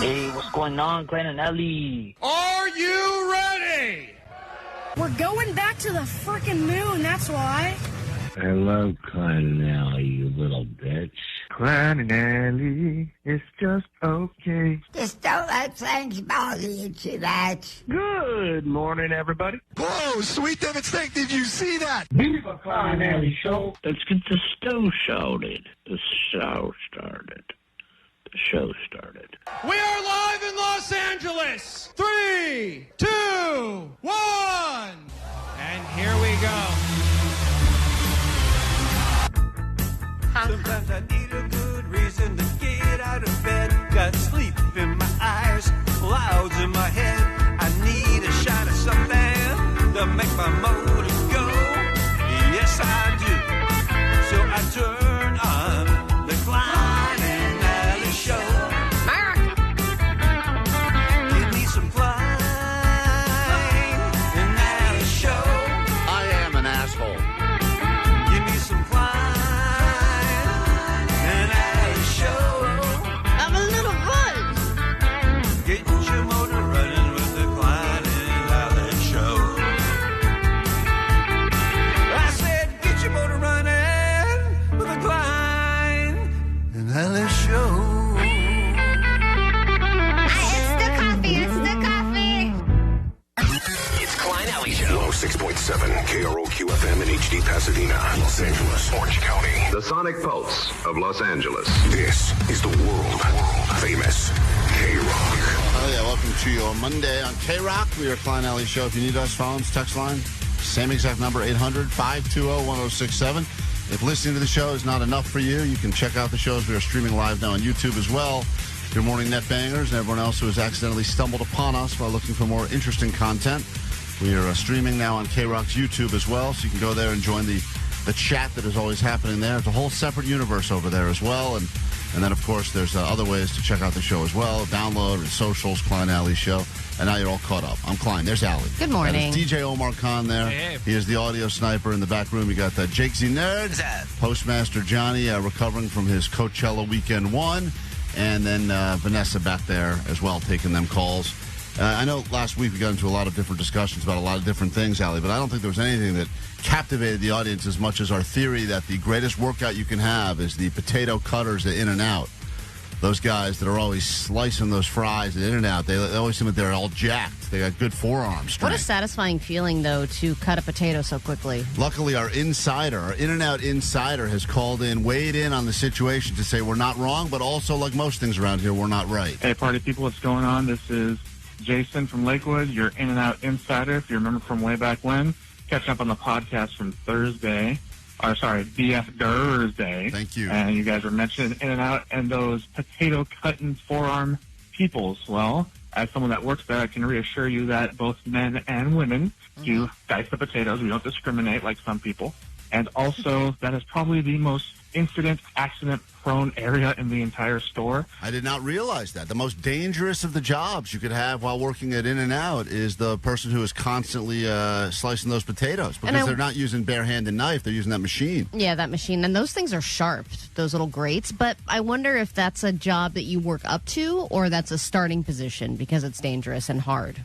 Hey, what's going on, Klein and Ellie? Are you ready? We're going back to the frickin' moon, that's why. I love Klein and Ellie, you little bitch. Klein and Ellie, it's just okay. Just don't let things bother you too much. Good morning, everybody. Whoa, Sweet David Steak, did you see that? Viva Klein and Ellie show. Let's get the show started. The show started. The show started. We are live in Los Angeles. 3, 2, 1. And here we go. Sometimes I need a good reason to get out of bed. Got sleep in my eyes, clouds in my head. I need a shot of something to make my motor go. Yes, I do. So I turn on the Klein and Ellie show. Give me some Klein and Ellie show. I am an asshole. Give me some Klein. I'm a little buzzed. Get your motor running with the Klein and Ellie show. I said, get your motor running with the Klein and Ellie show. It's the coffee. It's Klein Alley Show. 106.7 KROQ FM in HD Pasadena, Los Angeles, Orange County. The Sonic Pulse of Los Angeles. This is the world famous KROQ. Oh, yeah, welcome to your Monday on KROQ. We are Klein Alley Show. If you need us, phones, text line, same exact number, 800-520-1067. If listening to the show is not enough for you, you can check out the shows. We are streaming live now on YouTube as well. Your morning net bangers and everyone else who has accidentally stumbled upon us while looking for more interesting content. We are streaming now on KROQ's YouTube as well, so you can go there and join the chat that is always happening there. It's a whole separate universe over there as well. And then, of course, there's other ways to check out the show as well. Download and socials, Klein Alley Show. And now you're all caught up. I'm Klein. There's Allie. Good morning. There's DJ Omar Khan there. Hey. He is the audio sniper in the back room. You got Jake Z Nerd. Postmaster Johnny recovering from his Coachella Weekend 1. And then Vanessa back there as well, taking them calls. I know last week we got into a lot of different discussions about a lot of different things, Allie, but I don't think there was anything that captivated the audience as much as our theory that the greatest workout you can have is the potato cutters at In-N-Out. Those guys that are always slicing those fries at In-N-Out, they always seem like they're all jacked. They got good forearm strength. What a satisfying feeling, though, to cut a potato so quickly. Luckily, our In-N-Out insider, has weighed in on the situation to say we're not wrong, but also, like most things around here, we're not right. Hey, party people, what's going on? This is Jason from Lakewood, your In-N-Out insider, if you remember from way back when. Catching up on the podcast from BF Thursday. Thank you. And you guys were mentioning In-N-Out and those potato-cutting forearm peoples. Well, as someone that works there, I can reassure you that both men and women do dice the potatoes. We don't discriminate like some people. And also, that is probably the most accident-prone area in the entire store. I did not realize that. The most dangerous of the jobs you could have while working at In-N-Out is the person who is constantly slicing those potatoes, because they're not using bare-handed knife. They're using that machine. Yeah, that machine. And those things are sharp, those little grates. But I wonder if that's a job that you work up to, or that's a starting position because it's dangerous and hard.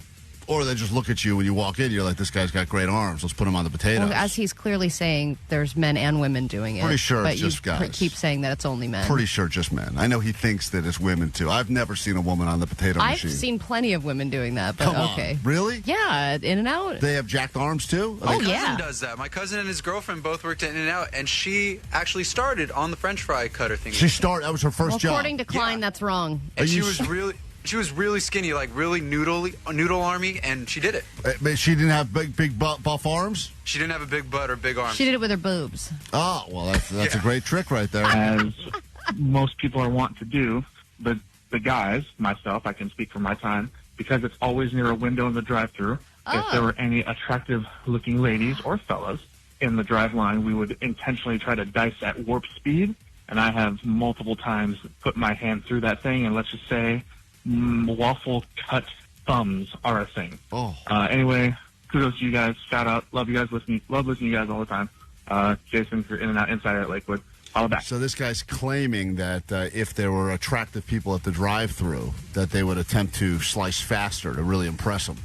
Or they just look at you when you walk in. You're like, this guy's got great arms. Let's put him on the potatoes. Well, as he's clearly saying, there's men and women doing it. Pretty sure but it's just guys. But you keep saying that it's only men. Pretty sure just men. I know he thinks that it's women, too. I've never seen a woman on the potato machine. I've seen plenty of women doing that, but Come on. okay. Really? Yeah, In-N-Out. They have jacked arms, too? Oh, yeah. My cousin does that. My cousin and his girlfriend both worked at In-N-Out, and she actually started on the French fry cutter thing. That was her first job. According to Klein, that's wrong. And she was really skinny, like really noodle army, and she did it. But she didn't have big buff arms? She didn't have a big butt or big arms. She did it with her boobs. Oh, well, that's a great trick right there. As most people are wont to do, but the guys, myself, I can speak for my time, because it's always near a window in the drive-thru. If there were any attractive-looking ladies or fellas in the drive line, we would intentionally try to dice at warp speed, and I have multiple times put my hand through that thing, and let's just say waffle cut thumbs are a thing. Anyway, kudos to you guys. Shout out. Love you guys. Love listening to you guys all the time. Jason, you're In-N-Out insider at Lakewood. All back. So this guy's claiming that if there were attractive people at the drive-thru, that they would attempt to slice faster to really impress them.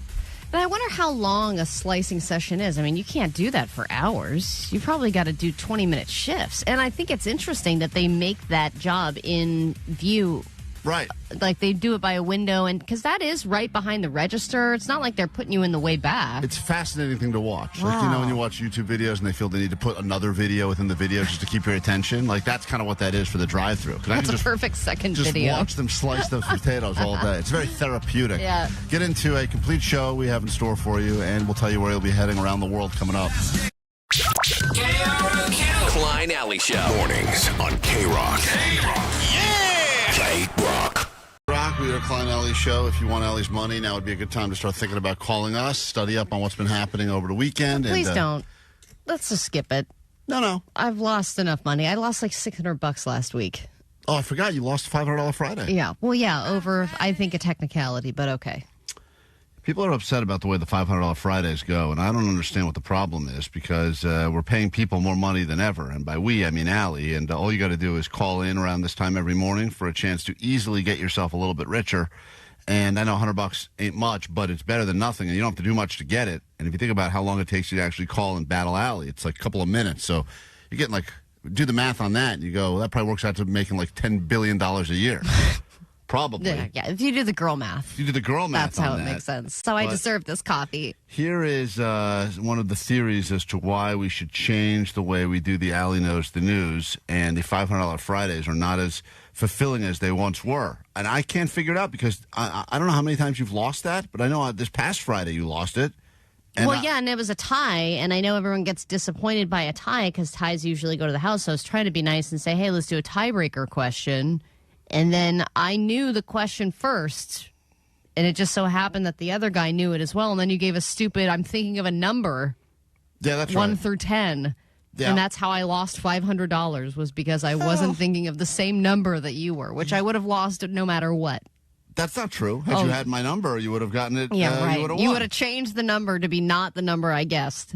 But I wonder how long a slicing session is. I mean, you can't do that for hours. You probably got to do 20-minute shifts. And I think it's interesting that they make that job in view. Right. Like they do it by a window, and because that is right behind the register. It's not like they're putting you in the way back. It's a fascinating thing to watch. Wow. Like, when you watch YouTube videos and they feel they need to put another video within the video just to keep your attention, like that's kind of what that is for the drive-thru. That's a perfect second just video. Watch them slice those potatoes all day. It's very therapeutic. Yeah. Get into a complete show we have in store for you, and we'll tell you where you'll be heading around the world coming up. KROQ. Klein Alley Show. Mornings on KROQ. Yeah! KROQ. We are Klein Alley Show. If you want Allie's money, now would be a good time to start thinking about calling us, study up on what's been happening over the weekend. Please don't. Let's just skip it. No. I've lost enough money. I lost like $600 last week. Oh, I forgot. You lost $500 Friday. Yeah. Well, yeah, over, I think, a technicality, but okay. People are upset about the way the $500 Fridays go, and I don't understand what the problem is because we're paying people more money than ever. And by we, I mean Allie. And all you got to do is call in around this time every morning for a chance to easily get yourself a little bit richer. And I know $100 ain't much, but it's better than nothing, and you don't have to do much to get it. And if you think about how long it takes you to actually call and battle Allie, it's like a couple of minutes. So you're getting do the math on that, and you go, well, that probably works out to making like $10 billion a year. Probably. Yeah, if you do the girl math. If you do the girl math that's how on it that. makes sense. So I deserve this coffee. Here is one of the theories as to why we should change the way we do the Alley Knows the News, and the $500 Fridays are not as fulfilling as they once were. And I can't figure it out because I don't know how many times you've lost that, but I know this past Friday you lost it. And and it was a tie, and I know everyone gets disappointed by a tie because ties usually go to the house, so I was trying to be nice and say, hey, let's do a tiebreaker question. And then I knew the question first, and it just so happened that the other guy knew it as well. And then you gave a stupid, I'm thinking of a number. Yeah, that's 1 right. through 10. Yeah. And that's how I lost $500 was because I wasn't thinking of the same number that you were, which I would have lost no matter what. That's not true. Had you had my number, you would have gotten it. Yeah, right. You would have changed the number to be not the number I guessed.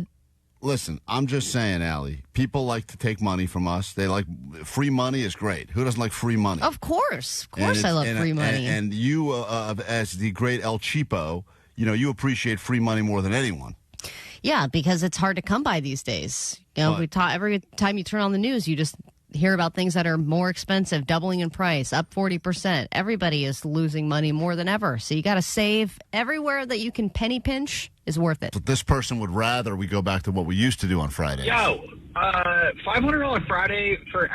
Listen, I'm just saying, Allie, people like to take money from us. They like free money is great. Who doesn't like free money? Of course. Of course I love free money. And you, as the great El Cheapo, you appreciate free money more than anyone. Yeah, because it's hard to come by these days. Every time you turn on the news, you just hear about things that are more expensive, doubling in price, up 40%. Everybody is losing money more than ever. So you got to save everywhere that you can penny pinch is worth it. But this person would rather we go back to what we used to do on Friday. Yo, $500 Friday for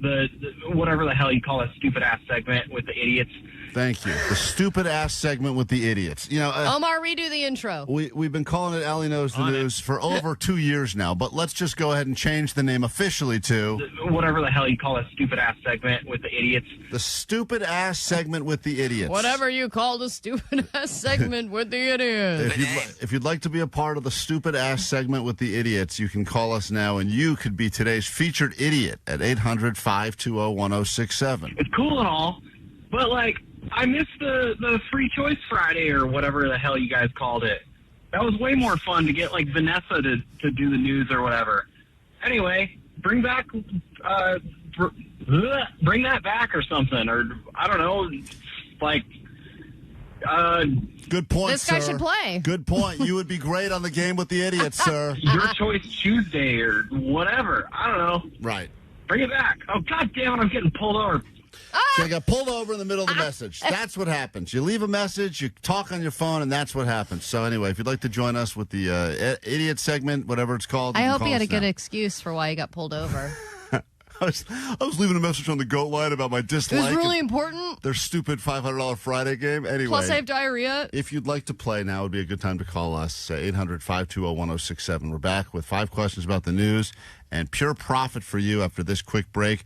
the whatever the hell you call a stupid-ass segment with the idiots. Thank you. The stupid-ass segment with the idiots. Omar, redo the intro. We've been calling it Allie Knows the News for over 2 years now, but let's just go ahead and change the name officially to... Whatever the hell you call a stupid-ass segment with the idiots. The stupid-ass segment with the idiots. Whatever you call the stupid-ass segment with the idiots. If you'd like to be a part of the stupid-ass segment with the idiots, you can call us now, and you could be today's featured idiot at 800-520-1067. It's cool and all, but, I missed the Free Choice Friday or whatever the hell you guys called it. That was way more fun to get, Vanessa to do the news or whatever. Anyway, bring that back or something. Or, I don't know, good point, This guy should play. Good point. You would be great on the game with the idiots, sir. Your Choice Tuesday or whatever. I don't know. Right. Bring it back. Oh, God damn it, I'm getting pulled over. So you got pulled over in the middle of the message. That's what happens. You leave a message, you talk on your phone, and that's what happens. So anyway, if you'd like to join us with the idiot segment, whatever it's called. I hope you had a good excuse for why you got pulled over. I was leaving a message on the GOAT line about my dislike. It was really important. Their stupid $500 Friday game. Anyway. Plus I have diarrhea. If you'd like to play now, would be a good time to call us. 800-520-1067. We're back with 5 questions about the news and pure profit for you after this quick break.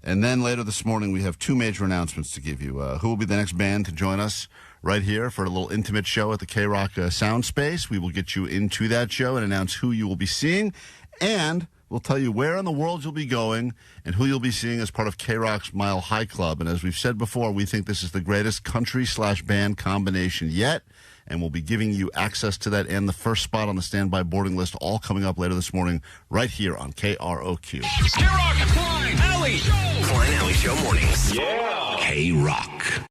And then later this morning, we have 2 major announcements to give you. Who will be the next band to join us right here for a little intimate show at the KROQ Sound Space. We will get you into that show and announce who you will be seeing. And We'll tell you where in the world you'll be going and who you'll be seeing as part of KROQ's Mile High Club. And as we've said before, we think this is the greatest country/band combination yet. And we'll be giving you access to that and the first spot on the standby boarding list, all coming up later this morning right here on KROQ. KROQ, Klein, Alley Show. Klein Alley Show mornings. Yeah. KROQ.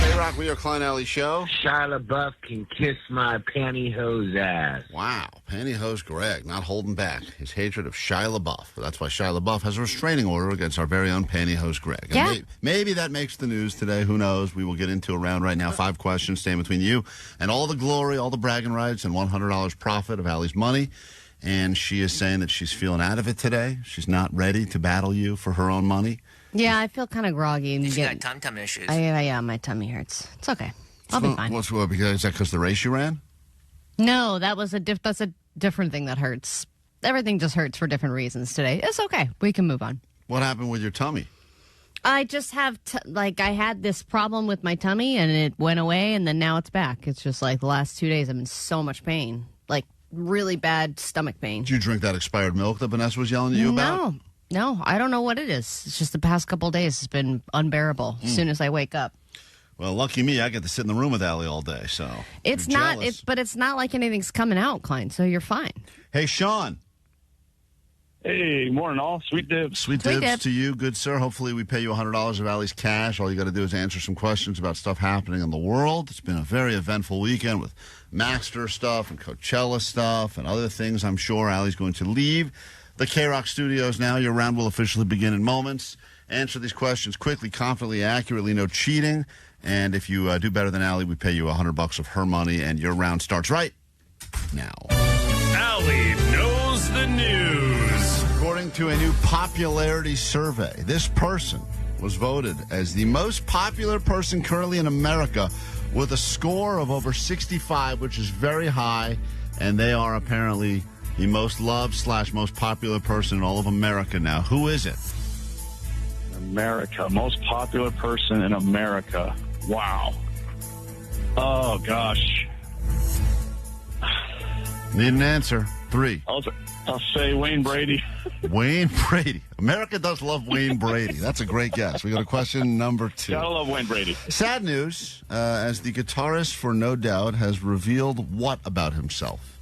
KROQ, we are Klein Alley Show. Shia LaBeouf can kiss my pantyhose ass. Wow. Pantyhose Greg, not holding back his hatred of Shia LaBeouf. That's why Shia LaBeouf has a restraining order against our very own Pantyhose Greg. Yeah. Maybe that makes the news today. Who knows? We will get into a round right now. 5 questions staying between you and all the glory, all the bragging rights, and $100 profit of Allie's money. And she is saying that she's feeling out of it today. She's not ready to battle you for her own money. Yeah, I feel kind of groggy. And She's got tum-tum issues. Yeah, my tummy hurts. It's okay. I'll be fine. Is that because the race you ran? No, that's a different thing that hurts. Everything just hurts for different reasons today. It's okay. We can move on. What happened with your tummy? I just have, I had this problem with my tummy, and it went away, and then now it's back. It's just like the last 2 days I'm in so much pain. Like, really bad stomach pain. Did you drink that expired milk that Vanessa was yelling at you about? No, I don't know what it is. It's just the past couple of days has been unbearable as soon as I wake up. Well, lucky me, I get to sit in the room with Allie all day, so it's not. But it's not like anything's coming out, Klein. So you're fine. Hey, Sean. Hey, morning all. Sweet dibs. Sweet dibs to you, good sir. Hopefully we pay you $100 of Allie's cash. All you got to do is answer some questions about stuff happening in the world. It's been a very eventful weekend with Master stuff and Coachella stuff and other things. I'm sure Allie's going to leave the KROQ studios now. Your round will officially begin in moments. Answer these questions quickly, confidently, accurately, no cheating. And if you do better than Allie, we pay you $100 of her money, and your round starts right now. Allie knows the news. According to a new popularity survey, this person was voted as the most popular person currently in America with a score of over 65, which is very high, and they are apparently the most loved / most popular person in all of America now. Who is it? America. Most popular person in America. Wow. Oh, gosh. Need an answer. 3. I'll say Wayne Brady. Wayne Brady. America does love Wayne Brady. That's a great guess. We go to question number 2. Gotta love Wayne Brady. Sad news, as the guitarist for No Doubt has revealed what about himself?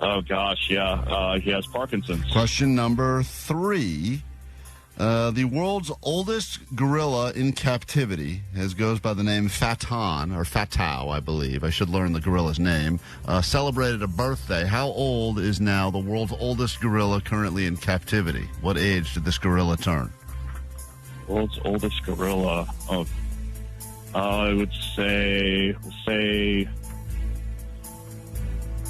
Oh, gosh, yeah. He has Parkinson's. Question number 3. The world's oldest gorilla in captivity goes by the name Fatou, I believe. I should learn the gorilla's name. Celebrated a birthday. How old is now the world's oldest gorilla currently in captivity? What age did this gorilla turn? World's oldest gorilla. Oh, I would say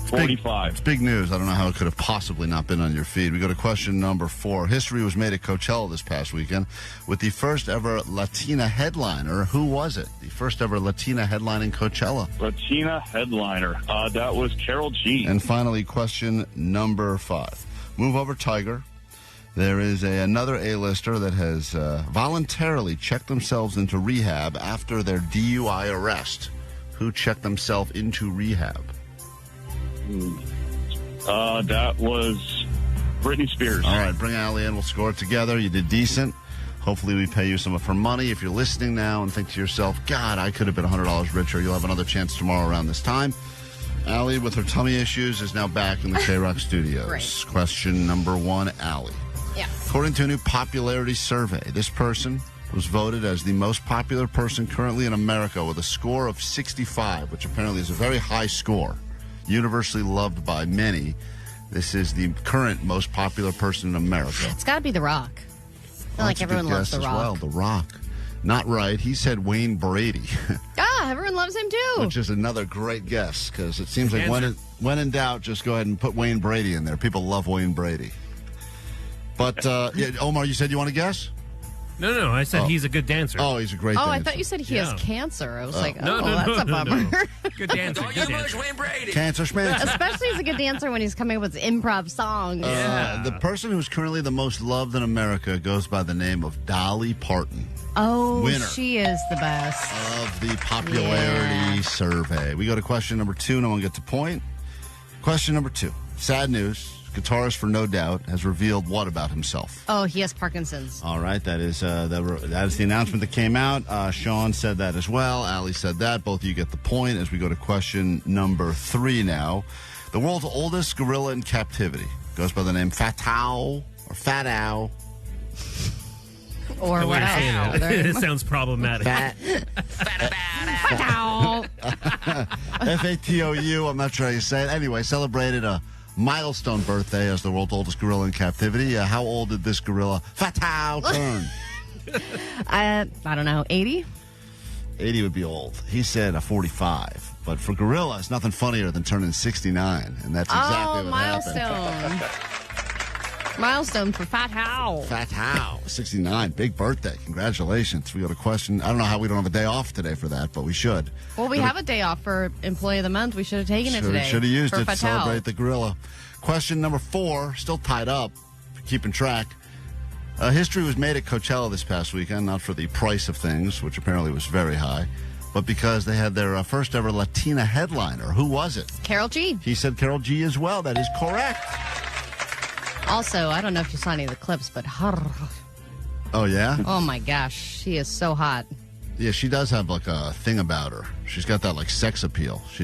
45. It's big news. I don't know how it could have possibly not been on your feed. We go to question number 4. History was made at Coachella this past weekend with the first ever Latina headliner. Who was it? The first ever Latina headlining Coachella. Latina headliner. That was Karol G. And finally, question number 5. Move over, Tiger. There is another A-lister that has voluntarily checked themselves into rehab after their DUI arrest. Who checked themselves into rehab? That was Britney Spears. All right, bring Allie in. We'll score it together. You did decent. Hopefully we pay you some of her money. If you're listening now and think to yourself, God, I could have been $100 richer, you'll have another chance tomorrow around this time. Allie, with her tummy issues, is now back in the KROQ studios. Great. Question number 1, Allie. Yeah. According to a new popularity survey, this person was voted as the most popular person currently in America with a score of 65, which apparently is a very high score. Universally loved by many. This is the current most popular person in America. It's got to be The Rock. I feel like everyone loves The Rock. Well, The Rock. Not right. He said Wayne Brady. Everyone loves him too. Which is another great guess, because it seems like when in doubt, just go ahead and put Wayne Brady in there. People love Wayne Brady. But, Omar, you said you want to guess? No. I said he's a good dancer. Oh, he's a great dancer. I thought you said he has cancer. I was like, no, that's a bummer. No. Good dancer. Good dancer. Cancer schmancer. Especially he's a good dancer when he's coming up with improv songs. The person who's currently the most loved in America goes by the name of Dolly Parton. Oh, winner she is the best. Of the popularity survey. We go to question number 2. No one gets a point. Question number 2. Sad news. Guitarist for No Doubt has revealed what about himself? Oh, he has Parkinson's. All right, that is the announcement that came out. Sean said that as well. Allie said that. Both of you get the point as we go to question number 3 now. The world's oldest gorilla in captivity goes by the name Fatou or Fatou. Or what else? It sounds problematic. Fatou. Fatou. I'm not sure how you say it. Anyway, celebrated a milestone birthday as the world's oldest gorilla in captivity. How old did this gorilla Fatou turn? I don't know, 80? 80 would be old. He said 45. But for gorillas, nothing funnier than turning 69. And that's exactly what happened. Milestone for Fatou. Fatou, 69. Big birthday. Congratulations. We got a question. I don't know how we don't have a day off today for that, but we should. Well, we have a day off for Employee of the Month. We should have taken it today. Should have used it Fatou. to celebrate the gorilla. Question number 4, still tied up, keeping track. History was made at Coachella this past weekend, not for the price of things, which apparently was very high, but because they had their first ever Latina headliner. Who was it? Karol G. He said Karol G as well. That is correct. Also, I don't know if you saw any of the clips, but oh, yeah? Oh, my gosh. She is so hot. Yeah, she does have like a thing about her. She's got that like sex appeal. She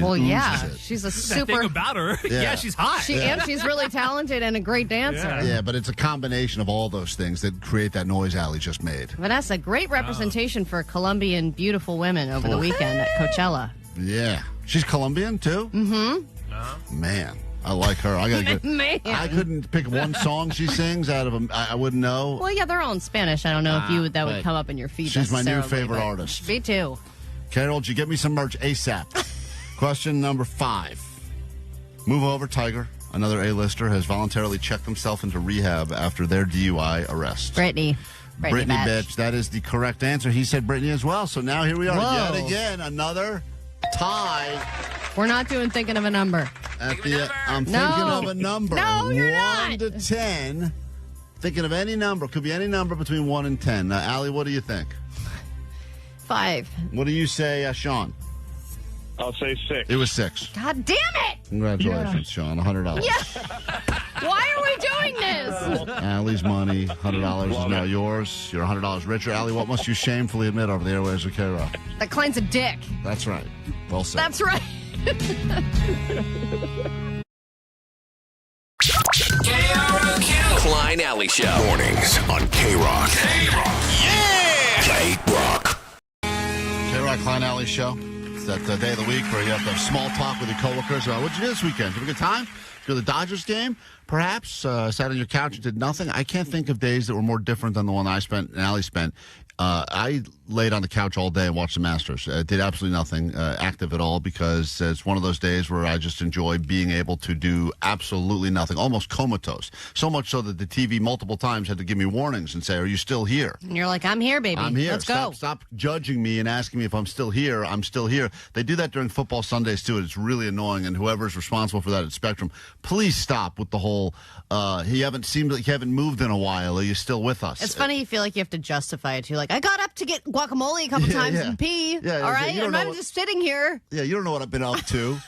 she's a super that thing about her. Yeah, she's hot. And she's really talented and a great dancer. Yeah, but it's a combination of all those things that create that noise Allie just made. Vanessa, great representation for Colombian beautiful women over the weekend at Coachella. Yeah, she's Colombian too. Mm-hmm. Man, I like her. I gotta go. Man. I couldn't pick one song she sings out of them. I wouldn't know. Well, yeah, they're all in Spanish. I don't know if that would come up in your feed. She's my new favorite artist. Me too. Karol G, get me some merch ASAP. Question number 5. Move over, Tiger. Another A-lister has voluntarily checked himself into rehab after their DUI arrest. Britney bitch. That is the correct answer. He said Britney as well. So now here we are yet again. Another tie. We're not thinking of a number. I'm thinking of a number. No, you're 1 to 10. Thinking of any number. Could be any number between 1 and 10. Allie, what do you think? 5. What do you say, Sean? I'll say 6. It was 6. God damn it! Congratulations, Sean. $100. Yeah. Why are we doing this? Allie's money, $100 is now yours. You're $100 richer. Allie, what must you shamefully admit over the airwaves of KROQ? That Klein's a dick. That's right. Well said. That's right. KROQ. Klein Alley Show. Mornings on KROQ. Yeah! KROQ. KROQ Klein Alley Show. It's that day of the week where you have to have small talk with your coworkers about what'd you do this weekend? Did you have a good time? Go to the Dodgers game? Perhaps sat on your couch and did nothing. I can't think of days that were more different than the one I spent and Allie spent. I laid on the couch all day and watched the Masters. Did absolutely nothing active at all because it's one of those days where I just enjoy being able to do absolutely nothing, almost comatose. So much so that the TV multiple times had to give me warnings and say, "Are you still here?" And you're like, "I'm here, baby. I'm here. Let's go." Stop judging me and asking me if I'm still here. I'm still here. They do that during football Sundays too. It's really annoying. And whoever's responsible for that at Spectrum, please stop with the whole. You haven't moved in a while. Are you still with us? It's funny. You feel like you have to justify it too. Like, I got up to get guacamole a couple times and pee. All right, and I'm just sitting here. Yeah, you don't know what I've been up to.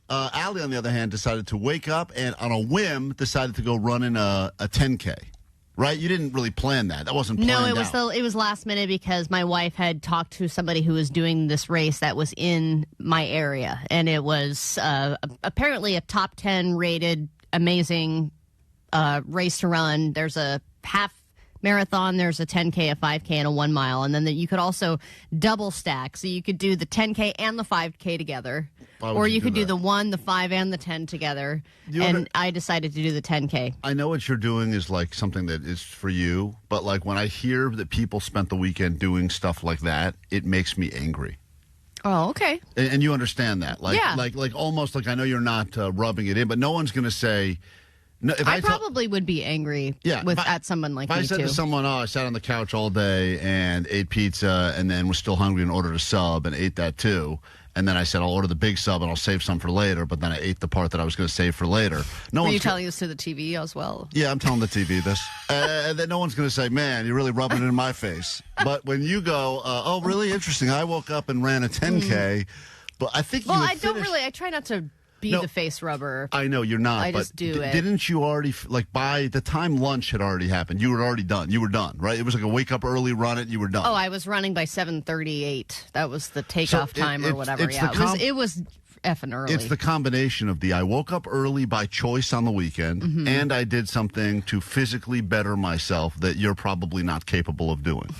Allie, on the other hand, decided to wake up and on a whim decided to go run in a 10K. Right? You didn't really plan that. That wasn't planned out. No, it was last minute because my wife had talked to somebody who was doing this race that was in my area, and it was apparently a top 10 rated amazing race to run. There's a half marathon, there's a 10K, a 5K, and a 1 mile. And then you could also double stack. So you could do the 10K and the 5K together. Or you could do the 1, the 5, and the 10 together. I decided to do the 10K. I know what you're doing is like something that is for you. But like when I hear that people spent the weekend doing stuff like that, it makes me angry. Oh, okay. And you understand that. Like, yeah. Like almost like I know you're not rubbing it in, but no one's going to say, No, if I probably would be angry at someone like if me, I said too. to someone, I sat on the couch all day and ate pizza and then was still hungry and ordered a sub and ate that too, and then I said, I'll order the big sub and I'll save some for later, but then I ate the part that I was going to save for later. Were you telling this to the TV as well? Yeah, I'm telling the TV this. And then no one's going to say, man, you're really rubbing it in my face. But when you go, oh, really interesting, I woke up and ran a 10K, but I think I try not to be the face rubber. I know you're not. I but just do it. Didn't you already, by the time lunch had already happened, you were already done. You were done, right? It was like a wake up early, run it, you were done. Oh, I was running by 7:38. That was the takeoff time or whatever. It was effing early. It's the combination of I woke up early by choice on the weekend, and I did something to physically better myself that you're probably not capable of doing.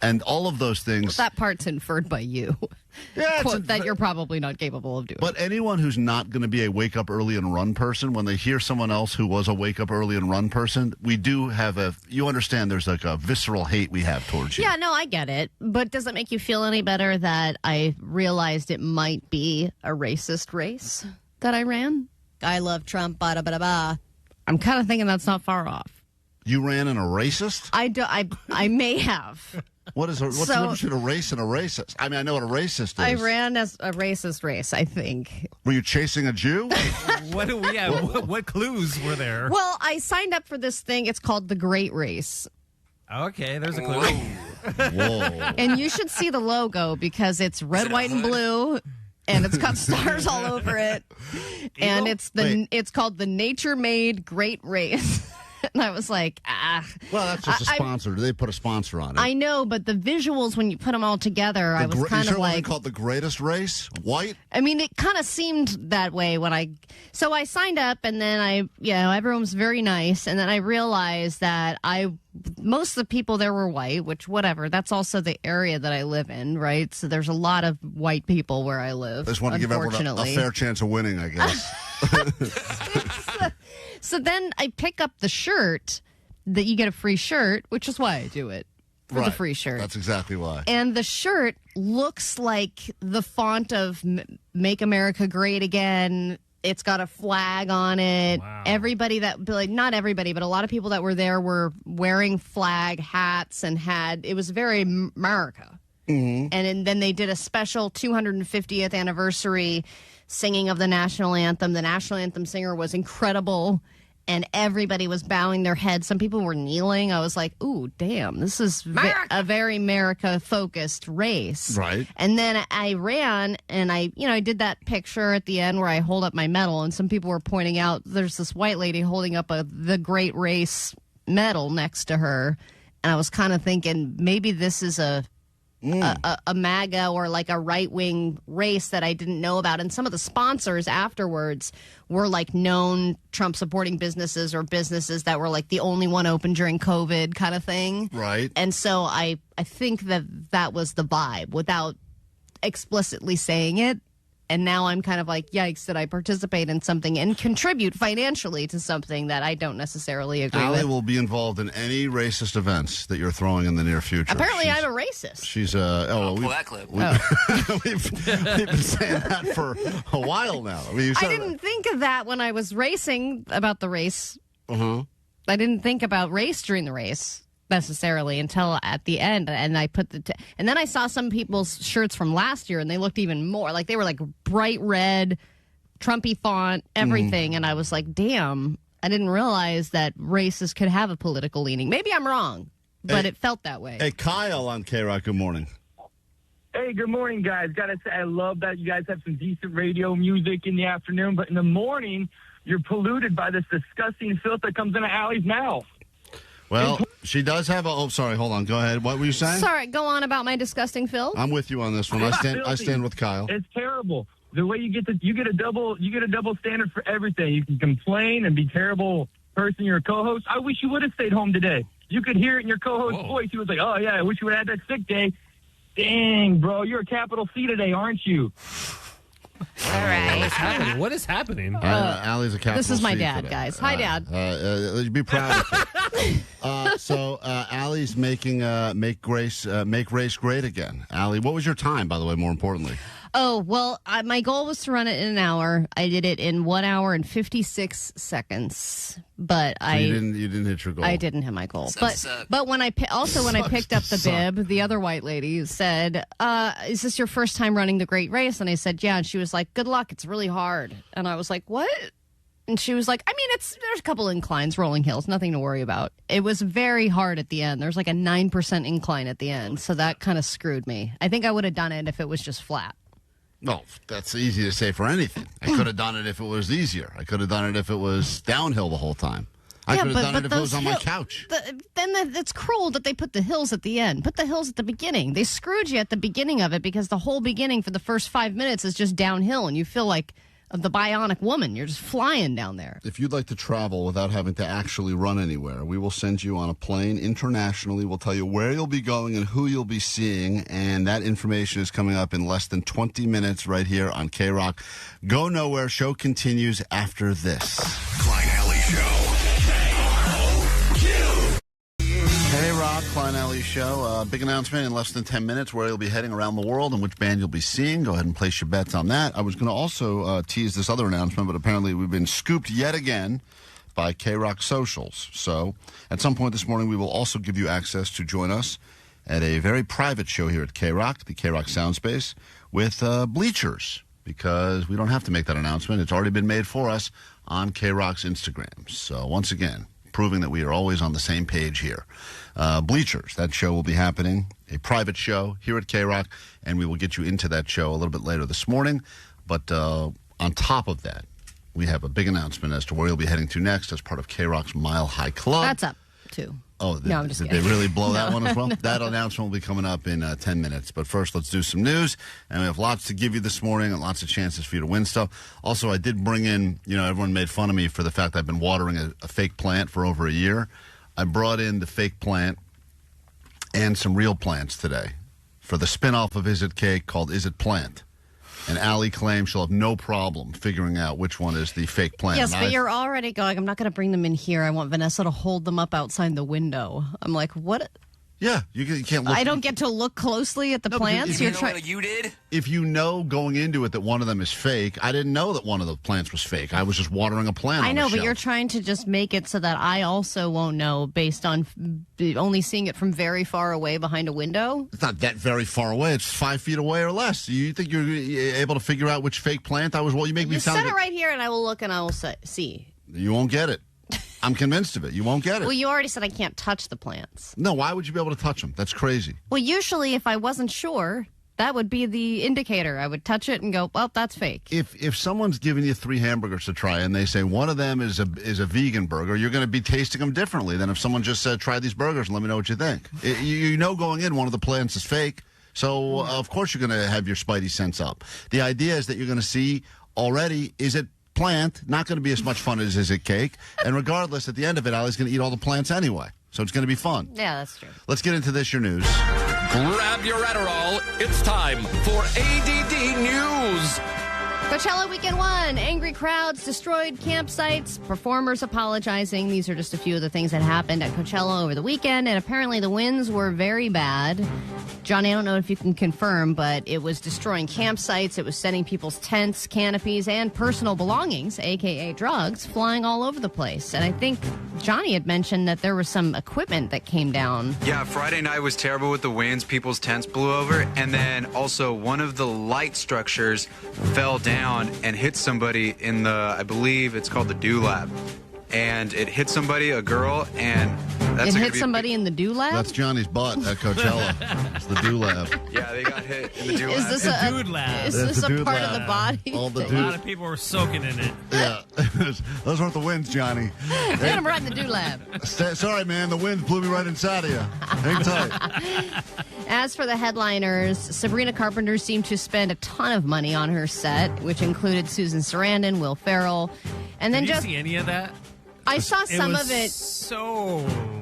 And all of those things. That part's inferred by you. Yeah, Quote, that you're probably not capable of doing. But anyone who's not going to be a wake up early and run person, when they hear someone else who was a wake up early and run person, we do have you understand there's like a visceral hate we have towards you. Yeah, no, I get it. But does it make you feel any better that I realized it might be a racist race that I ran? I love Trump, ba-da-ba-da-ba. I'm kind of thinking that's not far off. You ran in a racist? I may have. What's the difference between a race and a racist? I mean, I know what a racist is. I ran as a racist race, I think. Were you chasing a Jew? What clues were there? Well, I signed up for this thing. It's called the Great Race. Okay, there's a clue. Whoa. And you should see the logo because it's red, white, and blue. And it's got stars all over it. And it's called the Nature Made Great Race. And I was like, Well, that's just a sponsor. They put a sponsor on it. I know, but the visuals, when you put them all together, I was kind of like... Wasn't called the greatest race? White? I mean, it kind of seemed that way when I... So I signed up, and then everyone was very nice, and then I realized that most of the people there were white, which, whatever, that's also the area that I live in, right? So there's a lot of white people where I live, I just want to give everyone a fair chance of winning, I guess. So then I pick up the shirt that you get a free shirt, which is why I do it, for the free shirt. That's exactly why. And the shirt looks like the font of Make America Great Again. It's got a flag on it. Wow. Everybody not everybody, but a lot of people that were there were wearing flag hats and it was very America. Mm-hmm. And then they did a special 250th anniversary singing of the national anthem. The national anthem singer was incredible, and everybody was bowing their heads. Some people were kneeling. I was like, ooh, damn, this is a very America-focused race. Right. And then I ran, and I did that picture at the end where I hold up my medal, and some people were pointing out there's this white lady holding up the Great Race medal next to her, and I was kind of thinking maybe this is a MAGA or like a right-wing race that I didn't know about. And some of the sponsors afterwards were like known Trump-supporting businesses or businesses that were like the only one open during COVID kind of thing. Right. And so I think that was the vibe without explicitly saying it. And now I'm kind of like, yikes, did I participate in something and contribute financially to something that I don't necessarily agree with? Allie will be involved in any racist events that you're throwing in the near future. Apparently, I'm a racist. She's pull that clip. We've been saying that for a while now. I mean, I didn't think of that when I was racing about the race. Uh-huh. I didn't think about race during the race necessarily until at the end, and I put and then I saw some people's shirts from last year, and they looked even more like they were like bright red, Trumpy font, everything, and I was like, damn, I didn't realize that races could have a political leaning. Maybe I'm wrong, but it felt that way. Hey, Kyle on KROQ, good morning. Hey, good morning, guys. Gotta say, I love that you guys have some decent radio music in the afternoon, but in the morning, you're polluted by this disgusting filth that comes into Allie's mouth. Well, she does have sorry, hold on. Go ahead. What were you saying? Sorry, go on about my disgusting filth. I'm with you on this one. I stand with Kyle. It's terrible. The way you get a double standard for everything. You can complain and be a terrible person. You're a co-host. I wish you would have stayed home today. You could hear it in your co-host's voice. He was like, "Oh yeah, I wish you would have had that sick day." Dang, bro, you're a capital C today, aren't you? All right. What is happening? Allie's a capital This is my C dad, today. guys. Hi, Dad. Be proud of her. So Allie's making make race great again. Allie, what was your time, by the way, more importantly? Oh, well, my goal was to run it in an hour. I did it in 1 hour and 56 seconds. But So you didn't hit your goal. I didn't hit my goal. But when I picked up the bib, the other white lady said, "Is this your first time running the Great Race?" And I said, "Yeah." And she was like, "Good luck. It's really hard." And I was like, "What?" And she was like, there's a couple inclines, rolling hills, nothing to worry about. It was very hard at the end. There's like a 9% incline at the end. So that kind of screwed me. I think I would have done it if it was just flat. Well, that's easy to say for anything. I could have done it if it was easier. I could have done it if it was downhill the whole time. I could have done it if it was on my couch. It's cruel that they put the hills at the end. Put the hills at the beginning. They screwed you at the beginning of it because the whole beginning for the first 5 minutes is just downhill, and you feel like the bionic woman. You're just flying down there. If you'd like to travel without having to actually run anywhere, we will send you on a plane internationally. We'll tell you where you'll be going and who you'll be seeing, and that information is coming up in less than 20 minutes right here on KROQ. Go nowhere. Show continues after this. Klein Alley Show. KROQ, Klein Alley Show. Big announcement in less than 10 minutes where you'll be heading around the world and which band you'll be seeing. Go ahead and place your bets on that. I was going to also tease this other announcement, but apparently we've been scooped yet again by KROQ Socials. So at some point this morning, we will also give you access to join us at a very private show here at KROQ, the KROQ Soundspace, with Bleachers, because we don't have to make that announcement. It's already been made for us on KROQ's Instagram. So once again, proving that we are always on the same page here. Bleachers, that show will be happening, a private show here at KROQ, and we will get you into that show a little bit later this morning. But on top of that, we have a big announcement as to where you'll be heading to next as part of KROQ's Mile High Club. That's up, too. Oh, no, I'm just did kidding. they really blow that one as well? That announcement will be coming up in 10 minutes. But first, let's do some news. And we have lots to give you this morning and lots of chances for you to win stuff. Also, I did bring in, everyone made fun of me for the fact I've been watering a fake plant for over a year. I brought in the fake plant and some real plants today for the spinoff of Is It Cake called Is It Plant. And Allie claims she'll have no problem figuring out which one is the fake plant. Yes, but you're already going, I'm not going to bring them in here. I want Vanessa to hold them up outside the window. I'm like, what? Yeah, you can't look. I don't get to look closely at the plants. You did? If you know going into it that one of them is fake, I didn't know that one of the plants was fake. I was just watering a plant. I know, on the but you're shelf. trying to just make it so that I also won't know based on only seeing it from very far away behind a window. It's not that very far away. It's 5 feet away or less. You think you're able to figure out which fake plant I was? Well, you make me Just sound. set it right here, and I will look and I will see. You won't get it. I'm convinced of it. You won't get it. Well, you already said I can't touch the plants. No, why would you be able to touch them? That's crazy. Well, usually if I wasn't sure, that would be the indicator. I would touch it and go, well, that's fake. If someone's giving you 3 hamburgers to try and they say one of them is a vegan burger, you're going to be tasting them differently than if someone just said, try these burgers and let me know what you think. You know going in one of the plants is fake, so of course you're going to have your spidey sense up. The idea is that you're going to see already, is it plant, not going to be as much fun as Is It Cake, and regardless, at the end of it, Allie's going to eat all the plants anyway, so it's going to be fun. Yeah, that's true. Let's get into this, your news. Grab your Adderall. It's time for ADD News. Coachella Weekend 1, angry crowds, destroyed campsites, performers apologizing. These are just a few of the things that happened at Coachella over the weekend, and apparently the winds were very bad. Johnny, I don't know if you can confirm, but it was destroying campsites, it was sending people's tents, canopies, and personal belongings, a.k.a. drugs, flying all over the place. And I think Johnny had mentioned that there was some equipment that came down. Yeah, Friday night was terrible with the winds. People's tents blew over. And then also one of the light structures fell down and hit somebody in the, I believe it's called the Dew Lab. And it hit somebody, a girl, and that's it hit somebody in the Dew Lab? That's Johnny's butt at Coachella. It's the Dew Lab. Yeah, they got hit in the Dew Lab. Is this The Dude Lab. Is this a part of the body? All the A lot of people were soaking in it. Yeah, those weren't the winds, Johnny. Get him right in the Dew Lab. Sorry, man, the wind blew me right inside of you. Hang tight. As for the headliners, Sabrina Carpenter seemed to spend a ton of money on her set, which included Susan Sarandon, Will Ferrell, and then Did just you see any of that? I saw some was of it.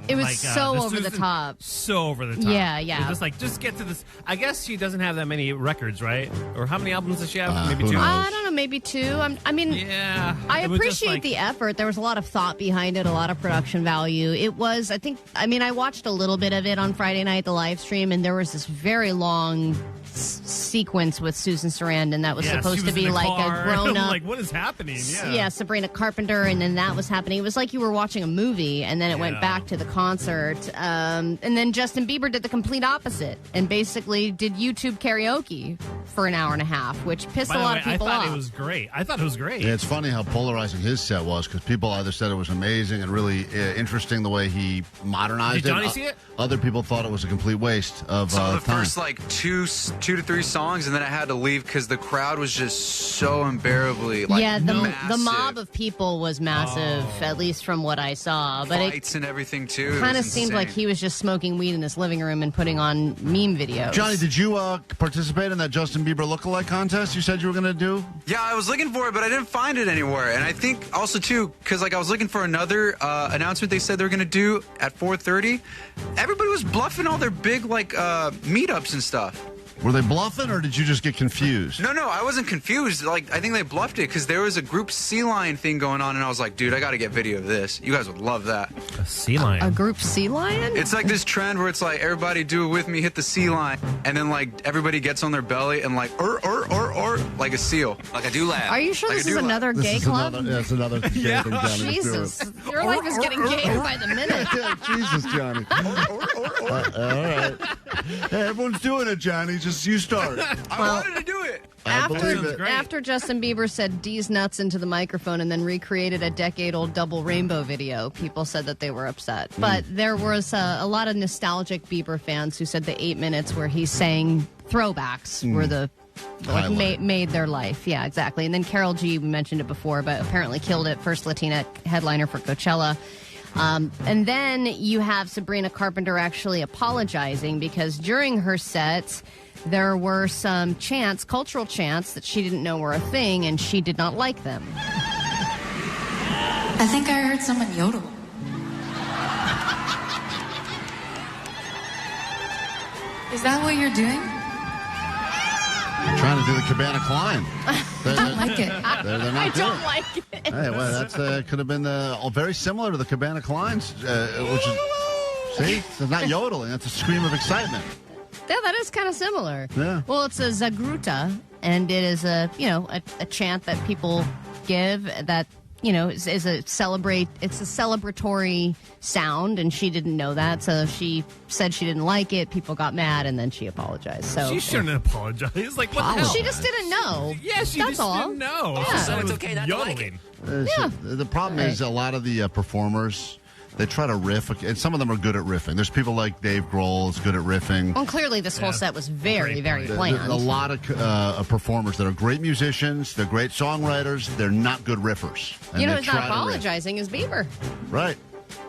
It was so over the top. So over the top. Yeah, yeah. It was just get to this. I guess she doesn't have that many records, right? Or how many albums does she have? Maybe who 2. knows? I don't know, maybe 2. Yeah. I It was just appreciate the effort. There was a lot of thought behind it, a lot of production value. It was, I watched a little bit of it on Friday night, the live stream, and there was this very long sequence with Susan Sarandon that was supposed she to was be in the like car. a grown-up. Like, what is happening? Yeah, Sabrina Carpenter, and then that was happening. It was like you were watching a movie, and then it went back to the concert. And then Justin Bieber did the complete opposite, and basically did YouTube karaoke for an hour and a half, which pissed a lot of people off. I thought it was great. Yeah, it's funny how polarizing his set was, because people either said it was amazing and really interesting the way he modernized Did Johnny see it? Other people thought it was a complete waste of Saw the time. first like two to three songs, and then I had to leave because the crowd was just so unbearably the mob of people was massive, at least from what I saw. But fights and everything too. Kind of seemed like he was just smoking weed in his living room and putting on meme videos. Johnny, did you participate in that Justin Bieber lookalike contest you said you were going to do? Yeah, I was looking for it, but I didn't find it anywhere. And I think also too, because like I was looking for another announcement they said they were going to do at 4:30. Everybody was bluffing all their big like meetups and stuff. Were they bluffing, or did you just get confused? No, I wasn't confused. Like, I think they bluffed it because there was a group sea lion thing going on, and I was like, dude, I got to get video of this. You guys would love that. A sea lion? A group sea lion? It's like this trend where it's like, everybody do it with me, hit the sea lion, and then like everybody gets on their belly and like, like a seal. Like a do-lab. Are you sure this is another gay club? It's another gay thing Johnny's doing. Jesus, your life is getting gayer by the minute. Yeah, Jesus, Johnny. All right. Hey, everyone's doing it, Johnny. Just you start. I wanted to do it. After Justin Bieber said D's nuts into the microphone and then recreated a decade-old double rainbow video, people said that they were upset. But there was a lot of nostalgic Bieber fans who said the 8 minutes where he sang throwbacks were the made their life. Yeah, exactly. And then Karol G, we mentioned it before, but apparently killed it. First Latina headliner for Coachella. And then you have Sabrina Carpenter actually apologizing because during her sets, there were some chants, cultural chants, that she didn't know were a thing, and she did not like them. I think I heard someone yodel. Is that what you're doing? Trying to do the Cabana Klein. I don't like it. They're not I doing don't like it. Hey, well, that's could have been very similar to the Cabana Kleins, which is, see, it's not yodeling. That's a scream of excitement. Yeah, that is kind of similar. Yeah. Well, it's a zagruta, and it is a chant that people give that is a celebrate. It's a celebratory sound, and she didn't know that, so she said she didn't like it. People got mad, and then she apologized. So she shouldn't apologize. Like, what the hell? She just didn't know. Yeah, she That's just all. didn't know. Yeah. She said So it it's was okay not to like it. The problem is a lot of the performers, they try to riff, and some of them are good at riffing. There's people like Dave Grohl that's good at riffing. Well, clearly this whole set was very, very planned. A lot of performers that are great musicians, they're great songwriters, they're not good riffers. And who's not apologizing is Bieber. Right.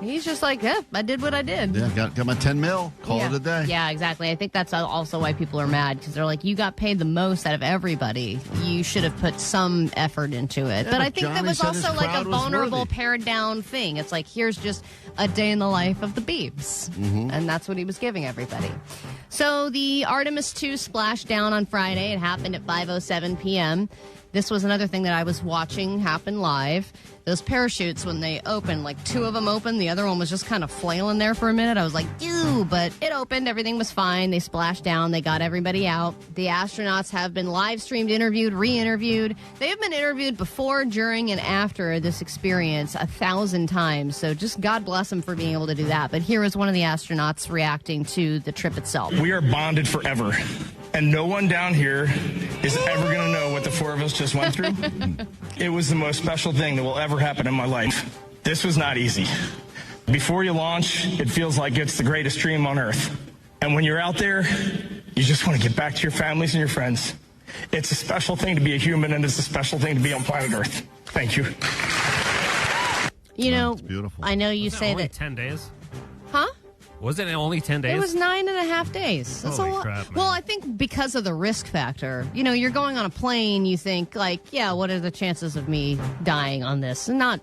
He's just like, yeah, I did what I did. Yeah, got my 10 mil. Call it a day. Yeah, exactly. I think that's also why people are mad, because they're like, you got paid the most out of everybody. You should have put some effort into it. Yeah, but I think Johnny that was said his also like a crowd was vulnerable, worthy. pared down thing. It's like, here's just a day in the life of the Biebs. And that's what he was giving everybody. So the Artemis 2 splashed down on Friday. It happened at 5:07 p.m. This was another thing that I was watching happen live. Those parachutes, when they opened, like two of them opened, the other one was just kind of flailing there for a minute. I was like, ew, but it opened. Everything was fine. They splashed down. They got everybody out. The astronauts have been live streamed, interviewed, re-interviewed. They have been interviewed before, during, and after this experience 1,000 times. So just God bless them for being able to do that. But here is one of the astronauts reacting to the trip itself. We are bonded forever. And no one down here is ever going to know what the four of us just went through. It was the most special thing that will ever happen in my life. This was not easy. Before you launch, it feels like it's the greatest dream on earth. And when you're out there, you just want to get back to your families and your friends. It's a special thing to be a human, and it's a special thing to be on planet Earth. Thank you. You know, beautiful. I know you Wasn't it say only that. 10 days? Huh? Wasn't it only 10 days? It was 9.5 days. That's Holy a lot. crap, man. Well, I think because of the risk factor. You're going on a plane, you think, like, yeah, what are the chances of me dying on this? Not.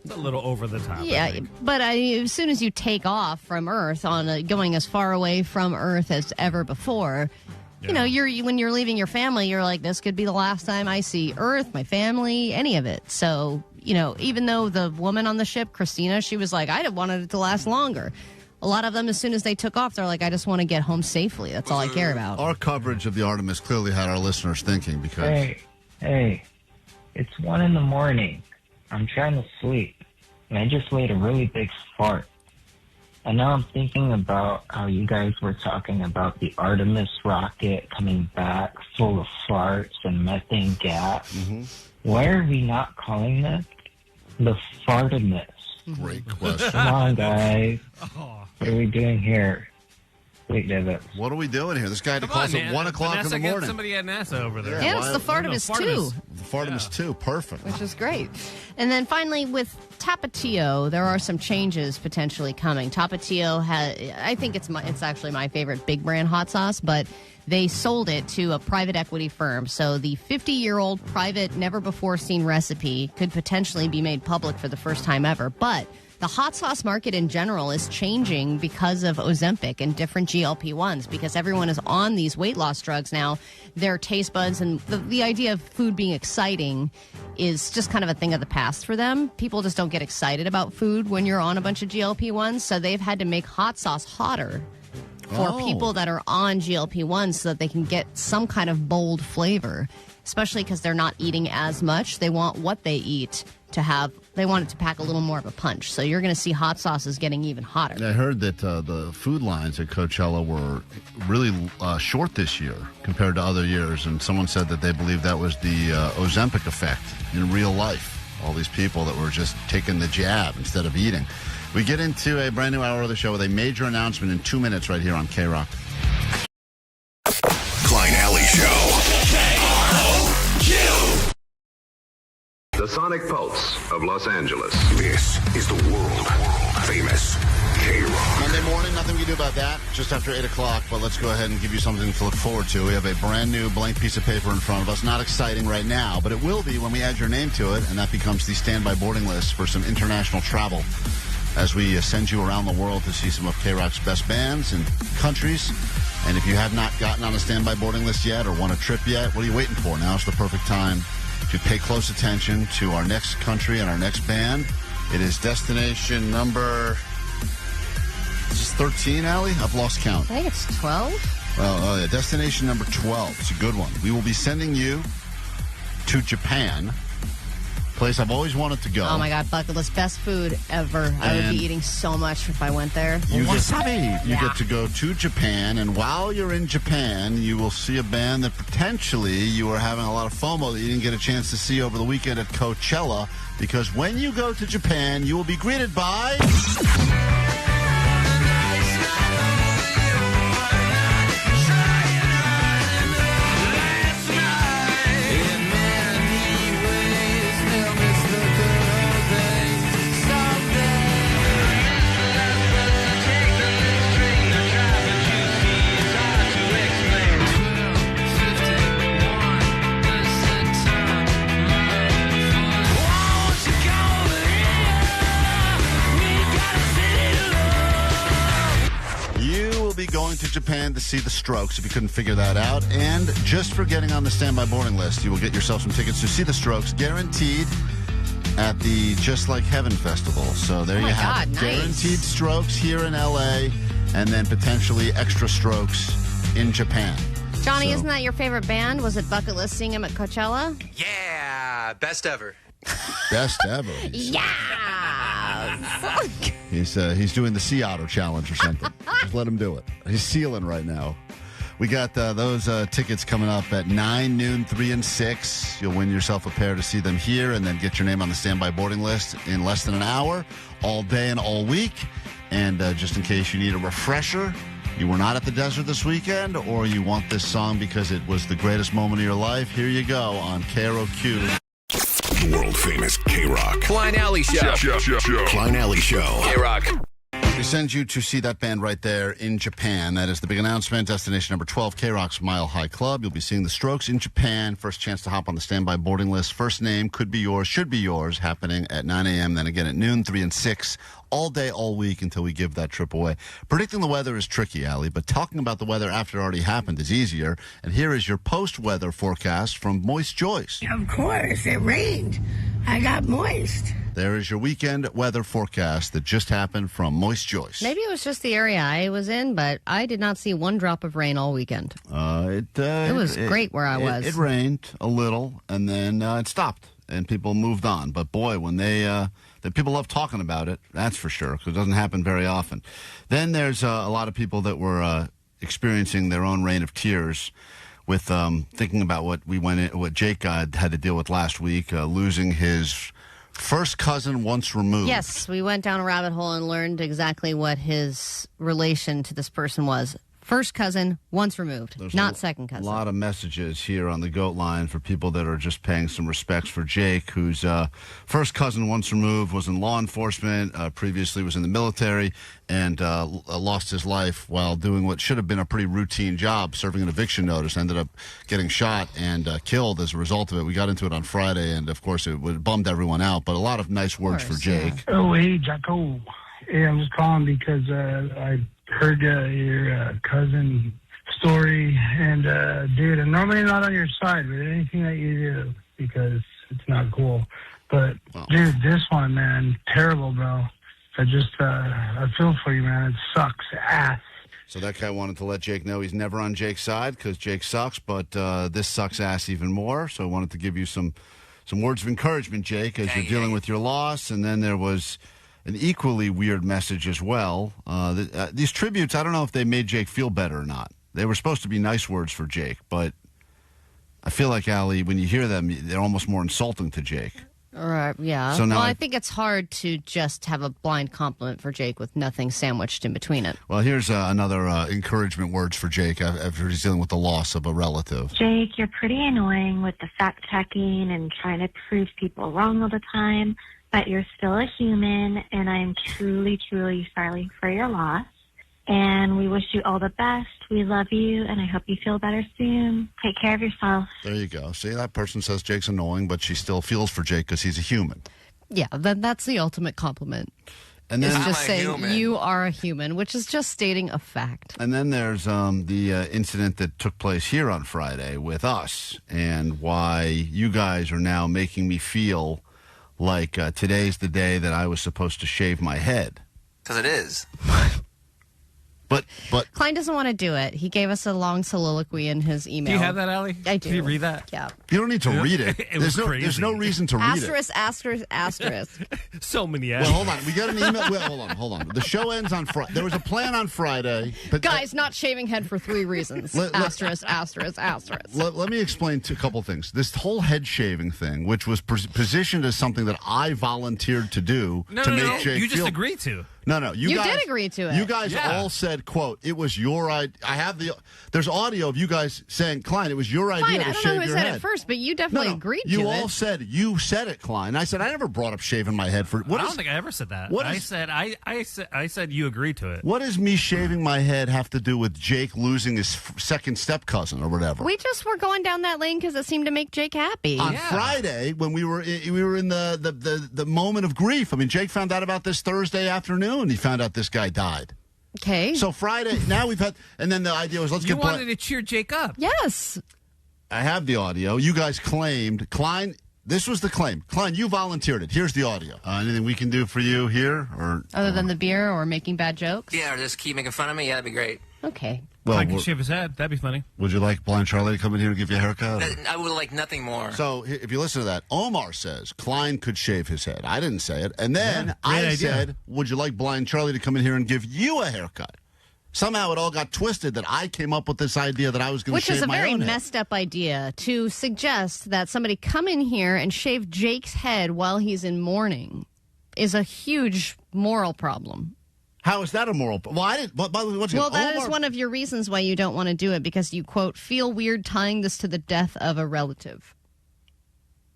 It's a little over the top. Yeah, but as soon as you take off from Earth, going as far away from Earth as ever before, when you're leaving your family, you're like, this could be the last time I see Earth, my family, any of it. So, even though the woman on the ship, Christina, she was like, I wanted it to last longer. a lot of them, as soon as they took off, they're like, I just want to get home safely. That's all I care about. Our coverage of the Artemis clearly had our listeners thinking because... Hey, it's 1 a.m. I'm trying to sleep, and I just laid a really big fart. And now I'm thinking about how you guys were talking about the Artemis rocket coming back full of farts and methane gas. Mm-hmm. Why are we not calling this the Fartimis? Great question. Come on, guys. What are we doing here? Wait, David. What are we doing here? This guy had to call us at 1 o'clock Vanessa in the morning. Got somebody at NASA over there. Yeah, it's the Fartimis 2. The Fartimis 2, perfect. Which is great. And then finally, with Tapatio, there are some changes potentially coming. Tapatio I think it's actually my favorite big brand hot sauce, but they sold it to a private equity firm. So the 50-year-old private, never-before-seen recipe could potentially be made public for the first time ever. But the hot sauce market in general is changing because of Ozempic and different GLP-1s, because everyone is on these weight loss drugs now. Their taste buds and the idea of food being exciting is just kind of a thing of the past for them. People just don't get excited about food when you're on a bunch of GLP-1s, so they've had to make hot sauce hotter for people that are on GLP-1s so that they can get some kind of bold flavor, especially because they're not eating as much. They want what they eat they want it to pack a little more of a punch. So you're going to see hot sauces getting even hotter. I heard that the food lines at Coachella were really short this year compared to other years, and someone said that they believe that was the Ozempic effect in real life. All these people that were just taking the jab instead of eating. We get into a brand new hour of the show with a major announcement in 2 minutes right here on KROQ. Klein Alley Show. KROQ. The Sonic Pulse of Los Angeles. This is the world-famous KROQ. Monday morning, nothing we can do about that. Just after 8 o'clock, but let's go ahead and give you something to look forward to. We have a brand new blank piece of paper in front of us. Not exciting right now, but it will be when we add your name to it, and that becomes the standby boarding list for some international travel as we send you around the world to see some of KROQ's best bands and countries. And if you have not gotten on a standby boarding list yet or want a trip yet, what are you waiting for? Now's the perfect time to pay close attention to our next country and our next band. It is destination number... Is this 13, Allie? I've lost count. I think it's 12. Well, destination number 12. It's a good one. We will be sending you to Japan, place I've always wanted to go. Oh, my God. Bucket list. Best food ever. I would be eating so much if I went there. You Wasabi. You get to go to Japan, and while you're in Japan, you will see a band that potentially you are having a lot of FOMO that you didn't get a chance to see over the weekend at Coachella, because when you go to Japan, you will be greeted by... going to Japan to see the Strokes, if you couldn't figure that out. And just for getting on the standby boarding list, you will get yourself some tickets to see the Strokes, guaranteed, at the Just Like Heaven Festival. So there you have it. Nice. Guaranteed Strokes here in L.A., and then potentially extra Strokes in Japan. Johnny, isn't that your favorite band? Was it bucket list seeing him at Coachella? Yeah, best ever. Best ever. Yeah. He's doing the Sea Otter Challenge or something. Just let him do it. He's sealing right now. We got those tickets coming up at 9, noon, 3, and 6. You'll win yourself a pair to see them here and then get your name on the standby boarding list in less than an hour, all day and all week. And just in case you need a refresher, you were not at the desert this weekend, or you want this song because it was the greatest moment of your life, here you go on KROQ. World famous KROQ. Klein Alley Show. Klein Alley Show. KROQ. We send you to see that band right there in Japan. That is the big announcement. Destination number 12, KROQ's Mile High Club. You'll be seeing the Strokes in Japan. First chance to hop on the standby boarding list. First name could be yours, should be yours, happening at 9 a.m., then again at noon, 3, and 6. All day, all week until we give that trip away. Predicting the weather is tricky, Allie, but talking about the weather after it already happened is easier. And here is your post-weather forecast from Moist Joyce. Of course, it rained. I got moist. There is your weekend weather forecast that just happened from Moist Joyce. Maybe it was just the area I was in, but I did not see one drop of rain all weekend. It was great where I was. It rained a little, and then it stopped, and people moved on. But boy, when the people love talking about it, that's for sure, because it doesn't happen very often. Then there's a lot of people that were experiencing their own rain of tears with thinking about what Jake had to deal with last week, losing his first cousin once removed. Yes, we went down a rabbit hole and learned exactly what his relation to this person was. First cousin, once removed, not second cousin. A lot of messages here on the GOAT line for people that are just paying some respects for Jake, whose first cousin once removed was in law enforcement, previously was in the military, and lost his life while doing what should have been a pretty routine job, serving an eviction notice. Ended up getting shot and killed as a result of it. We got into it on Friday, and of course it bummed everyone out, but a lot of nice words for Jake. Yeah. Oh, hey, Jacko. Hey, I'm just calling because I heard your cousin story, and dude, I'm normally not on your side with anything that you do because it's not cool. But dude, this one, man, terrible, bro. I feel for you, man. It sucks ass. So that guy wanted to let Jake know he's never on Jake's side because Jake sucks, but this sucks ass even more. So I wanted to give you some words of encouragement, Jake, as you're dealing with your loss. And then there was an equally weird message as well. These tributes, I don't know if they made Jake feel better or not. They were supposed to be nice words for Jake, but I feel like, Allie, when you hear them, they're almost more insulting to Jake. Right, yeah. So now I think it's hard to just have a blind compliment for Jake with nothing sandwiched in between it. Well, here's another encouragement words for Jake after he's dealing with the loss of a relative. Jake, you're pretty annoying with the fact-checking and trying to prove people wrong all the time. But you're still a human, and I'm truly, truly sorry for your loss. And we wish you all the best. We love you, and I hope you feel better soon. Take care of yourself. There you go. See, that person says Jake's annoying, but she still feels for Jake because he's a human. Yeah, that's the ultimate compliment. And then it's just saying you are a human, which is just stating a fact. And then there's the incident that took place here on Friday with us and why you guys are now making me feel like today's the day that I was supposed to shave my head. Because it is. But Klein doesn't want to do it. He gave us a long soliloquy in his email. Do you have that, Allie? I do. Did you read that? Yeah. You don't need to read it. There's no reason to read it. Asterisk. So many Well, hold on. We got an email. Well, hold on. The show ends on Friday. There was a plan on Friday. But Guys, not shaving head for 3 reasons. Asterisk. Let me explain a couple things. This whole head shaving thing, which was positioned as something that I volunteered to do to make Jake you just feel... agreed to. No. You guys did agree to it. You guys all said, quote, it was your idea. There's audio of you guys saying, Klein, it was your idea to shave your head. I don't know who said it first, but you definitely agreed to it. You all said, you said it, Klein. I said, I never brought up shaving my head for... I don't think I ever said that. I said you agreed to it. What does me shaving my head have to do with Jake losing his second step cousin or whatever? We just were going down that lane because it seemed to make Jake happy. On Friday, when we were in the moment of grief, I mean, Jake found out about this Thursday afternoon. He found out this guy died. Okay. So Friday, now we've had, and then the idea was You wanted to cheer Jake up. Yes. I have the audio. You guys claimed, Klein, this was the claim. Klein, you volunteered it. Here's the audio. Anything we can do for you here? Other than the beer or making bad jokes? Yeah, or just keep making fun of me? Yeah, that'd be great. Okay. Well, I can shave his head. That'd be funny. Would you like Blind Charlie to come in here and give you a haircut? I would like nothing more. So if you listen to that, Omar says Klein could shave his head. I didn't say it. And then I said, would you like Blind Charlie to come in here and give you a haircut? Somehow it all got twisted that I came up with this idea that I was going to shave my own head. Which is a very messed up idea to suggest that somebody come in here and shave Jake's head while he's in mourning is a huge moral problem. How is that a moral problem? Well, I didn't. By the way, that is one of your reasons why you don't want to do it, because you, quote, feel weird tying this to the death of a relative.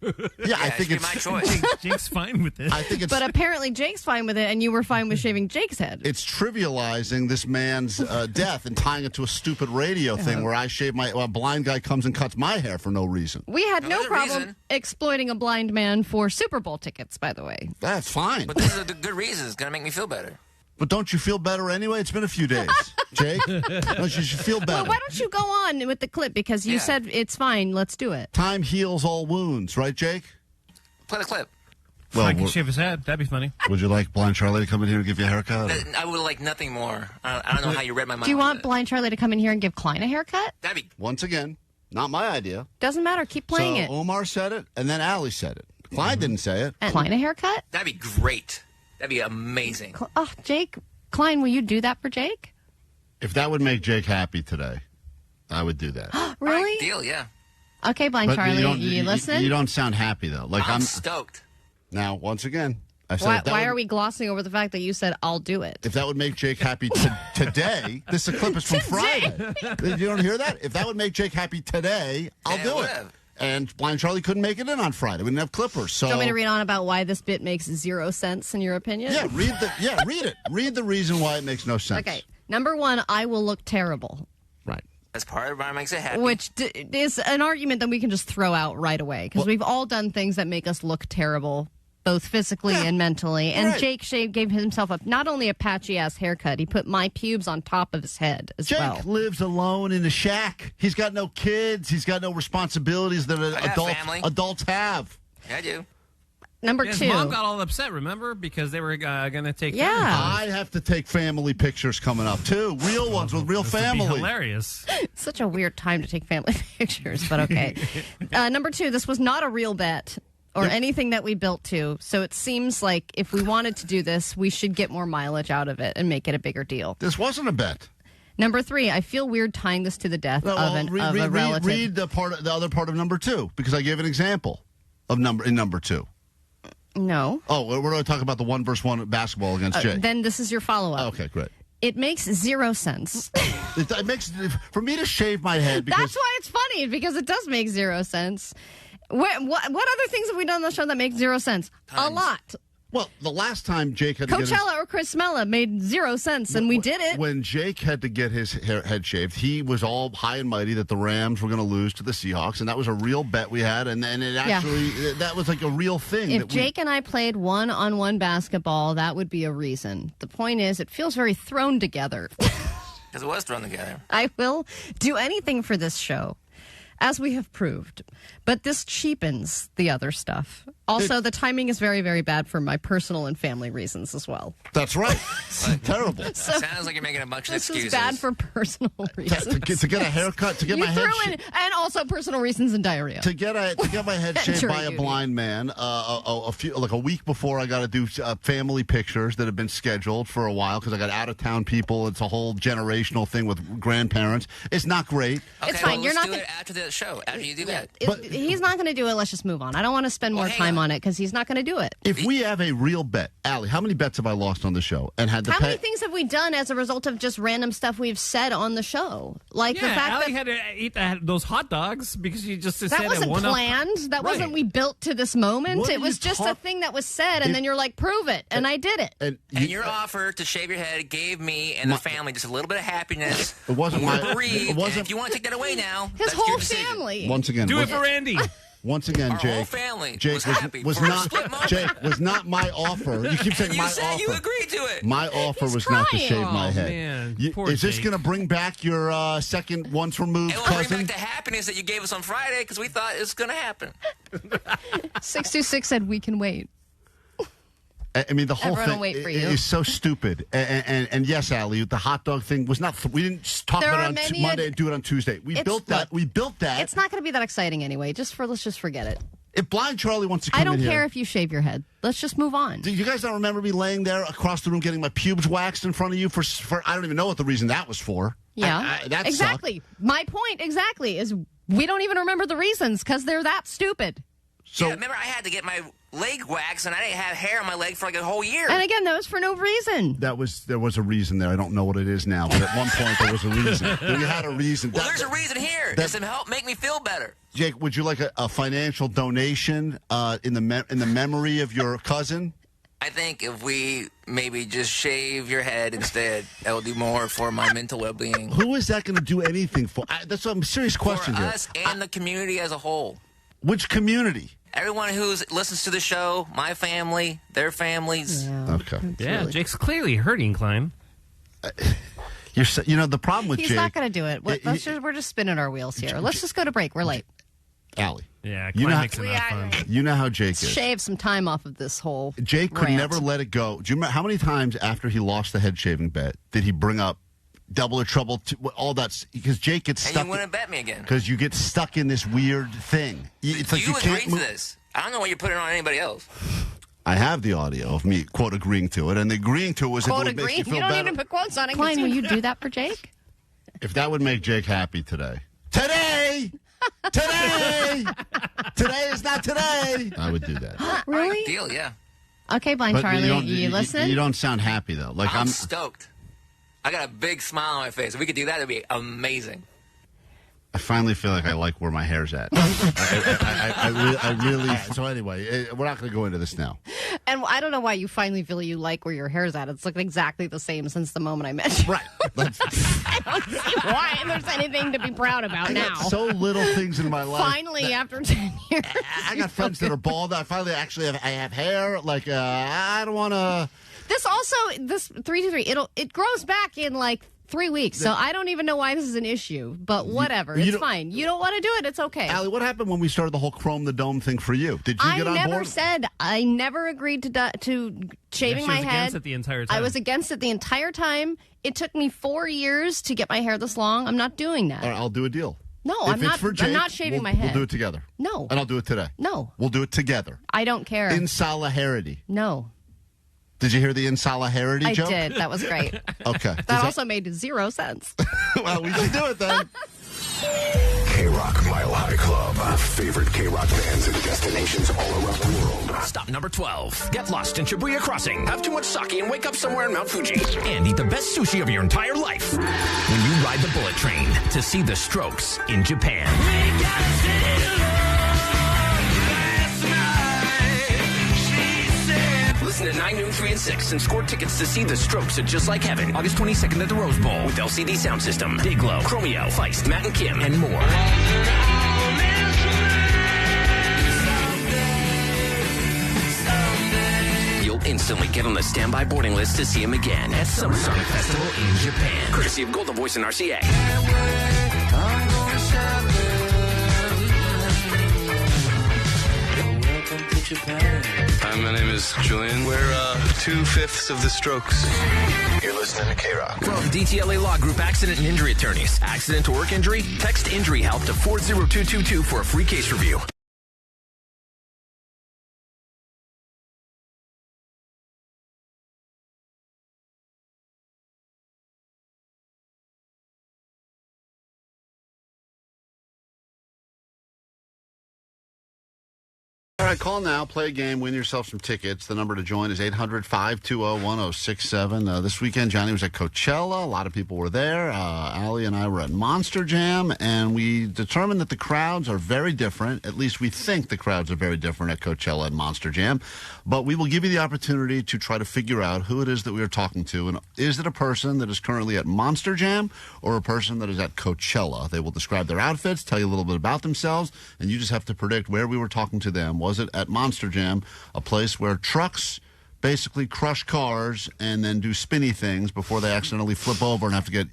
Yeah, I think it's my choice. Jake's fine with it. I think it's. But apparently Jake's fine with it, and you were fine with shaving Jake's head. It's trivializing this man's death and tying it to a stupid radio thing where I shave a blind guy comes and cuts my hair for no reason. We had no problem exploiting a blind man for Super Bowl tickets, by the way. That's fine. But this is a good reason. It's going to make me feel better. But don't you feel better anyway? It's been a few days. Jake, you should feel better. Well, why don't you go on with the clip? Because you said it's fine. Let's do it. Time heals all wounds, right, Jake? Play the clip. Well, I can shave his head. That'd be funny. Would you like Blind Charlie to come in here and give you a haircut? I would like nothing more. I don't know how you read my mind. Do you want Blind Charlie to come in here and give Klein a haircut? That'd be... Once again, not my idea. Doesn't matter. Keep playing it. Omar said it, and then Allie said it. Klein didn't say it. And Klein a haircut? That'd be great. That'd be amazing. Jake, Klein, will you do that for Jake? If that would make Jake happy today, I would do that. Really? Right, deal, yeah. Okay, Blind Charlie, you listen? You don't sound happy, though. Like I'm stoked. Now, once again, I said... Why are we glossing over the fact that you said, I'll do it? If that would make Jake happy today... This clip is from Friday. You don't hear that? If that would make Jake happy today, I'll do it. And Blind Charlie couldn't make it in on Friday. We didn't have clippers. So... Do you want me to read on about why this bit makes 0 sense in your opinion? Yeah, read it. Read the reason why it makes no sense. Okay. Number 1, I will look terrible. Right. That's part of what makes it happy. Which is an argument that we can just throw out right away. Because we've all done things that make us look terrible, both physically and mentally. And Jake gave himself not only a patchy-ass haircut, he put my pubes on top of his head as well. Jake lives alone in a shack. He's got no kids. He's got no responsibilities that adults have. Yeah, I do. Number 2. His mom got all upset, remember? Because they were going to take I have to take family pictures coming up, too. Real ones with real family. Be hilarious. It's such a weird time to take family pictures, but okay. Number 2, this was not a real bet or anything that we built to. So it seems like if we wanted to do this, we should get more mileage out of it and make it a bigger deal. This wasn't a bet. Number 3, I feel weird tying this to the death of a relative. Read the other part of number 2, because I gave an example of number 2. No. Oh, we're going to talk about the 1-versus-1 basketball against Jay. Then this is your follow-up. Okay, great. It makes 0 sense. It makes for me to shave my head. Because that's why it's funny, because it does make 0 sense. What other things have we done on the show that make 0 sense? A lot. Well, the last time Jake had to Coachella or Chris Mella made 0 sense, and we did it. When Jake had to get his head shaved, he was all high and mighty that the Rams were going to lose to the Seahawks, and that was a real bet we had, and it actually, that was like a real thing. If Jake and I played one-on-one basketball, that would be a reason. The point is, it feels very thrown together. Because it was thrown together. I will do anything for this show, as we have proved. But this cheapens the other stuff. Also, the timing is very, very bad for my personal and family reasons as well. That's right. Terrible. So, sounds like you're making a bunch of excuses. This is bad for personal reasons. To get a haircut, to get my head shaved. And also personal reasons and diarrhea. To get my head shaved by a blind man a week before I got to do family pictures that have been scheduled for a while because I got out-of-town people. It's a whole generational thing with grandparents. It's not great. Okay, it's fine. Well, You're not do it after the show. After you do that. He's not going to do it. Let's just move on. I don't want to spend more time on it because he's not going to do it. If we have a real bet, Allie, how many bets have I lost on the show and had to How many things have we done as a result of just random stuff we've said on the show? Like the fact Allie had to eat those hot dogs because she just said that wasn't planned. That right. wasn't we built to this moment. What it was just a thing that was said, and then you're like, prove it, and I did it. And your offer to shave your head gave me and the family just a little bit of happiness. It wasn't my. It wasn't. If you want to take that away now, his whole family. Once again, do it for Andy. Once again, Jake. Our whole family Jake was not my offer. You keep saying you my said offer. You agreed to it. My offer was not to shave my head. Man, is this going to bring back your second once removed cousin? It will bring back the happiness that you gave us on Friday because we thought it was going to happen. 626 said we can wait. I mean, the whole Everyone thing is so stupid. And yes, Allie, the hot dog thing was not. We didn't talk about it on Monday and do it on Tuesday. We built that. It's not going to be that exciting anyway. Let's just forget it. If Blind Charlie wants to come in here. I don't care if you shave your head. Let's just move on. Do you guys not remember me laying there across the room getting my pubes waxed in front of you for I don't even know what the reason that was for. Yeah, that exactly. Sucked. My point exactly is we don't even remember the reasons because they're that stupid. So remember, I had to get my leg waxed, and I didn't have hair on my leg for like a whole year. And again, that was for no reason. There was a reason there. I don't know what it is now, but at one point there was a reason. We had a reason. Well, there's a reason here. Just to help make me feel better. Jake, would you like a financial donation in the memory of your cousin? I think if we maybe just shave your head instead, that will do more for my mental well-being. Who is that going to do anything for? That's a serious question for here. Us and the community as a whole. Which community? Everyone who listens to the show, my family, their families. Yeah, okay. Yeah, Jake's clearly hurting, Klein. The problem with Jake. He's not going to do it. We're just spinning our wheels here. Let's just go to break. We're late. Allie, Yeah, You Klein know, makes it not fun. you know how Jake is. Shave some time off of this whole Jake could rant. never let it go. Do you remember how many times after he lost the head shaving bet did he bring up double or trouble, all that? Because Jake gets And stuck. you wouldn't bet me again. Because you get stuck in this weird thing. It's like you you can't agreed to this. I don't know why you're putting it on anybody else. I have the audio of me, quote, agreeing to it. And the agreing to it was Quote if it would make agree. you feel You don't better. need to put quotes on it. Klein, will you do that for Jake? If that would make Jake happy today. Today! Today! Today is not today! I would do that. Really? Deal, yeah. Okay, Blind But Charlie, you listen? You don't sound happy, though. Like I'm stoked. I got a big smile on my face. If we could do that, it'd be amazing. I finally feel like I like where my hair's at. I really. So anyway, we're not going to go into this now. And I don't know why you finally feel you like where your hair's at. It's looked exactly the same since the moment I met you. Right. I don't see why there's anything to be proud about I now. got so little things in my life. Finally, after 10 years. I got friends that are bald. I finally actually have hair. Like, I don't want to. This 323, it grows back in like 3 weeks, so I don't even know why this is an issue, but whatever. It's fine. You don't want to do it, it's okay. Allie, what happened when we started the whole Chrome the Dome thing for you? Did you get on board? I never agreed to shaving my head. Against it the entire time. I was against it the entire time. It took me 4 years to get my hair this long. I'm not doing that. All right, I'll do a deal. No, If I'm it's not. for Jake, I'm not shaving my We'll head. do it together. No. And I'll do it today. No. We'll do it together. I don't care. In solidarity. No. Did you hear the in solidarity joke? I did. That was great. Okay. That also made 0 sense. Well, we should do it then. KROQ Mile High Club. Favorite KROQ bands and destinations all around the world. Stop number 12. Get lost in Shibuya Crossing. Have too much sake and wake up somewhere in Mount Fuji. And eat the best sushi of your entire life. When you ride the bullet train to see the Strokes in Japan. Listen to 9, noon, 3, and 6 and score tickets to see the Strokes at Just Like Heaven. August 22nd at the Rose Bowl with LCD Sound System, Big Glow, Chromeo, Feist, Matt and Kim, and more. You'll instantly get on the standby boarding list to see him again at Summer Sonic Festival in Japan. Courtesy of Golden Voice and RCA. Hi, my name is Julian. We're 2/5 of the Strokes. You're listening to KROQ. From DTLA Law Group Accident and Injury Attorneys. Accident or work injury? Text Injury Help to 40222 for a free case review. All right, call now, play a game, win yourself some tickets. The number to join is 800-520-1067. This weekend, Johnny was at Coachella. A lot of people were there. Allie and I were at Monster Jam, and we determined that the crowds are very different. At least we think the crowds are very different at Coachella and Monster Jam. But we will give you the opportunity to try to figure out who it is that we are talking to. And is it a person that is currently at Monster Jam or a person that is at Coachella? They will describe their outfits, tell you a little bit about themselves, and you just have to predict where we were talking to them. Was it at Monster Jam, a place where trucks basically crush cars and then do spinny things before they accidentally flip over and have to get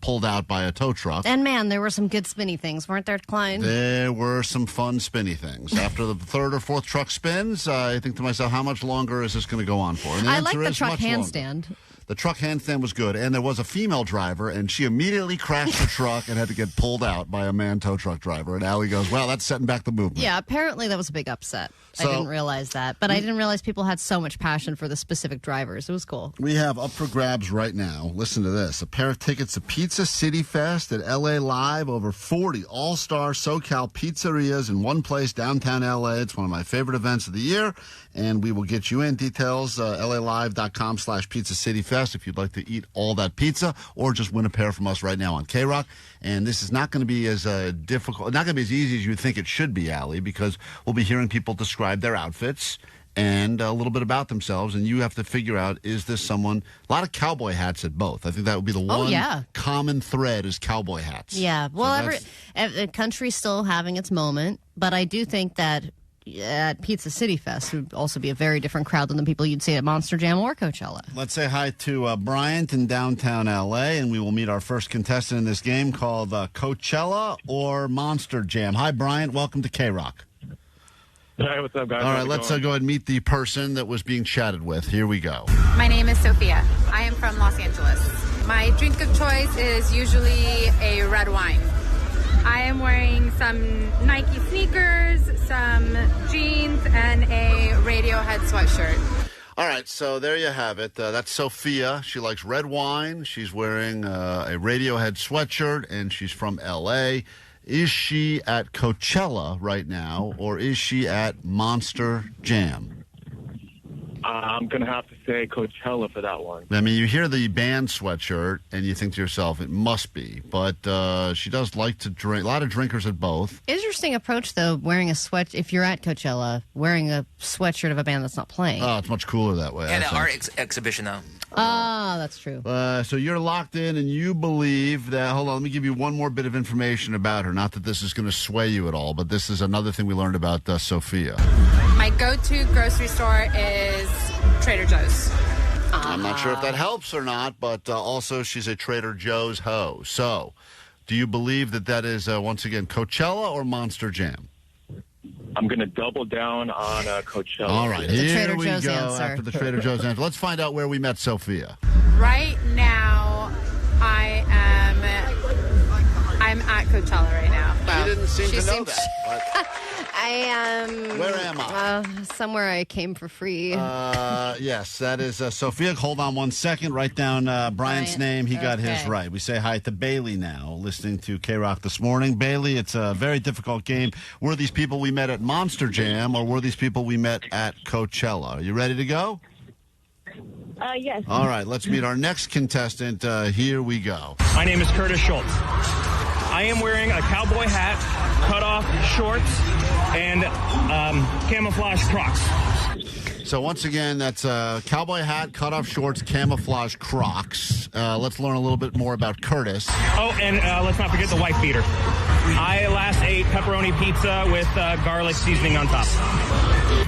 pulled out by a tow truck? And man, there were some good spinny things, weren't there, Klein? There were some fun spinny things. After the third or fourth truck spins, I think to myself, how much longer is this going to go on for? And I like answer the is truck much longer. handstand. The truck handstand was good, and there was a female driver, and she immediately crashed the truck and had to get pulled out by a man tow truck driver. And Allie goes, well, that's setting back the movement. Yeah, apparently that was a big upset. I didn't realize that. But I didn't realize people had so much passion for the specific drivers. It was cool. We have up for grabs right now. Listen to this. A pair of tickets to Pizza City Fest at LA Live. Over 40 all-star SoCal pizzerias in one place, downtown LA. It's one of my favorite events of the year. And we will get you in. Details, LALive.com/Pizza City Fest if you'd like to eat all that pizza or just win a pair from us right now on KROQ. And this is not going to be as difficult, not going to be as easy as you think it should be, Allie, because we'll be hearing people describe their outfits and a little bit about themselves, and you have to figure out, is this someone, a lot of cowboy hats at both. I think that would be the one common thread is cowboy hats. Yeah, well, every country's still having its moment, but I do think that at Pizza City Fest would also be a very different crowd than the people you'd see at Monster Jam or Coachella. Let's say hi to Bryant in downtown L.A., and we will meet our first contestant in this game called Coachella or Monster Jam. Hi, Bryant. Welcome to KROQ. Hey, what's up, guys? All right, How's it let's going? go ahead and meet the person that was being chatted with. Here we go. My name is Sophia. I am from Los Angeles. My drink of choice is usually a red wine. I am wearing some Nike sneakers, some jeans, and a Radiohead sweatshirt. All right, so there you have it. That's Sophia. She likes red wine. She's wearing a Radiohead sweatshirt, and she's from L.A. Is she at Coachella right now, or is she at Monster Jam? I'm going to have to say Coachella for that one. I mean, you hear the band sweatshirt, and you think to yourself, it must be. But she does like to drink. A lot of drinkers at both. Interesting approach, though, wearing a if you're at Coachella, wearing a sweatshirt of a band that's not playing. Oh, it's much cooler that way. And our exhibition, though. Ah, that's true. So you're locked in, and you believe that... Hold on, let me give you one more bit of information about her. Not that this is going to sway you at all, but this is another thing we learned about Sophia. My go-to grocery store is Trader Joe's. I'm not sure if that helps or not, but also she's a Trader Joe's hoe. So, do you believe that that is, once again, Coachella or Monster Jam? I'm going to double down on Coachella. All right, here we Joe's go answer. after the Trader Joe's answer. Let's find out where we met Sophia. Right now, I'm at Coachella right now. She didn't seem to know that. But I am... Where am I? Somewhere I came for free. Yes, that is Sophia. Hold on one second. Write down Brian's name. He got his right. We say hi to Bailey now, listening to KROQ this morning. Bailey, it's a very difficult game. Were these people we met at Monster Jam, or were these people we met at Coachella? Are you ready to go? Yes. All right, let's meet our next contestant. Here we go. My name is Curtis Schultz. I am wearing a cowboy hat, cut-off shorts, and camouflage Crocs. So once again, that's cowboy hat, cut-off shorts, camouflage Crocs. Let's learn a little bit more about Curtis. Oh, and let's not forget the wife beater. I last ate pepperoni pizza with garlic seasoning on top.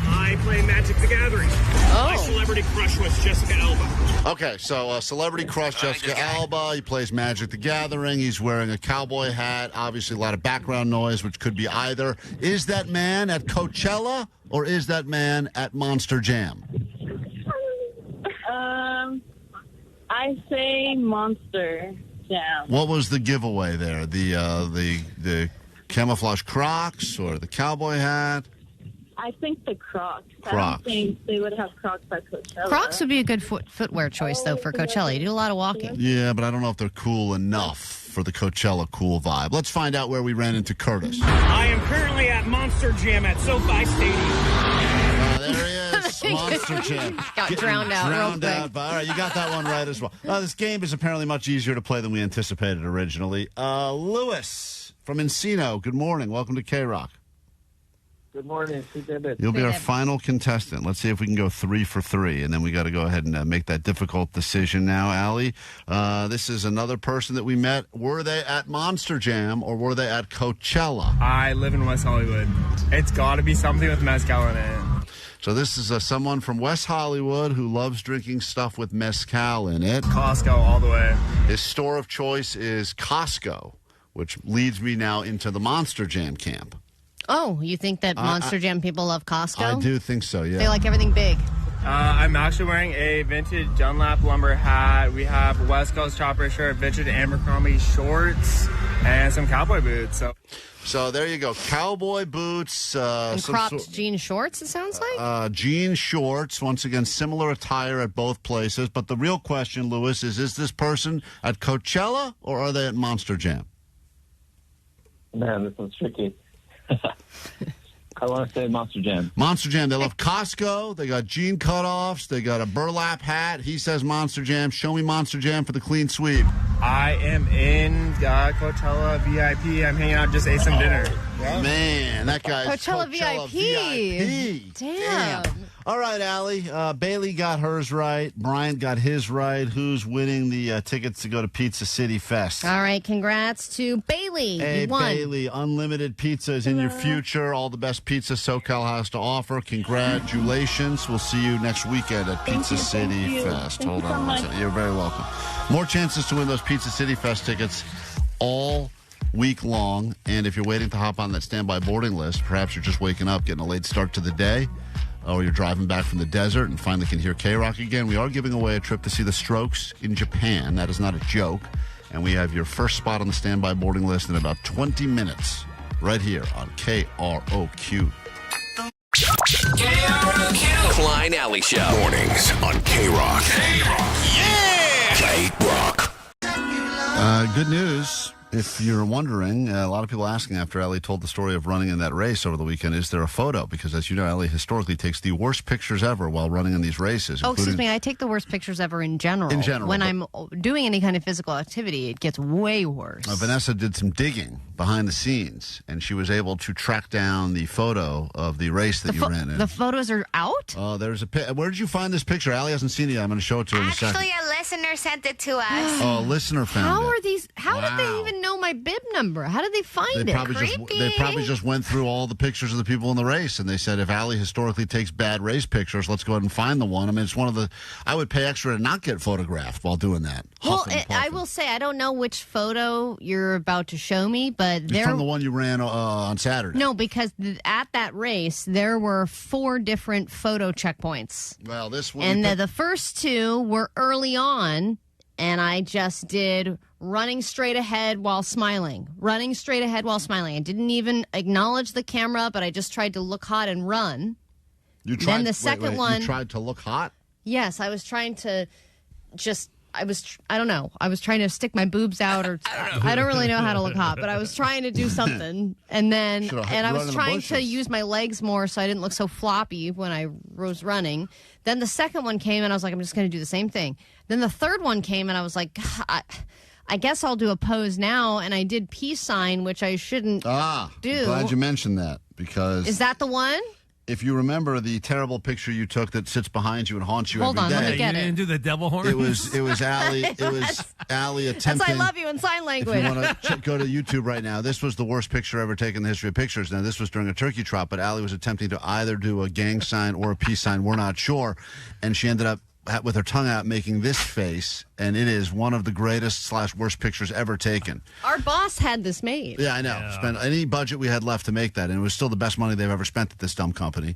I play Magic the Gathering. My celebrity crush was Jessica Alba. Okay, so celebrity crush Jessica Alba. He plays Magic the Gathering. He's wearing a cowboy hat. Obviously, a lot of background noise, which could be either. Is that man at Coachella, or is that man at Monster Jam? I say Monster Jam. What was the giveaway there? The camouflage Crocs or the cowboy hat? I think the Crocs. I Crocs. don't think they would have Crocs at Coachella. Crocs would be a good footwear choice, though, for Coachella. You do a lot of walking. Yeah, but I don't know if they're cool enough for the Coachella cool vibe. Let's find out where we ran into Curtis. I am currently at Monster Jam at SoFi Stadium. There he is, Monster Jam. Got drowned out real quick. But, all right, you got that one right as well. This game is apparently much easier to play than we anticipated originally. Lewis from Encino, good morning. Welcome to KROQ. Good morning. You'll be our final contestant. Let's see if we can go 3 for 3, and then we got to go ahead and make that difficult decision now, Allie. This is another person that we met. Were they at Monster Jam, or were they at Coachella? I live in West Hollywood. It's got to be something with mezcal in it. So this is someone from West Hollywood who loves drinking stuff with mezcal in it. Costco all the way. His store of choice is Costco, which leads me now into the Monster Jam camp. Oh, you think that Monster Jam people love Costco? I do think so, yeah. They like everything big. I'm actually wearing a vintage Dunlap lumber hat. We have a West Coast chopper shirt, vintage Abercrombie shorts, and some cowboy boots. So there you go. Cowboy boots. And cropped jean shorts, it sounds like? Jean shorts. Once again, similar attire at both places. But the real question, Lewis, is this person at Coachella, or are they at Monster Jam? Man, this one's tricky. I want to say Monster Jam. Monster Jam. They love Costco. They got jean cutoffs. They got a burlap hat. He says Monster Jam. Show me Monster Jam for the clean sweep. I am in Coachella VIP. I'm hanging out, just ate some dinner. Man, that guy's Coachella VIP. Damn. All right, Allie. Bailey got hers right. Brian got his right. Who's winning the tickets to go to Pizza City Fest? All right, congrats to Bailey. Hey, you won. Bailey, unlimited pizza is in your future. All the best pizza SoCal has to offer. Congratulations. We'll see you next weekend at Pizza City Fest. Hold on one second. You're very welcome. More chances to win those Pizza City Fest tickets all week long. And if you're waiting to hop on that standby boarding list, perhaps you're just waking up, getting a late start to the day, or you're driving back from the desert and finally can hear KROQ again, we are giving away a trip to see the Strokes in Japan. That is not a joke. And we have your first spot on the standby boarding list in about 20 minutes right here on KROQ. KROQ. Klein Alley Show. Mornings on KROQ. Yeah! Good news. If you're wondering, a lot of people asking after Ellie told the story of running in that race over the weekend, is there a photo? Because as you know, Ellie historically takes the worst pictures ever while running in these races. Oh, excuse me. I take the worst pictures ever in general. In general. When I'm doing any kind of physical activity, it gets way worse. Vanessa did some digging behind the scenes, and she was able to track down the photo of the race that you ran in. The photos are out? Oh, there's a where did you find this picture? Allie hasn't seen it yet. I'm going to show it to her in a second. Actually, a listener sent it to us. Oh, a listener found it. How did they even know my bib number? How did they find They it? probably just went through all the pictures of the people in the race, and they said, if Allie historically takes bad race pictures, let's go ahead and find the one. I mean, it's one of the... I would pay extra to not get photographed while doing that. Well, I will say, I don't know which photo you're about to show me, but It's from the one you ran on Saturday. No, because at that race, there were 4 different photo checkpoints. Well, this one... And the first 2 were early on, and I just did... running straight ahead while smiling. Running straight ahead while smiling. I didn't even acknowledge the camera, but I just tried to look hot and run. You tried, then the second one... You tried to look hot? Yes, I was trying to just... I don't know. I was trying to stick my boobs out, or I don't really know how to look hot, but I was trying to do something. And then, I was trying to use my legs more so I didn't look so floppy when I was running. Then the second one came, and I was like, I'm just going to do the same thing. Then the third one came, and I was like, I guess I'll do a pose now, and I did peace sign, which I shouldn't do. Glad you mentioned that, because... Is that the one? If you remember the terrible picture you took that sits behind you and haunts you every day. Hold on, let me get it. You didn't do the devil horn? It was Allie. It was Allie attempting... That's I love you in sign language. If you want to go to YouTube right now, this was the worst picture ever taken in the history of pictures. Now, this was during a turkey trot, but Allie was attempting to either do a gang sign or a peace sign. We're not sure. And she ended up with her tongue out making this face, and it is one of the greatest / worst pictures ever taken. Our boss had this made. Yeah, I know. Yeah. Spent any budget we had left to make that, and it was still the best money they've ever spent at this dumb company.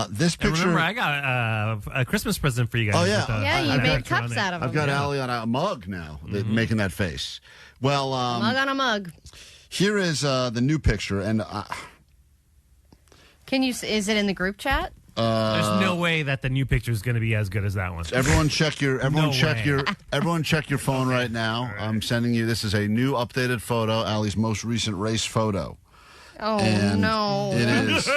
This picture... And remember, I got a Christmas present for you guys. Oh, yeah. You made cups out of them. I've got Allie on a mug now, making that face. Well, mug on a mug. Here is the new picture, and... Is it in the group chat? There's no way that the new picture is going to be as good as that one. Everyone check your phone right now. Right. I'm sending you. This is a new updated photo, Allie's most recent race photo. Oh and no! It is.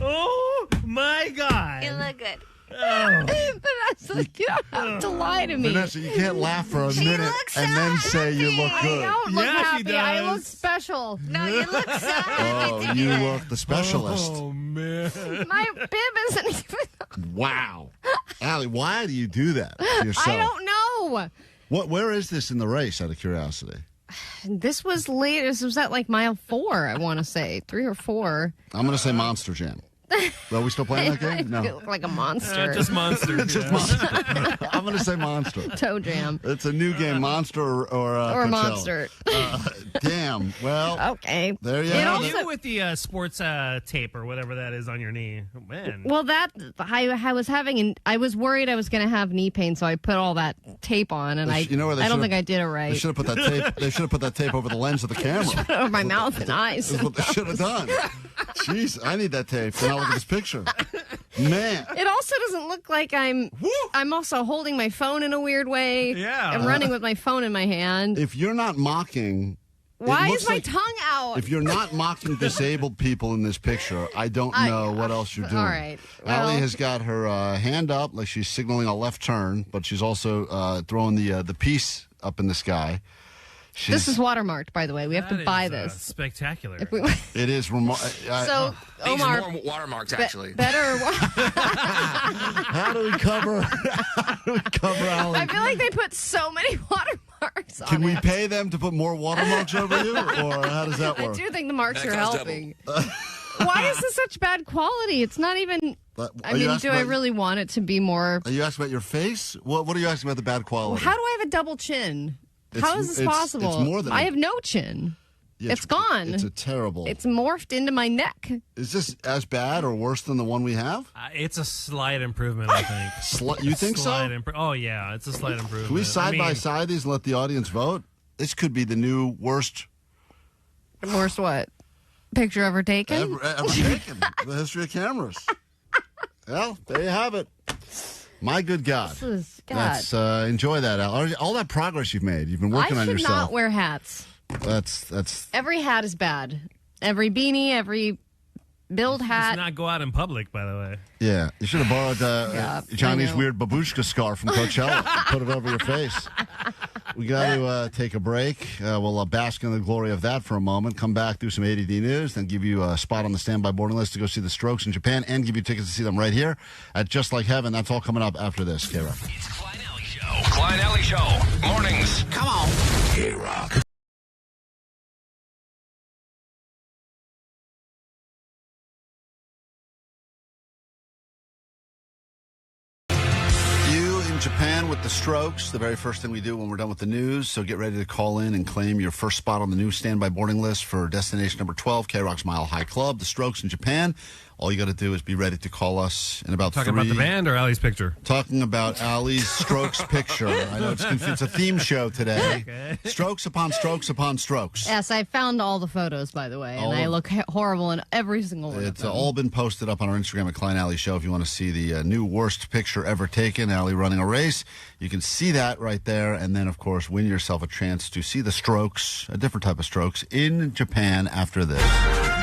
Oh my God! You look good. Vanessa, you don't have to lie to me. Vanessa, you can't laugh for a minute and then say you look good. I don't look happy. She does. I look special. No, you look so happy. Oh, you look the specialist. Oh, man. My bib isn't even... Wow. Allie, why do you do that to yourself? I don't know. Where is this in the race, out of curiosity? This was late. This was at like mile 4, I want to say. 3 or 4. I'm going to say Monster Jam. Are we still playing that game? No. You look like a monster. Just Monster. Just Monster. I'm going to say Monster. Toe Jam. It's a new game, Monster or Coachella. Monster. Damn. Well, okay. There you go. go. You with the sports tape or whatever that is on your knee. Man. Well, I was having, and I was worried I was going to have knee pain, so I put all that tape on, and I don't think I did it right. They should have put that tape. They should have put that tape over the lens of the camera. Over my mouth and eyes. That's what they should have done. Jeez, I need that tape. Now look at this picture. Man. It also doesn't look like I'm also holding my phone in a weird way. Yeah. I'm running with my phone in my hand. If you're not mocking... Why is my tongue out? If you're not mocking disabled people in this picture, I don't know what else you're doing. All right. Well, Allie has got her hand up like she's signaling a left turn, but she's also throwing the piece up in the sky. This is watermarked, by the way. We have to buy this. Spectacular. It is. So, Omar, these are more watermarks, actually. Better. How do we cover Allie? I feel like they put so many watermarks on Can we it. pay them to put more watermarks over you, or how does that work? I do think the marks are helping. Why is this such bad quality? It's not even... I mean, do I really want it to be more... Are you asking about your face? What are you asking about the bad quality? How do I have a double chin? How is this possible? It's more than I have no chin. Yeah, it's gone. It's a terrible... It's morphed into my neck. Is this as bad or worse than the one we have? It's a slight improvement, I think. You think so? Oh, yeah, it's a slight improvement. Can we side by side these and let the audience vote? This could be the new worst... Worst what? Picture ever taken? Ever taken. The history of cameras. Well, there you have it. My good God. Let's enjoy that, Al. All that progress you've made. You've been working on yourself. I should not wear hats. That's Every hat is bad. Every beanie, every build hat. Let's not go out in public, by the way. Yeah. You should have borrowed Johnny's weird babushka scarf from Coachella and put it over your face. We got to take a break. We'll bask in the glory of that for a moment. Come back, do some A.D. news, then give you a spot on the standby boarding list to go see the Strokes in Japan and give you tickets to see them right here at Just Like Heaven. That's all coming up after this. KROQ. It's Klein Alley Show. Klein Alley Show. Mornings. Come on. KROQ. Japan with the Strokes, the very first thing we do when we're done with the news. So get ready to call in and claim your first spot on the new standby boarding list for destination number 12, KROQ's Mile High Club, the Strokes in Japan. All you got to do is be ready to call us in about Talking about the band or Allie's picture? Talking about Allie's Strokes picture. I know it's a theme show today. Okay. Strokes upon strokes upon strokes. Yes, I found all the photos, by the way, and I look horrible in every single one. It's all been posted up on our Instagram at Klein Alley Show. If you want to see the new worst picture ever taken, Allie running a race, you can see that right there. And then, of course, win yourself a chance to see the Strokes, a different type of Strokes, in Japan after this.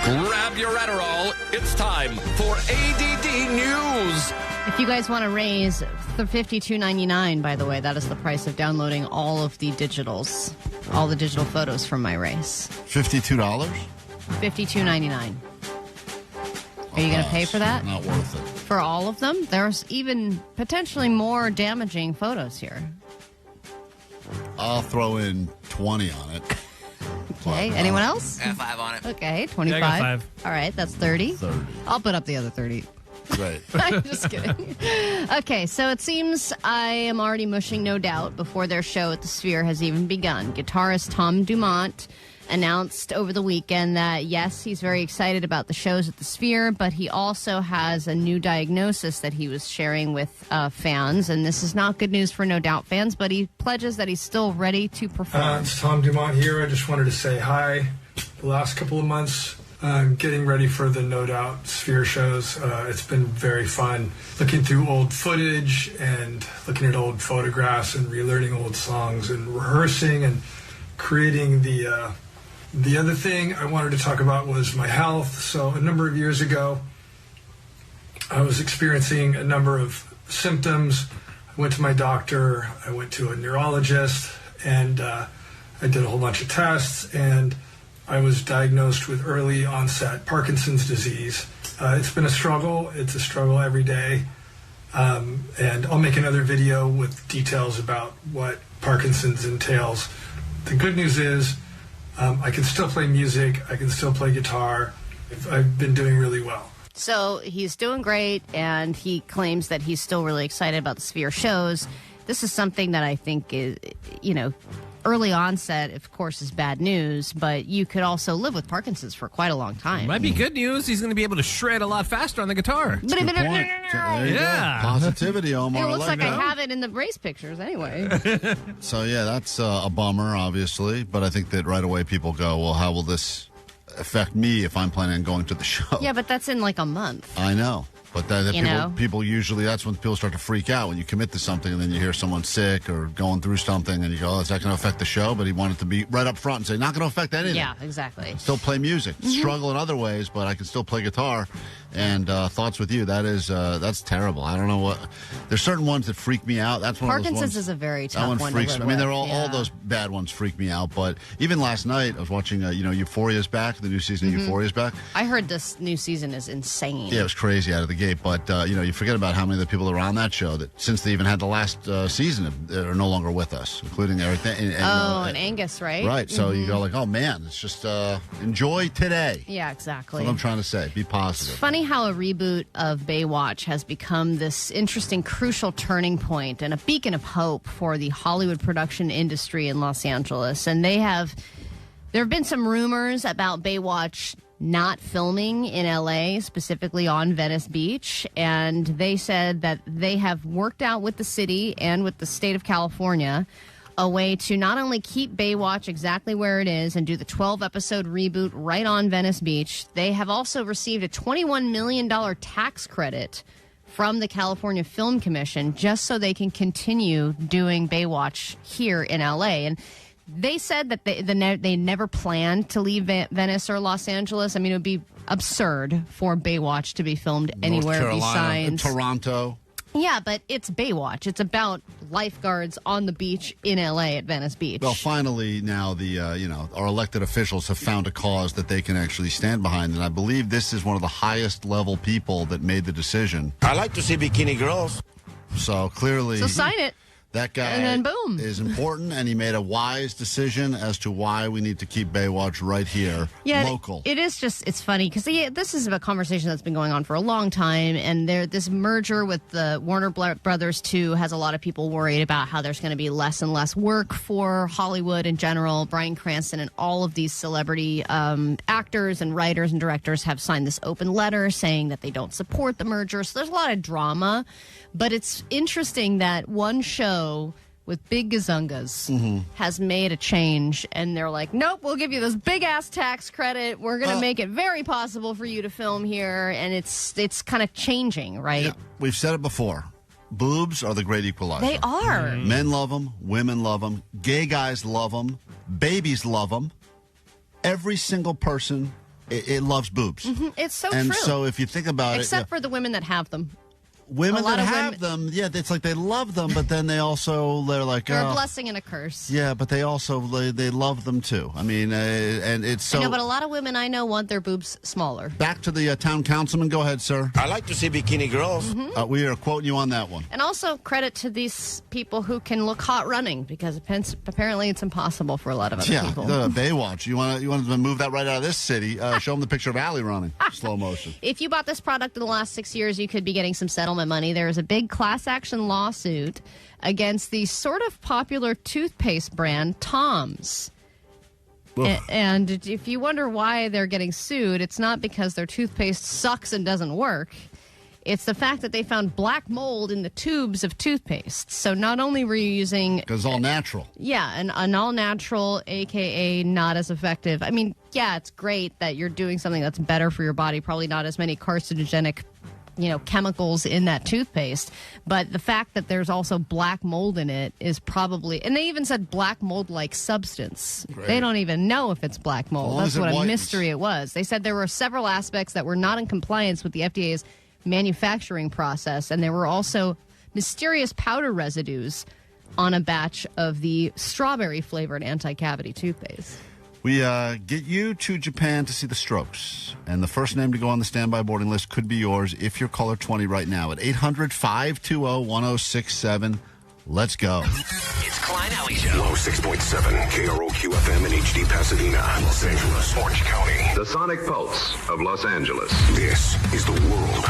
Grab your Adderall. It's time for A.D.D. News. If you guys want to raise the $52.99, by the way, that is the price of downloading all of the digitals, all the digital photos from my race. $52? $52.99. Are you going to pay for that? Not worth it. For all of them? There's even potentially more damaging photos here. I'll throw in 20 on it. Okay, anyone else? Got 5 on it. Okay, 25. Yeah, I got 5. All right, that's 30. 30. I'll put up the other 30. Right. I'm just kidding. Okay, so it seems I am already mushing No Doubt before their show at the Sphere has even begun. Guitarist Tom Dumont announced over the weekend that, yes, he's very excited about the shows at the Sphere, but he also has a new diagnosis that he was sharing with fans, and this is not good news for No Doubt fans, but he pledges that he's still ready to perform. It's Tom Dumont here. I just wanted to say hi. The last couple of months, I'm getting ready for the No Doubt Sphere shows. It's been very fun looking through old footage and looking at old photographs and relearning old songs and rehearsing and creating the other thing I wanted to talk about was my health. So a number of years ago, I was experiencing a number of symptoms. I went to my doctor, I went to a neurologist, and I did a whole bunch of tests, and I was diagnosed with early-onset Parkinson's disease. It's been a struggle. It's a struggle every day. And I'll make another video with details about what Parkinson's entails. The good news is, I can still play music. I can still play guitar. I've been doing really well. So he's doing great, and he claims that he's still really excited about the Sphere shows. This is something that I think is, early onset, of course, is bad news, but you could also live with Parkinson's for quite a long time. Might be good news. He's going to be able to shred a lot faster on the guitar. Good point. Yeah. Positivity, Omar. It looks like I have it in the race pictures anyway. So, yeah, that's a bummer, obviously. But I think that right away people go, well, how will this affect me if I'm planning on going to the show? Yeah, but that's in like a month. I know. But people usually, that's when people start to freak out, when you commit to something and then you hear someone sick or going through something and you go, oh, is that going to affect the show? But he wanted to be right up front and say, not going to affect anything. Yeah, exactly. Still play music. Struggle in other ways, but I can still play guitar. And thoughts with you, that's terrible. I don't know what, there's certain ones that freak me out. That's one Parkinson's of those ones. is a very tough one freaks to live me. I mean, they're with. all those bad ones freak me out. But even last night, I was watching, Euphoria's back. The new season of Euphoria's back. I heard this new season is insane. Yeah, it was crazy out of the Gate, but you forget about how many of the people that were on that show that since they even had the last season are no longer with us, including Eric and Angus, right? Right. So you go like, oh man, it's just enjoy today. Yeah, exactly. That's what I'm trying to say. Be positive. It's funny how a reboot of Baywatch has become this interesting, crucial turning point and a beacon of hope for the Hollywood production industry in Los Angeles. And there have been some rumors about Baywatch not filming in LA, specifically on Venice Beach. And they said that they have worked out with the city and with the state of California a way to not only keep Baywatch exactly where it is and do the 12-episode reboot right on Venice Beach, they have also received a $21 million tax credit from the California Film Commission just so they can continue doing Baywatch here in LA. And they said that they never planned to leave Venice or Los Angeles. I mean, it would be absurd for Baywatch to be filmed anywhere besides Toronto. Yeah, but it's Baywatch. It's about lifeguards on the beach in L.A. at Venice Beach. Well, finally, now our elected officials have found a cause that they can actually stand behind, and I believe this is one of the highest level people that made the decision. I like to see bikini girls. So clearly, sign it. That guy and then boom. is important, and he made a wise decision as to why we need to keep Baywatch right here, local. It is just, it's funny, because this is a conversation that's been going on for a long time, and this merger with the Warner Brothers, too, has a lot of people worried about how there's going to be less and less work for Hollywood in general. Bryan Cranston and all of these celebrity actors and writers and directors have signed this open letter saying that they don't support the merger, so there's a lot of drama. But it's interesting that one show with big gazungas has made a change, and they're like, nope, we'll give you this big-ass tax credit. We're going to make it very possible for you to film here, and it's kind of changing, right? Yeah, we've said it before. Boobs are the great equalizer. They are. Men love them. Women love them. Gay guys love them. Babies love them. Every single person, it loves boobs. It's so and true. And so if you think about Except for the women that have them. Women that have them, it's like they love them, but then they're like, they're a blessing and a curse. Yeah, but they also they love them too. I mean, and it's so. I know, but a lot of women I know want their boobs smaller. Back to the town councilman. Go ahead, sir. I like to see bikini girls. We are quoting you on that one. And also credit to these people who can look hot running, because apparently it's impossible for a lot of other people. Yeah, Baywatch. You want to move that right out of this city? Show them the picture of Allie running slow motion. If you bought this product in the last 6 years, you could be getting some settlement money. There is a big class action lawsuit against the sort of popular toothpaste brand Tom's. And if you wonder why they're getting sued, it's not because their toothpaste sucks and doesn't work. It's the fact that they found black mold in the tubes of toothpaste. So not only were you using... Because all natural. Yeah, an all-natural, a.k.a. not as effective. I mean, yeah, it's great that you're doing something that's better for your body. Probably not as many carcinogenic chemicals in that toothpaste. But the fact that there's also black mold in it is probably... And they even said black mold-like substance. Great. They don't even know if it's black mold. That's what a mystery it was. They said there were several aspects that were not in compliance with the FDA's manufacturing process, and there were also mysterious powder residues on a batch of the strawberry-flavored anti-cavity toothpaste. We get you to Japan to see the Strokes, and the first name to go on the standby boarding list could be yours if you're caller 20 right now at 800-520-1067. Let's go. It's Klein Alley Show. 106.7 KROQ FM in HD Pasadena, Los Angeles, Orange County. The Sonic Pulse of Los Angeles. This is the world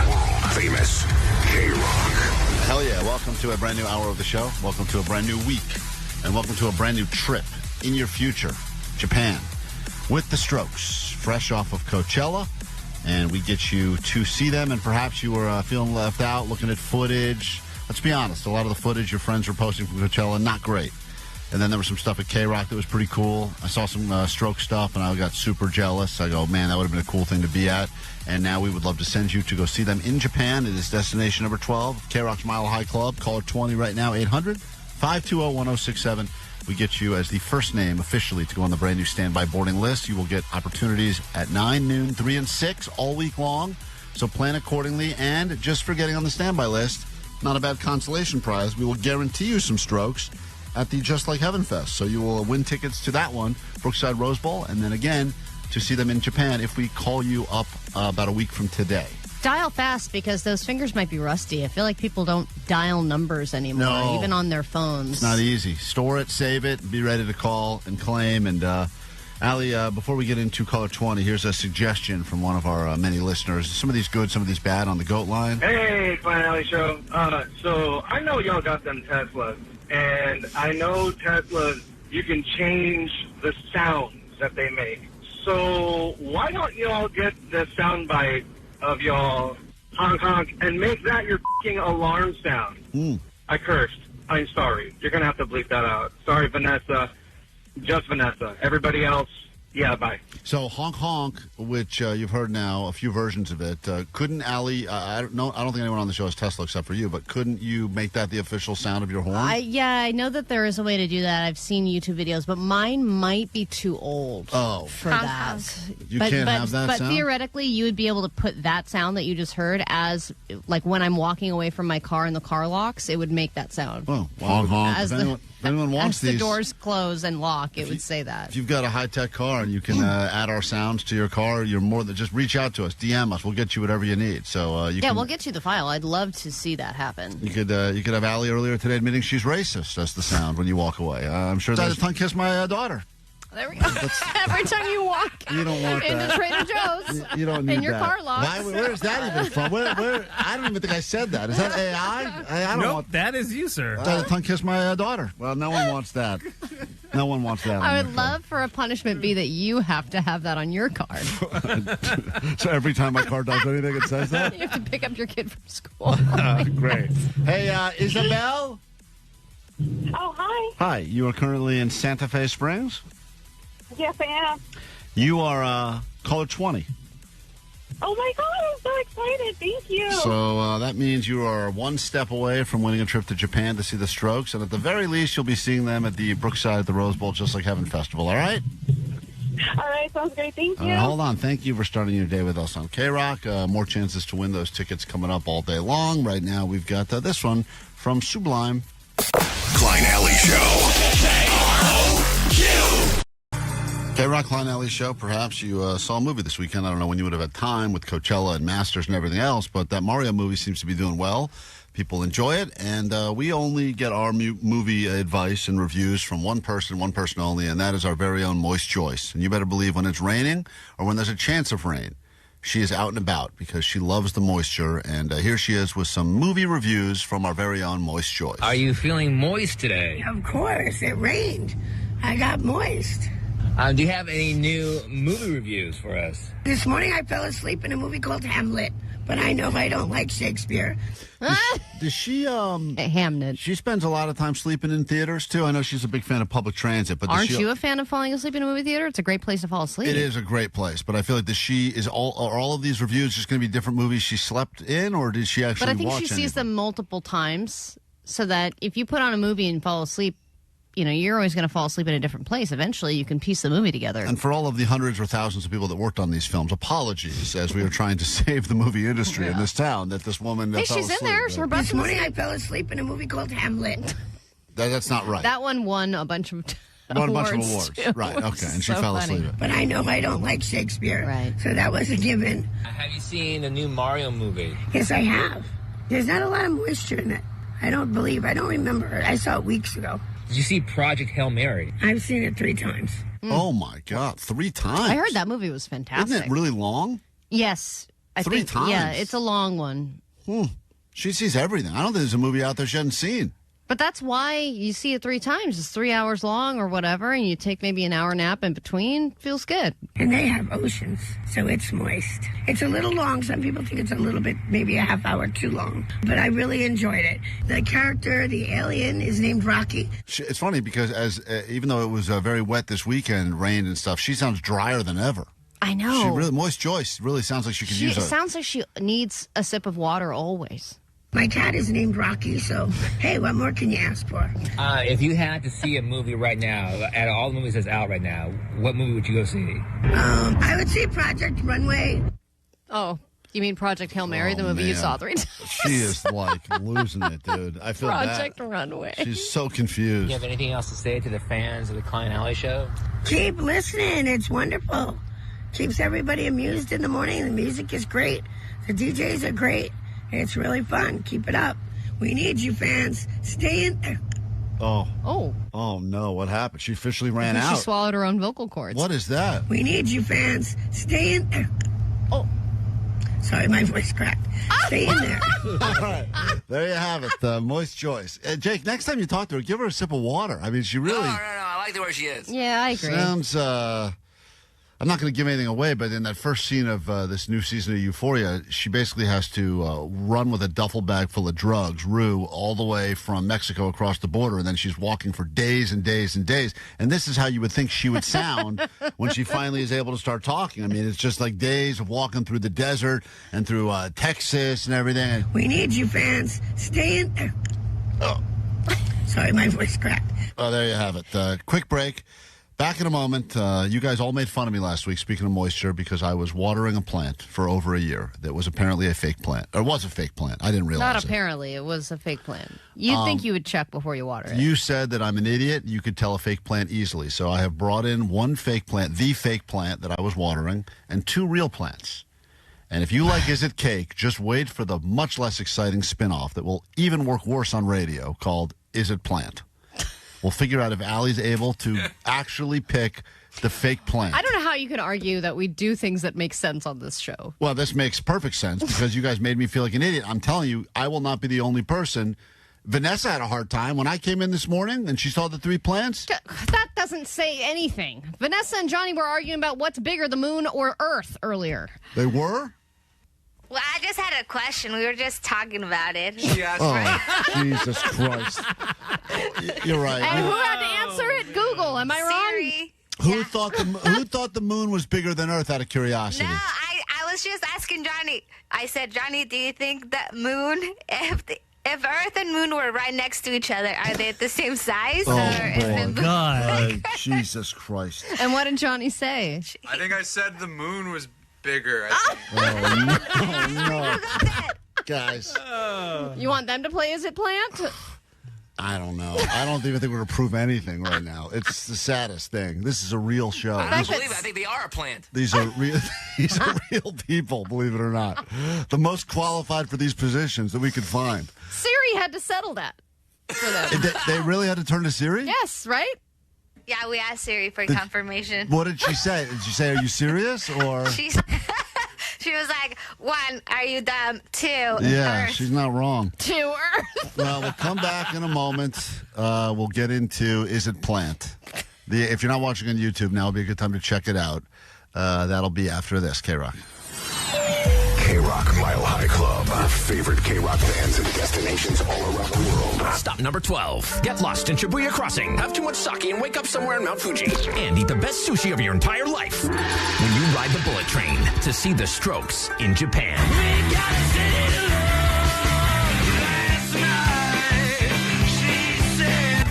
famous KROQ. Hell yeah. Welcome to a brand new hour of the show. Welcome to a brand new week. And welcome to a brand new trip in your future. Japan. With the Strokes. Fresh off of Coachella. And we get you to see them. And perhaps you were feeling left out, looking at footage. Let's be honest, a lot of the footage your friends were posting from Coachella, not great. And then there was some stuff at KROQ that was pretty cool. I saw some stroke stuff, and I got super jealous. I go, man, that would have been a cool thing to be at. And now we would love to send you to go see them in Japan. It is destination number 12, KROQ's Mile High Club. Caller 20 right now, 800-520-1067. We get you as the first name officially to go on the brand new standby boarding list. You will get opportunities at 9, noon, 3, and 6 all week long. So plan accordingly. And just for getting on the standby list, not a bad consolation prize. We will guarantee you some Strokes at the Just Like Heaven Fest. So you will win tickets to that one, Brookside Rose Bowl, and then again to see them in Japan if we call you up about a week from today. Dial fast because those fingers might be rusty. I feel like people don't dial numbers anymore, even on their phones. It's not easy. Store it, save it, be ready to call and claim. And, Allie, before we get into caller 20, here's a suggestion from one of our many listeners. Some of these good, some of these bad on the GOAT line. Hey, Klein Alley Show. So I know y'all got them Teslas, and I know Teslas, you can change the sounds that they make. So why don't y'all get the soundbite of y'all honk honk and make that your f***ing alarm sound? I cursed. I'm sorry. You're going to have to bleep that out. Sorry, Vanessa. Just Vanessa. Everybody else, yeah, bye. So honk honk, which you've heard now, a few versions of it. Couldn't Allie? I don't think anyone on the show has Tesla except for you. But couldn't you make that the official sound of your horn? I know that there is a way to do that. I've seen YouTube videos, but mine might be too old for that. You can't have that But sound? theoretically, you would be able to put that sound that you just heard as, like, when I'm walking away from my car and the car locks, it would make that sound. Oh, honk honk. If anyone wants as these, the doors close and lock, it would say that. if you've got a high-tech car and you can add our sounds to your car, you're more than just reach out to us, DM us. We'll get you whatever you need. So we'll get you the file. I'd love to see that happen. You could have Allie earlier today admitting she's racist. That's the sound when you walk away. I'm sure that's tongue kiss my daughter. There we go. Every time you walk You don't want into that. Trader Joe's You don't need and your that. car locks. Where's that even from? Where? I don't even think I said that. Is that AI? I don't want that is you, sir. that. Tongue kiss my daughter. Well, no one wants that. No one wants that. I would love for a punishment be that you have to have that on your card. So every time my car does anything, it says that? You have to pick up your kid from school. Great. Hey, Isabel? Oh, hi. Hi. You are currently in Santa Fe Springs? Yes, I am. You are caller 20. Oh, my God. I'm so excited. Thank you. So that means you are one step away from winning a trip to Japan to see the Strokes, and at the very least, you'll be seeing them at the Brookside at the Rose Bowl, Just Like Heaven Festival, all right? All right. Sounds great. Thank you. Hold on. Thank you for starting your day with us on KROQ. More chances to win those tickets coming up all day long. Right now, we've got this one from Sublime. Klein Alley Show. KROQ Klein Alley Show. Perhaps you saw a movie this weekend. I don't know when you would have had time with Coachella and Masters and everything else, but that Mario movie seems to be doing well. People enjoy it, and we only get our movie advice and reviews from one person only, and that is our very own Moist Joyce. And you better believe when it's raining or when there's a chance of rain, she is out and about because she loves the moisture, and here she is with some movie reviews from our very own Moist Joyce. Are you feeling moist today? Of course, it rained. I got moist. Do you have any new movie reviews for us? This morning I fell asleep in a movie called Hamlet, but I know I don't like Shakespeare. Does she, Hamnet. She spends a lot of time sleeping in theaters, too. I know she's a big fan of public transit, but Aren't you a fan of falling asleep in a movie theater? It's a great place to fall asleep. It is a great place, but I feel like are all of these reviews just going to be different movies she slept in, or did she actually watch But I think she sees them multiple times, so that if you put on a movie and fall asleep, you're always going to fall asleep in a different place. Eventually, you can piece the movie together. And for all of the hundreds or thousands of people that worked on these films, apologies, as we are trying to save the movie industry in this town, that this woman fell asleep. She's in there. Her This morning I fell asleep in a movie called Hamlet. That's not right. That one won a bunch of awards. Too. Right, okay, and she fell asleep. But I know I don't like Shakespeare, right? So that was a given. Have you seen the new Mario movie? Yes, I have. There's not a lot of moisture in it. I don't remember it. I saw it weeks ago. Did you see Project Hail Mary? I've seen it 3 times. Oh, my God. 3 times? I heard that movie was fantastic. Isn't it really long? Yes. 3 times? Yeah, it's a long one. She sees everything. I don't think there's a movie out there she hasn't seen. But that's why you see it 3 times. It's 3 hours long or whatever, and you take maybe an hour nap in between. Feels good. And they have oceans, so it's moist. It's a little long. Some people think it's a little bit, maybe a half hour too long. But I really enjoyed it. The character, the alien, is named Rocky. It's funny because even though it was very wet this weekend, rained and stuff, she sounds drier than ever. I know. Moist Joyce really sounds like she could use it. It sounds like she needs a sip of water always. My cat is named Rocky, so, hey, what more can you ask for? If you had to see a movie right now, out of all the movies that's out right now, what movie would you go see? I would see Project Runway. Oh, you mean Project Hail Mary, the movie you saw 3 times? She is, losing it, dude. I feel Project Runway. She's so confused. Do you have anything else to say to the fans of the Klein Alley Show? Keep listening. It's wonderful. Keeps everybody amused in the morning. The music is great. The DJs are great. It's really fun. Keep it up. We need you, fans. Stay in there. Oh, no. What happened? She officially ran out. She swallowed her own vocal cords. What is that? We need you, fans. Stay in there. Oh. Sorry, my voice cracked. Stay in there. All right. There you have it. Moist Joyce. Jake, next time you talk to her, give her a sip of water. I mean, she really... No. I like the way she is. Yeah, I agree. Sounds... I'm not going to give anything away, but in that first scene of this new season of Euphoria, she basically has to run with a duffel bag full of drugs, rue, all the way from Mexico across the border, and then she's walking for days and days and days. And this is how you would think she would sound when she finally is able to start talking. I mean, it's just like days of walking through the desert and through Texas and everything. We need you, fans. Stay in there. Oh. Sorry, my voice cracked. Oh, there you have it. Quick break. Back in a moment. You guys all made fun of me last week, speaking of moisture, because I was watering a plant for over a year that was apparently a fake plant. Or was a fake plant. I didn't realize Not apparently. It was a fake plant. You'd think you would check before you water it. You said that I'm an idiot. You could tell a fake plant easily. So I have brought in one fake plant, the fake plant that I was watering, and two real plants. And if you like Is It Cake, just wait for the much less exciting spinoff that will even work worse on radio called Is It Plant? We'll figure out if Allie's able to actually pick the fake plant. I don't know how you can argue that we do things that make sense on this show. Well, this makes perfect sense because you guys made me feel like an idiot. I'm telling you, I will not be the only person. Vanessa had a hard time when I came in this morning and she saw the three plants. That doesn't say anything. Vanessa and Johnny were arguing about what's bigger, the moon or Earth, earlier. They were? Well, I just had a question. We were just talking about it. Jesus Christ. You're right. And who had to answer it? Google. Am I Siri. wrong? Who thought the moon was bigger than Earth, out of curiosity? No, I was just asking Johnny. I said, Johnny, do you think that moon, if Earth and moon were right next to each other, are they at the same size? Jesus Christ. And what did Johnny say? I think I said the moon was bigger. No. Guys. You want them to play Is It Plant? I don't know. I don't even think we're going to prove anything right now. It's the saddest thing. This is a real show. I don't believe it. I think they are a plant. These are real people, believe it or not. The most qualified for these positions that we could find. Siri had to settle that for them. They really had to turn to Siri? Yes, right? Yeah, we asked Siri for confirmation. What did she say? Did she say, are you serious? Or She was like, 1, are you dumb? 2, yeah, Earth. she's not wrong. 2, Earth. Well, we'll come back in a moment. We'll get into Is It Plant? If you're not watching on YouTube, now will be a good time to check it out. That'll be after this. KROQ. KROQ Mile High Club. Favorite KROQ bands and destinations all around the world. Stop number 12. Get lost in Shibuya Crossing. Have too much sake and wake up somewhere in Mount Fuji. And eat the best sushi of your entire life. When you ride the bullet train to see the Strokes in Japan.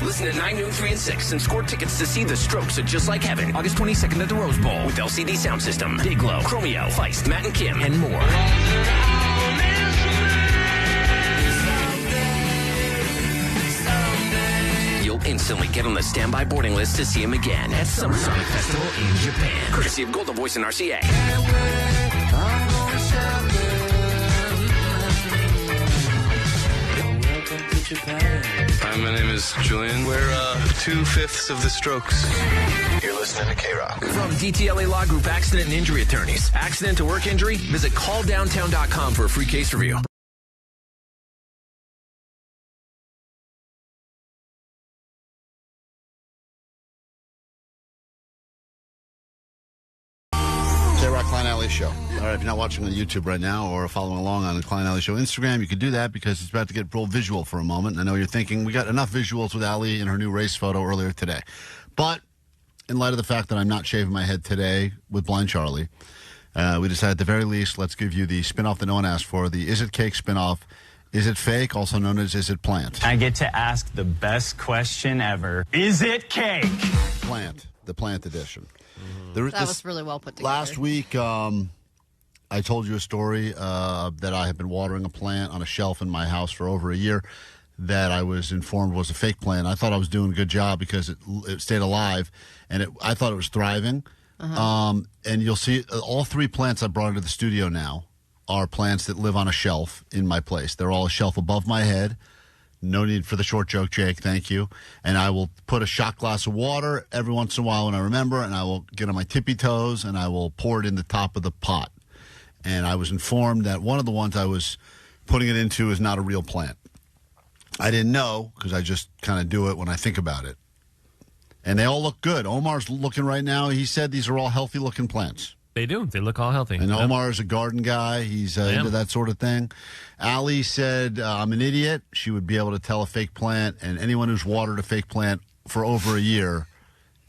Listen at 9, noon, 3, and 6 and score tickets to see the Strokes at Just Like Heaven. August 22nd at the Rose Bowl with LCD Sound System, Big Glow, Chromeo, Feist, Matt and Kim, and more. You'll instantly get on the standby boarding list to see him again at Summer Sonic Festival in Japan. Courtesy of Golden Voice and RCA. Hi, my name is Julian. We're 2/5 of the Strokes. You're listening to KROQ. From DTLA Law Group Accident and Injury Attorneys. Accident to work injury? Visit calldowntown.com for a free case review. Klein Alley Show. All right, if you're not watching on YouTube right now or following along on the Klein Alley Show Instagram, you can do that because it's about to get real visual for a moment. I know you're thinking we got enough visuals with Allie in her new race photo earlier today. But in light of the fact that I'm not shaving my head today with Blind Charlie, we decided at the very least, let's give you the spinoff that no one asked for, the Is It Cake spinoff. Is it fake, also known as Is It Plant? I get to ask the best question ever. Is it cake? Plant, the Plant edition. That was really well put together. Last week, I told you a story that I have been watering a plant on a shelf in my house for over a year that I was informed was a fake plant. I thought I was doing a good job because it stayed alive, and I thought it was thriving. And you'll see all three plants I brought into the studio now are plants that live on a shelf in my place. They're all a shelf above my head. No need for the short joke, Jake. Thank you. And I will put a shot glass of water every once in a while when I remember, and I will get on my tippy toes, and I will pour it in the top of the pot. And I was informed that one of the ones I was putting it into is not a real plant. I didn't know because I just kind of do it when I think about it. And they all look good. Omar's looking right now. He said these are all healthy-looking plants. They do. They look all healthy. And Omar is a garden guy. He's into that sort of thing. Allie said, I'm an idiot. She would be able to tell a fake plant, and anyone who's watered a fake plant for over a year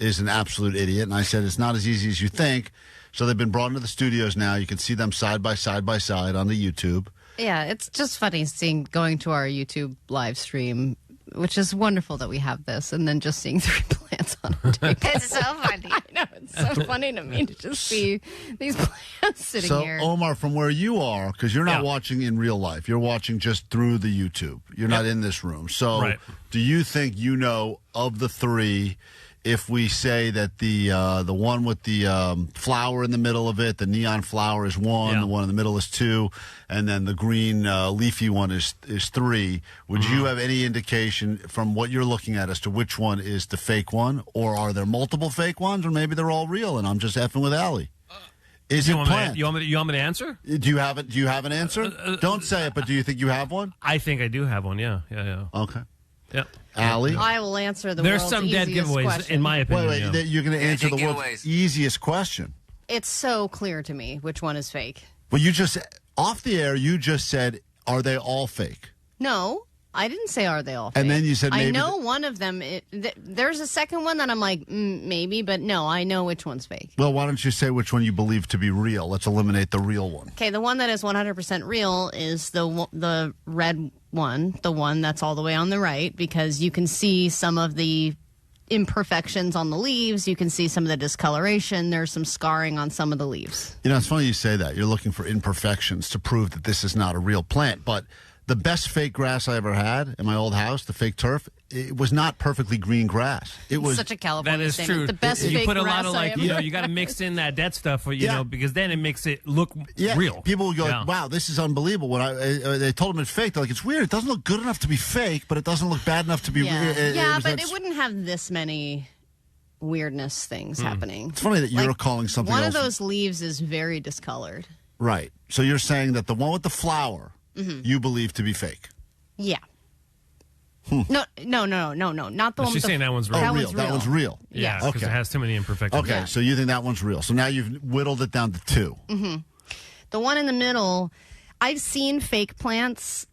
is an absolute idiot. And I said, it's not as easy as you think. So they've been brought into the studios now. You can see them side by side on the YouTube. Yeah, it's just funny going to our YouTube live stream, which is wonderful that we have this, and then just seeing 3 plants on our table. It's so funny. I know, it's so funny to me to just see these plants sitting here. So, Omar, from where you are, because you're not watching in real life, you're watching just through the YouTube. You're not in this room. So do you think you know of the 3, if we say that the one with the flower in the middle of it, the neon flower is 1, the one in the middle is 2, and then the green leafy one is 3. Would you have any indication from what you're looking at as to which one is the fake one? Or are there multiple fake ones? Or maybe they're all real and I'm just effing with Allie? Is it planned? You want me to answer? Do you have an answer? Don't say it, but do you think you have one? I think I do have one, yeah. Okay. Yep. Allie? I will answer the There's world's some dead easiest giveaways, question. in my opinion. Wait, you're going to answer the world's easiest question. It's so clear to me which one is fake. Well, you just, off the air, you just said, are they all fake? No, I didn't say are they all fake. And then you said maybe. I know one of them. There's a second one that I'm like, maybe, but no, I know which one's fake. Well, why don't you say which one you believe to be real? Let's eliminate the real one. Okay, the one that is 100% real is the red one, the one that's all the way on the right, because you can see some of the imperfections on the leaves. You can see some of the discoloration. There's some scarring on some of the leaves. You know, it's funny you say that. You're looking for imperfections to prove that this is not a real plant. But the best fake grass I ever had in my old house, the fake turf, it was not perfectly green grass. It was such a California That is statement. true. The best you fake put a grass lot of you got to mix in that dead stuff, know, because then it makes it look real. People will go, wow, this is unbelievable. When they told them it's fake, they're like, it's weird. It doesn't look good enough to be fake, but it doesn't look bad enough to be real. But it wouldn't have this many weirdness things happening. It's funny that you're calling something one else. of those leaves is very discolored. Right. So you're saying that the one with the flower you believe to be fake. Yeah. No, not the one. She's saying that one's real. That one's real. Yeah, because it has too many imperfections. Okay, so you think that one's real. So now you've whittled it down to 2. The one in the middle, I've seen fake plants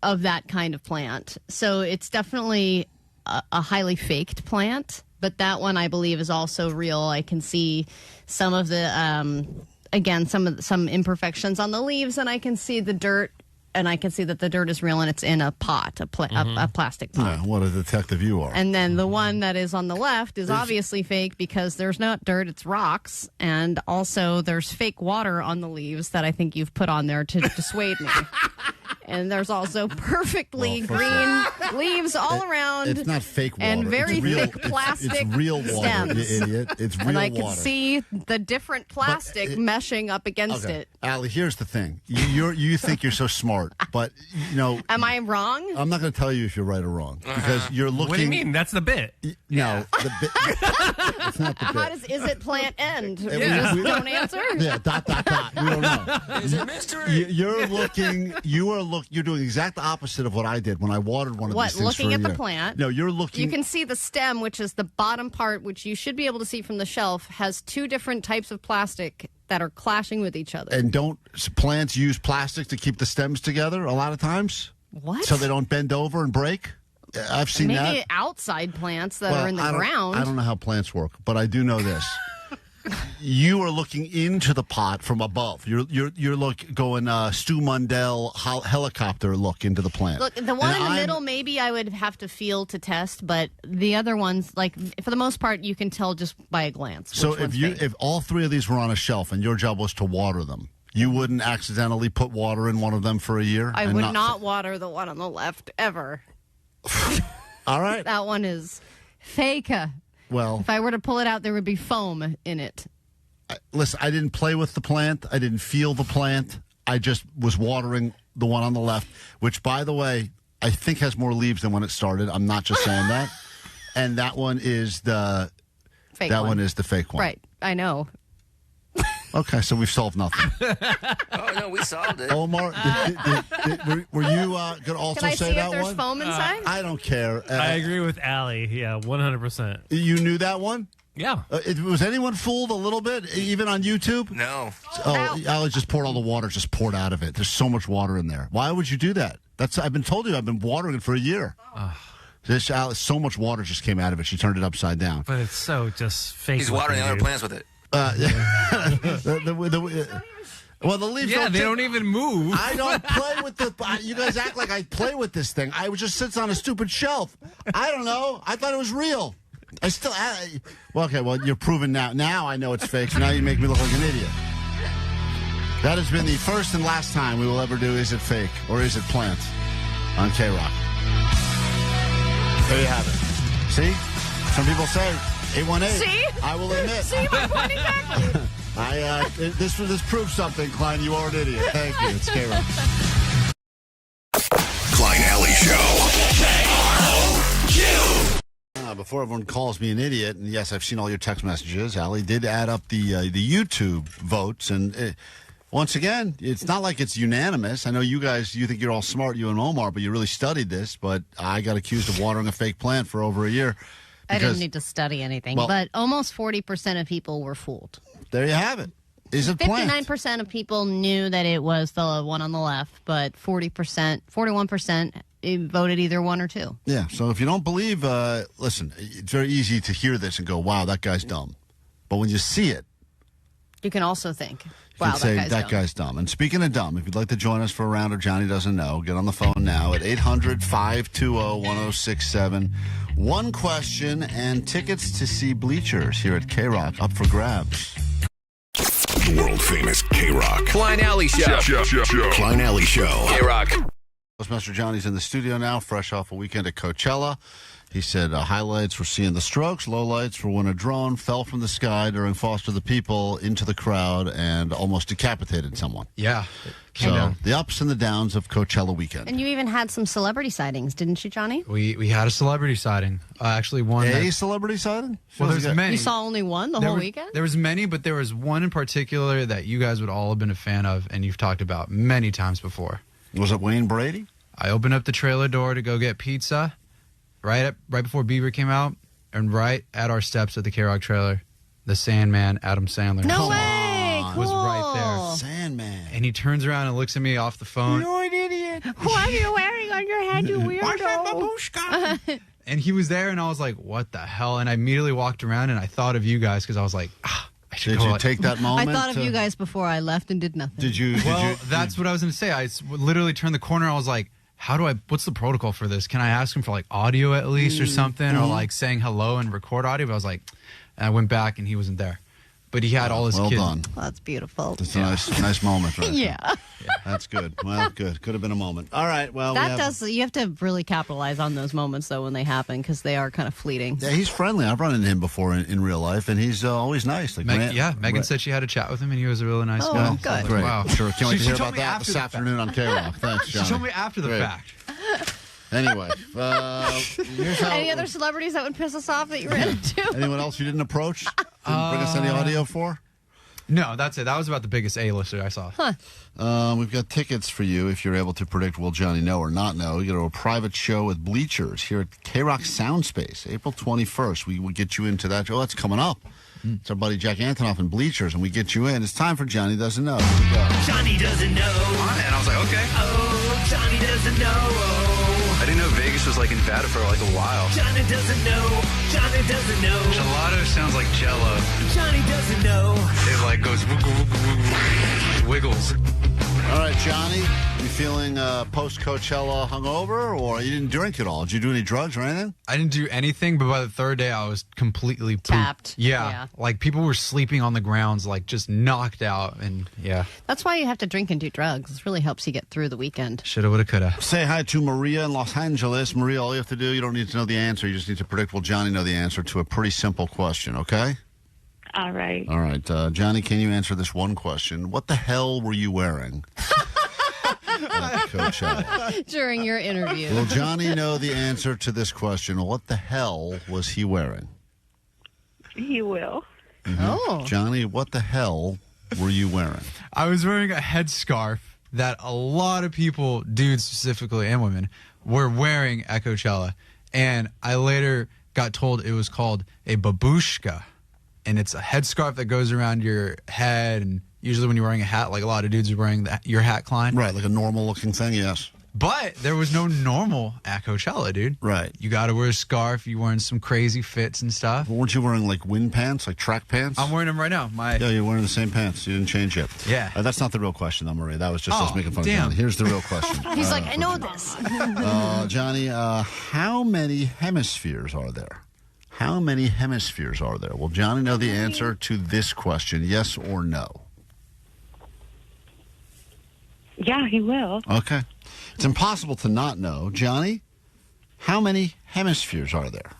of that kind of plant. So it's definitely a highly faked plant. But that one, I believe, is also real. I can see some of the, some imperfections on the leaves, and I can see the dirt. And I can see that the dirt is real, and it's in a pot, a plastic pot. Yeah, what a detective you are. And then the one that is on the left is obviously fake because there's not dirt, it's rocks. And also there's fake water on the leaves that I think you've put on there to dissuade me. And there's also perfectly green leaves all around. It's not fake water. And very thick plastic It's real water, stems. you idiot. It's real water. And I can see the different plastic meshing up against it. Allie, here's the thing. You think you're so smart, but, you know. Am I wrong? I'm not going to tell you if you're right or wrong because you're looking. What do you mean? That's the bit. No, the bit. It's not the bit. How does is it plant end? We just don't answer? Yeah, ... We don't know. It's a mystery. You're doing the exact opposite of what I did when I watered one of these things looking for a at year. the plant. No, you're looking. You can see the stem, which is the bottom part, which you should be able to see from the shelf, has 2 different types of plastic that are clashing with each other. And don't plants use plastic to keep the stems together a lot of times? What? So they don't bend over and break? I've seen that. Maybe outside plants that are in the ground. I don't know how plants work, but I do know this. You are looking into the pot from above. You're going Stu Mundell helicopter look into the plant. Look, the one in the middle, maybe I would have to feel to test, but the other ones, like for the most part, you can tell just by a glance. So if all 3 of these were on a shelf and your job was to water them, you wouldn't accidentally put water in one of them for a year? I would not water the one on the left ever. All right. That one is fake. Well, if I were to pull it out, there would be foam in it. Listen, I didn't play with the plant. I didn't feel the plant. I just was watering the one on the left, which, by the way, I think has more leaves than when it started. I'm not just saying that. And that one is the Fake that one. one is the fake one. Right. I know. Okay, so we've solved nothing. Oh, no, we solved it. Omar, were you going to also Can I say see that if there's one? foam inside? I don't care. I agree with Allie. Yeah, 100%. You knew that one? Yeah. Was anyone fooled a little bit, even on YouTube? No. Oh, Allie just poured all the water, just poured out of it. There's so much water in there. Why would you do that? I've been told you I've been watering it for a year. So much water just came out of it. She turned it upside down. But it's so just fake. He's watering other plants with it. Well, the leaves. Yeah, they don't even move. I don't play with the. You guys act like I play with this thing. I just sits on a stupid shelf. I don't know. I thought it was real. I still. Well, okay. Well, you're proven now. Now I know it's fake. So now you make me look like an idiot. That has been the first and last time we will ever do Is It Fake or Is It Plant on KROQ. There you have it. See? Some people say 818. See? I will admit. See my point exactly. This proves something, Klein. You are an idiot. Thank you. It's KROQ. Klein Alley Show. Before everyone calls me an idiot, and yes, I've seen all your text messages. Allie did add up the YouTube votes, and once again, it's not like it's unanimous. I know you guys, you think you're all smart, you and Omar, but you really studied this. But I got accused of watering a fake plant for over a year. I didn't need to study anything, but almost 40% of people were fooled. There you have it. Is it plant? 59% of people knew that it was the one on the left, but 41% voted either one or two. Yeah, so if you don't believe, listen, it's very easy to hear this and go, wow, that guy's dumb. But when you see it, you can also think, wow, that guy's dumb. And speaking of dumb, if you'd like to join us for a round of Johnny Doesn't Know, get on the phone now at 800-520-1067. One question and tickets to see Bleachers here at KROQ up for grabs. World famous KROQ. Klein Alley Show. Klein Alley Show. KROQ. Postmaster Johnny's in the studio now, fresh off a weekend at Coachella. He said highlights were seeing the Strokes, lowlights were when a drone fell from the sky during Foster the People into the crowd and almost decapitated someone. Yeah. So the ups and the downs of Coachella Weekend. And you even had some celebrity sightings, didn't you, Johnny? We had a celebrity sighting. Actually, one. Celebrity sighting? Well, there's many. You saw only one the whole weekend? There was many, but there was one in particular that you guys would all have been a fan of, and you've talked about many times before. Was it Wayne Brady? I opened up the trailer door to go get pizza right before Bieber came out, and right at our steps at the KROQ trailer, the Sandman, Adam Sandler. No way! Cool. Was right there. Sandman. And he turns around and looks at me off the phone. You're an idiot. What are you wearing on your head, you weirdo? And he was there, and I was like, what the hell? And I immediately walked around, and I thought of you guys, because I was like, I should Did you take that moment? I thought of you guys before I left and did nothing. Did you? That's what I was going to say. I literally turned the corner, and I was like, what's the protocol for this? Can I ask him for like audio at least or something, or like saying hello and record audio? But I was like, and I went back and he wasn't there. But he had all his kids. Well done. Well, that's beautiful. That's a nice moment, right? Yeah. That's good. Well, good. Could have been a moment. All right. Well, you have to really capitalize on those moments though when they happen, because they are kind of fleeting. Yeah, he's friendly. I've run into him before in real life, and he's always nice. Like Megan said she had a chat with him, and he was a really nice guy. Oh, good. Great. Wow. Sure. Can't wait to She hear told about me that after this the afternoon on KROQ. Thanks, Johnny. She told me after the fact. Anyway, here's how. Any other celebrities that would piss us off that you ran into? Anyone else you didn't approach? Didn't bring us any audio for? No, that's it. That was about the biggest A-lister I saw. Huh. We've got tickets for you if you're able to predict will Johnny know or not know. You go to a private show with Bleachers here at KROQ Soundspace, April 21st. We will get you into that. Oh, that's coming up. It's our buddy Jack Antonoff and Bleachers, and we get you in. It's time for Johnny Doesn't Know. Here we go. Johnny doesn't know. And I was like, okay. Oh, Johnny doesn't know. I didn't know Vegas was like in Nevada for like a while. Johnny doesn't know. Johnny doesn't know. Gelato sounds like Jello. Johnny doesn't know. It like goes wiggles. All right, Johnny, you feeling post-Coachella hungover, or you didn't drink at all? Did you do any drugs or anything? I didn't do anything, but by the third day, I was completely tapped. Yeah, like people were sleeping on the grounds, like just knocked out, and yeah. That's why you have to drink and do drugs. It really helps you get through the weekend. Shoulda, woulda, coulda. Say hi to Maria in Los Angeles. Maria, all you have to do, you don't need to know the answer. You just need to predict will Johnny know the answer to a pretty simple question, okay? All right. All right. Johnny, can you answer this one question? What the hell were you wearing at Coachella? During your interview. Will Johnny know the answer to this question? What the hell was he wearing? He will. Mm-hmm. Oh. Johnny, what the hell were you wearing? I was wearing a headscarf that a lot of people, dudes specifically and women, were wearing at Coachella. And I later got told it was called a babushka. And it's a headscarf that goes around your head. And usually when you're wearing a hat, like a lot of dudes are wearing your hat, Klein. Right, like a normal looking thing, yes. But there was no normal at Coachella, dude. Right. You got to wear a scarf. You're wearing some crazy fits and stuff. But weren't you wearing like wind pants, like track pants? I'm wearing them right now. Yeah, you're wearing the same pants. You didn't change yet. Yeah. That's not the real question, though, Maria. That was just us making fun damn. of Johnny. Here's the real question. He's like, I know this. Johnny, how many hemispheres are there? How many hemispheres are there? Will Johnny know the answer to this question, yes or no? Yeah, he will. Okay. It's impossible to not know. Johnny, how many hemispheres are there?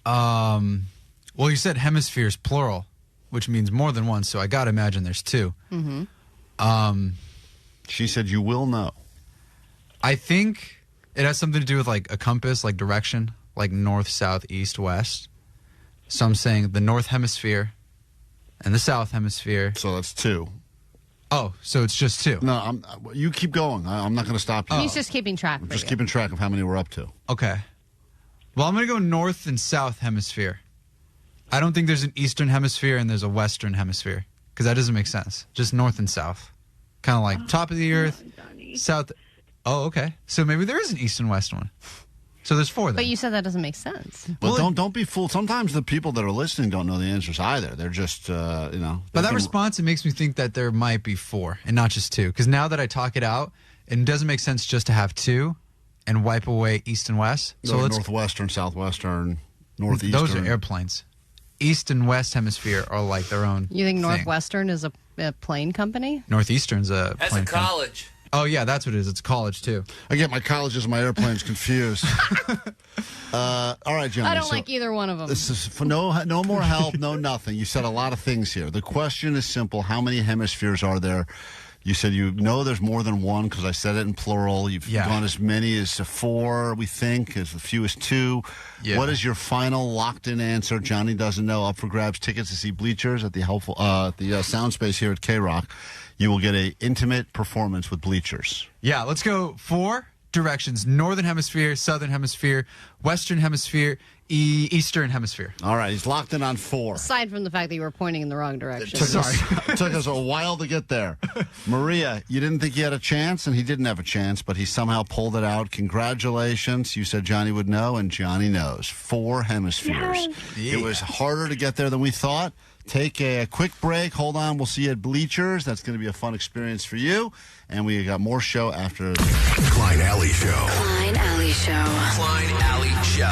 Well, you said hemispheres, plural, which means more than one, so I got to imagine there's two. Mm-hmm. She said you will know. I think it has something to do with like a compass, like direction, like north, south, east, west. So I'm saying the north hemisphere and the south hemisphere. So that's two. Oh, so it's just two. No, you keep going. I'm not going to stop you. He's just keeping track. I'm just keeping track of how many we're up to. Okay. Well, I'm going to go north and south hemisphere. I don't think there's an eastern hemisphere and there's a western hemisphere because that doesn't make sense. Just north and south. Kind of like top of the earth, south. Oh, okay. So maybe there is an east and west one. So there's four then. But you said that doesn't make sense. Well, don't be fooled. Sometimes the people that are listening don't know the answers either. They're just, By that response, it makes me think that there might be four and not just two. Because now that I talk it out, it doesn't make sense just to have two and wipe away east and west. So northwestern, southwestern, northeastern. Those are airplanes. East and west hemisphere are like their own You think thing. Northwestern is a plane company? Northeastern's a That's plane a college. Oh, yeah, that's what it is. It's college, too. I get my colleges and my airplanes confused. All right, Johnny. I don't like either one of them. This is for no more help, no nothing. You said a lot of things here. The question is simple. How many hemispheres are there? You said you know there's more than one because I said it in plural. You've gone as many as four, we think, as few as two. Yeah. What is your final locked-in answer? Johnny doesn't know. Up for grabs, tickets to see Bleachers at the Sound Space here at KROQ. You will get an intimate performance with Bleachers. Yeah, let's go 4 directions. Northern hemisphere, southern hemisphere, western hemisphere, eastern hemisphere. All right, he's locked in on 4. Aside from the fact that you were pointing in the wrong direction. It took us a while to get there. Maria, you didn't think he had a chance, and he didn't have a chance, but he somehow pulled it out. Congratulations. You said Johnny would know, and Johnny knows. 4 hemispheres. Yeah. It was harder to get there than we thought. Take a quick break. Hold on. We'll see you at Bleachers. That's going to be a fun experience for you. And we got more show after. Klein Alley Show. Klein Alley Show. Klein Alley Show.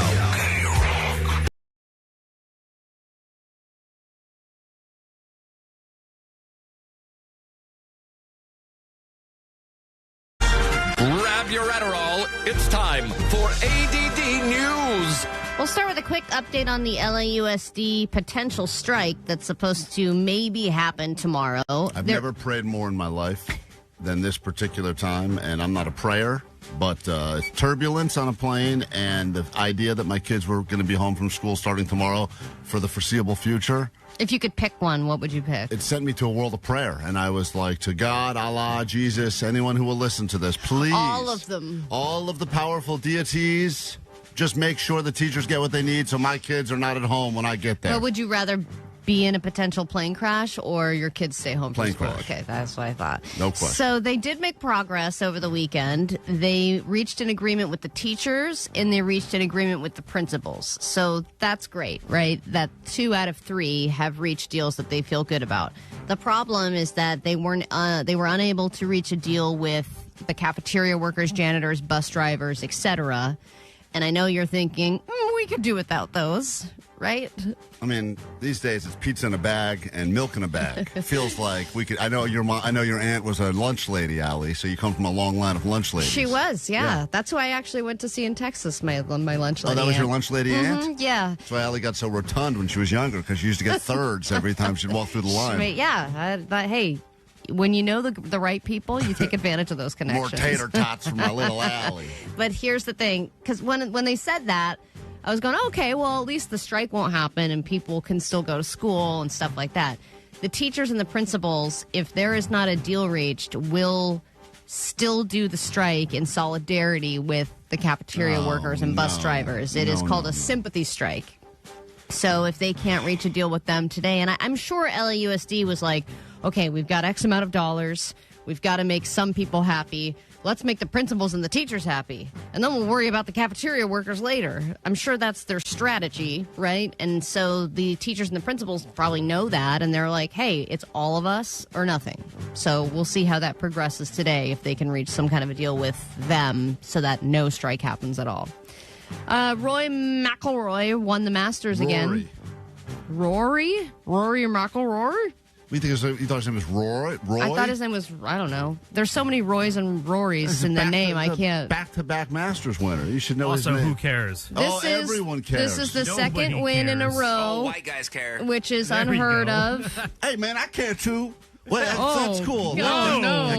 Grab your Adderall. It's time for A.D.D. News. We'll start with a quick update on the LAUSD potential strike that's supposed to maybe happen tomorrow. I've never prayed more in my life than this particular time, and I'm not a prayer, but turbulence on a plane and the idea that my kids were going to be home from school starting tomorrow for the foreseeable future. If you could pick one, what would you pick? It sent me to a world of prayer, and I was like, to God, Allah, Jesus, anyone who will listen to this, please. All of them. All of the powerful deities. Just make sure the teachers get what they need so my kids are not at home when I get there. But would you rather be in a potential plane crash or your kids stay home from Plane school? crash. Okay, that's what I thought. No question. So they did make progress over the weekend. They reached an agreement with the teachers and they reached an agreement with the principals. So that's great, right? That 2 out of 3 have reached deals that they feel good about. The problem is that they were unable to reach a deal with the cafeteria workers, janitors, bus drivers, etc. And I know you're thinking, we could do without those, right? I mean, these days it's pizza in a bag and milk in a bag. It feels like we could. I know your aunt was a lunch lady, Allie. So you come from a long line of lunch ladies. She was, yeah. That's who I actually went to see in Texas. My lunch lady. Oh, that was your lunch lady aunt? Yeah. That's why Allie got so rotund when she was younger, because she used to get thirds every time she'd walk through the line. Yeah, but hey, when you know the right people, you take advantage of those connections. More tater tots from my little Allie. But here's the thing, because when they said that, I was going, okay, well, at least the strike won't happen and people can still go to school and stuff like that. The teachers and the principals, if there is not a deal reached, will still do the strike in solidarity with the cafeteria workers and bus drivers. It is called a sympathy strike. So if they can't reach a deal with them today, and I'm sure LAUSD was like, okay, we've got X amount of dollars. We've got to make some people happy. Let's make the principals and the teachers happy. And then we'll worry about the cafeteria workers later. I'm sure that's their strategy, right? And so the teachers and the principals probably know that. And they're like, hey, it's all of us or nothing. So we'll see how that progresses today, if they can reach some kind of a deal with them so that no strike happens at all. Roy McIlroy won the Masters again. Rory McIlroy? You thought his name was Roy? I thought his name was, I don't know. There's so many Roys and Rorys in the name, I can't. Back-to-back Masters winner. You should know also, his name. Who cares? Everyone cares. This is the second win in a row. Oh, white guys care. Which is unheard of. Hey, man, I care too. Well, that's cool. Whoa.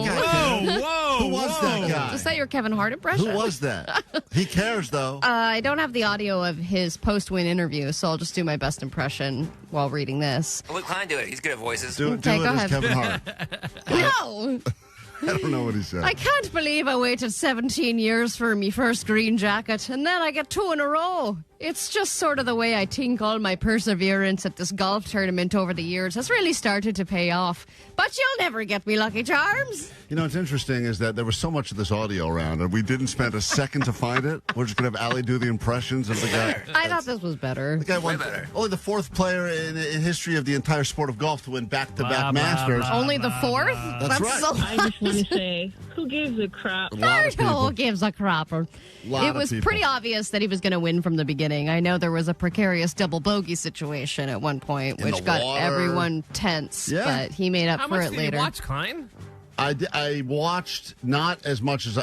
Who was that guy? Is that your Kevin Hart impression? Who was that? He cares, though. I don't have the audio of his post-win interview, so I'll just do my best impression while reading this. Let Klein do it. He's good at voices. Do it as Kevin Hart. No! I don't know what he said. I can't believe I waited 17 years for me first green jacket, and then I get 2 in a row. It's just sort of the way I think all my perseverance at this golf tournament over the years has really started to pay off. But you'll never get me, Lucky Charms. You know, what's interesting is that there was so much of this audio around, and we didn't spend a second to find it. We're just going to have Allie do the impressions of the guy. I thought this was better. The guy won only the 4th player in history of the entire sport of golf to win back-to-back Masters. Only the 4th? That's right. I just want to say, who gives a crap? Who gives a crap? It was pretty obvious that he was going to win from the beginning. I know there was a precarious double bogey situation at one point, which got everyone tense, but he made up for it later. How much did you watch, Klein? I watched not as much as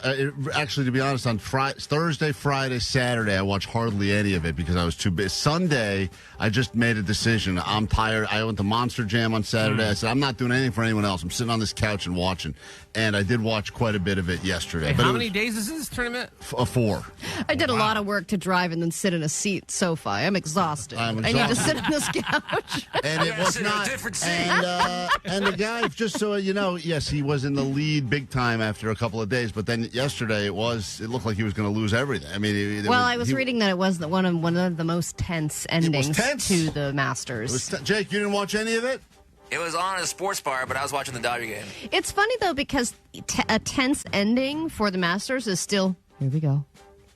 actually, to be honest, on Thursday, Friday, Saturday, I watched hardly any of it because I was too busy. Sunday, I just made a decision. I'm tired. I went to Monster Jam on Saturday. I said, I'm not doing anything for anyone else. I'm sitting on this couch and watching. And I did watch quite a bit of it yesterday. Hey, how many days is this tournament? 4. I did a lot of work to drive and then sit in a seat sofa. I'm exhausted. I need to sit on this couch. And it was not. And the guy, just so you know, yes, he was in the lead big time after a couple of days. But then yesterday, it looked like he was going to lose everything. I mean, I was reading that it was one of the most tense endings to the Masters. Jake, you didn't watch any of it? It was on a sports bar, but I was watching the Dodger game. It's funny, though, because a tense ending for the Masters is still, here we go.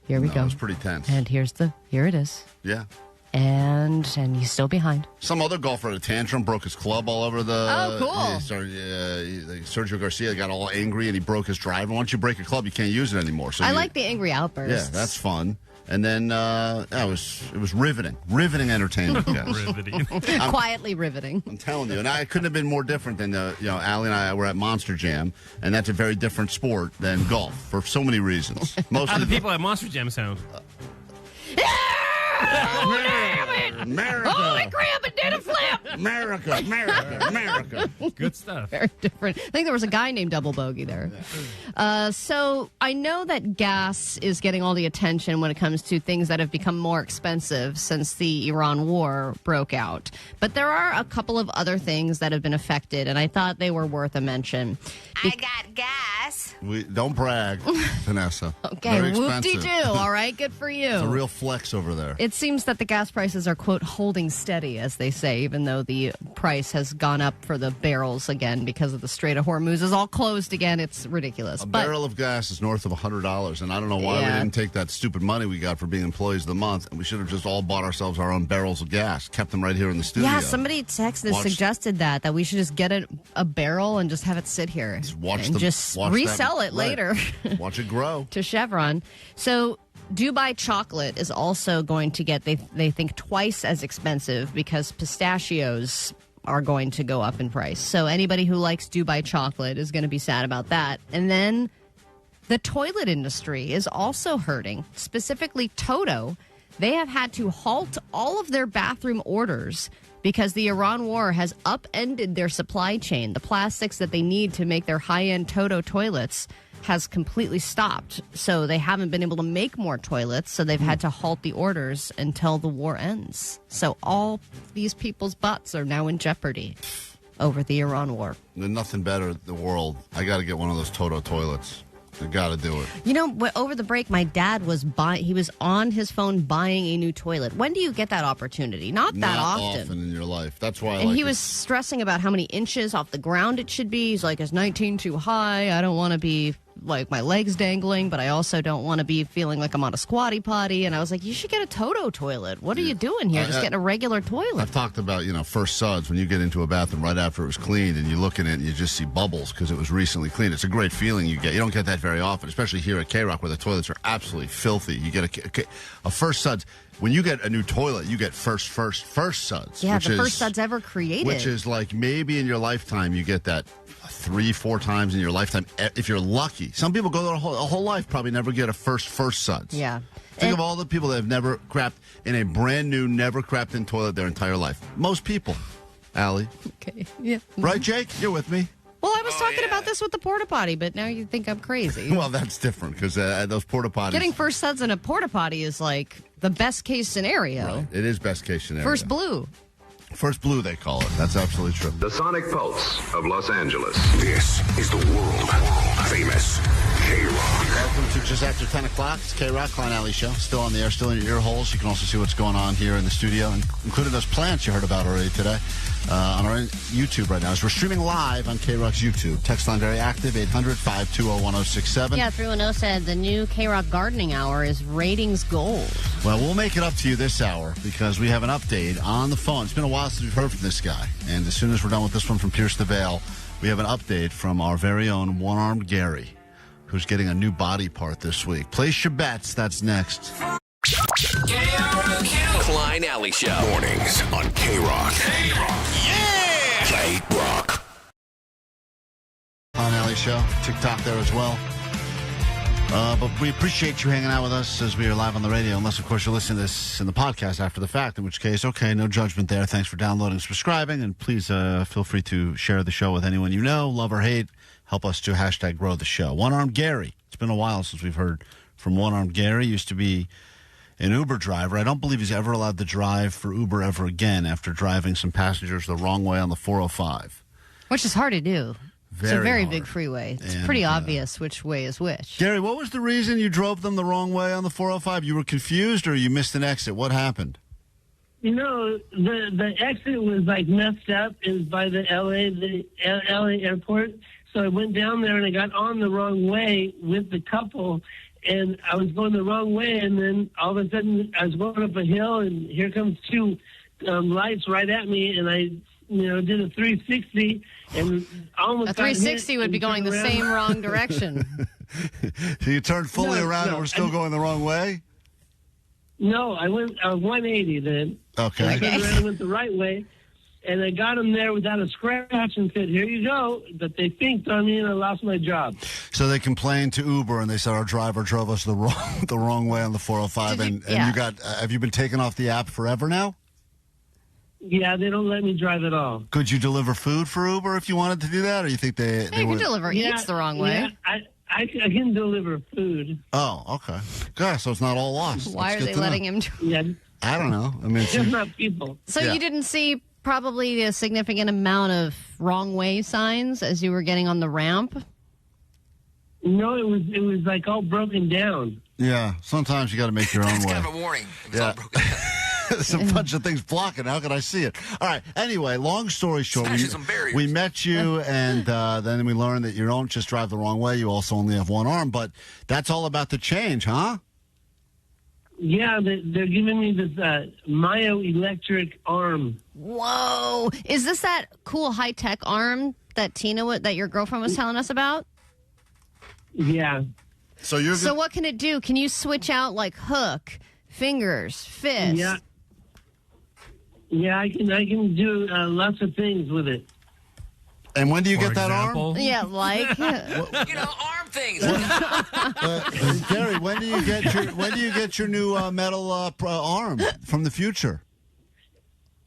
Here we go. It was pretty tense. And here it is. Yeah. And he's still behind. Some other golfer had a tantrum, broke his club all over the... Oh, cool. Sergio Garcia got all angry, and he broke his driver. Once you break a club, you can't use it anymore. So I like the angry outbursts. Yeah, that's fun. And then it was riveting. Riveting entertainment, guys. Riveting. Quietly riveting. I'm telling you. And I couldn't have been more different than, Allie and I were at Monster Jam, and that's a very different sport than golf for so many reasons. How do the people at Monster Jam sound? America. Holy crap, it did a flip. America. Good stuff. Very different. I think there was a guy named Double Bogey there. So I know that gas is getting all the attention when it comes to things that have become more expensive since the Iran war broke out. But there are a couple of other things that have been affected, and I thought they were worth a mention. I got gas. Don't brag, Vanessa. Okay, whoop-de-doo, all right? Good for you. It's a real flex over there. It seems that the gas prices are, quote, holding steady, as they say, even though the price has gone up for the barrels again because of the Strait of Hormuz is all closed again. It's ridiculous. A barrel of gas is north of $100, and I don't know why we didn't take that stupid money we got for being employees of the month, and we should have just all bought ourselves our own barrels of gas, kept them right here in the studio. Yeah, somebody suggested that we should just get a barrel and just have it sit here just resell it later. Watch it grow. To Chevron. So Dubai chocolate is also going to get, they think, twice as expensive because pistachios are going to go up in price. So anybody who likes Dubai chocolate is going to be sad about that. And then the toilet industry is also hurting, specifically Toto. They have had to halt all of their bathroom orders because the Iran war has upended their supply chain. The plastics that they need to make their high-end Toto toilets has completely stopped. So they haven't been able to make more toilets, so they've had to halt the orders until the war ends. So all these people's butts are now in jeopardy over the Iran war. There's nothing better in the world. I got to get one of those Toto toilets. I got to do it. You know, over the break, my dad was he was on his phone buying a new toilet. When do you get that opportunity? Not that often in your life. That's why. And he was stressing about how many inches off the ground it should be. He's like, "Is 19 too high? I don't want to be like my legs dangling, but I also don't want to be feeling like I'm on a squatty potty." And I was like, "You should get a Toto toilet. What are you doing here? Just getting a regular toilet." I've talked about, first suds, when you get into a bathroom right after it was cleaned and you look in it and you just see bubbles because it was recently cleaned. It's a great feeling you get. You don't get that very often, especially here at KROQ where the toilets are absolutely filthy. You get a first suds. When you get a new toilet, you get first suds. Yeah, the first suds ever created. Which is like maybe in your lifetime you get that 3-4 times in your lifetime if you're lucky. Some people go their whole life probably never get a first suds. Yeah. Think of all the people that have never crapped in a brand new, never crapped in toilet their entire life. Most people. Allie. Okay. Yeah. Right, Jake? You're with me? Well, I was talking about this with the porta potty, but now you think I'm crazy. Well, that's different because those porta potties. Getting first suds in a porta potty is like the best case scenario. Right. It is best case scenario. First blue. First blue, they call it. That's absolutely true. The Sonic Pulse of Los Angeles. This is the world famous KROQ. Welcome to just after 10 o'clock. It's KROQ, Klein Alley Show. Still on the air, still in your ear holes. You can also see what's going on here in the studio, including those plants you heard about already today on our YouTube right now. As we're streaming live on KROQ's YouTube. Text line very active, 800-520-1067. Yeah, 310 said the new KROQ Gardening Hour is ratings gold. Well, we'll make it up to you this hour because we have an update on the phone. It's been a while since we've heard from this guy. And as soon as we're done with this one from Pierce the Veil, we have an update from our very own one-armed Gary, who's getting a new body part this week. Place your bets. That's next. Klein Alley Show. Mornings on KROQ. Yeah! KROQ. Klein Alley Show. TikTok there as well. But we appreciate you hanging out with us as we are live on the radio, unless, of course, you're listening to this in the podcast after the fact, in which case, okay, no judgment there. Thanks for downloading and subscribing, and please feel free to share the show with anyone you know, love or hate. Help us to hashtag grow the show. One-Armed Gary. It's been a while since we've heard from One-Armed Gary. Used to be an Uber driver. I don't believe he's ever allowed to drive for Uber ever again after driving some passengers the wrong way on the 405. Which is hard to do. It's a very big freeway. It's pretty obvious which way is which. Gary, what was the reason you drove them the wrong way on the 405? You were confused or you missed an exit? What happened? The exit was like messed up. It was by the LA airport. So I went down there and I got on the wrong way with the couple, and I was going the wrong way, and then all of a sudden I was going up a hill, and here comes two lights right at me, and I did a 360 and almost a 360 would be going the same wrong direction. So you turned fully around and we're still going the wrong way? No, I went 180 then. Okay. I turned around and went the right way, and I got them there without a scratch and said, "Here you go." But they thinked on me and I lost my job. So they complained to Uber and they said our driver drove us the wrong way on the 405. You got have you been taken off the app forever now? Yeah, they don't let me drive at all. Could you deliver food for Uber if you wanted to do that, or you think they you would? can deliver eats the wrong way. Yeah, I can deliver food. Oh, okay. Good. So it's not all lost. Why That's are good they to letting know. him? Yeah. I don't know. I mean, they're not people. So you didn't see probably a significant amount of wrong way signs as you were getting on the ramp? No, it was like all broken down. Yeah. Sometimes you got to make your own That's way. kind of a warning. Yeah. There's a bunch of things blocking. How can I see it? All right. Anyway, long story short, we met you, and then we learned that you don't just drive the wrong way. You also only have one arm. But that's all about the change, huh? Yeah, they're giving me this myoelectric arm. Whoa. Is this that cool high-tech arm that that your girlfriend was telling us about? Yeah. So what can it do? Can you switch out like hook, fingers, fist? Yeah. Yeah, I can do lots of things with it. And when do you get that arm? Yeah, like arm things. Gary, when do you get your new metal arm from the future?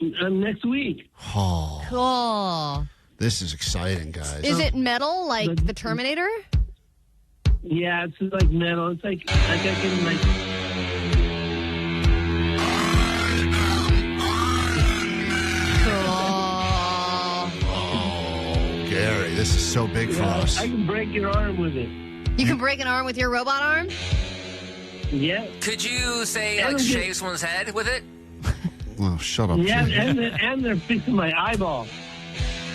Next week. Oh, cool. This is exciting, guys. Is it metal like the Terminator? Yeah, it's like metal. It's like I can like. Gary, this is so big for us. I can break your arm with it. You can break an arm with your robot arm? Yeah. Could you say like shave someone's head with it? Oh, shut up. Yeah, and they're fixing my eyeball.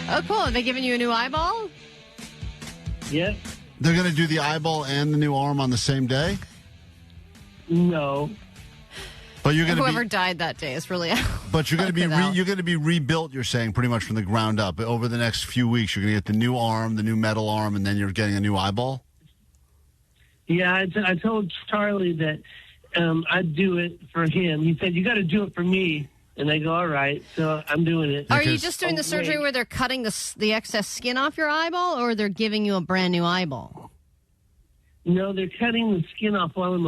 Oh, cool. Are they giving you a new eyeball? Yeah. They're going to do the eyeball and the new arm on the same day? No. But you're going to whoever died that day is really. But you're going to be rebuilt. You're saying pretty much from the ground up. Over the next few weeks, you're going to get the new arm, the new metal arm, and then you're getting a new eyeball. Yeah, I told Charlie that I'd do it for him. He said, "You got to do it for me." And I go, "All right." So I'm doing it. Are you just doing the surgery where they're cutting the excess skin off your eyeball, or they're giving you a brand new eyeball? No, they're cutting the skin off while I'm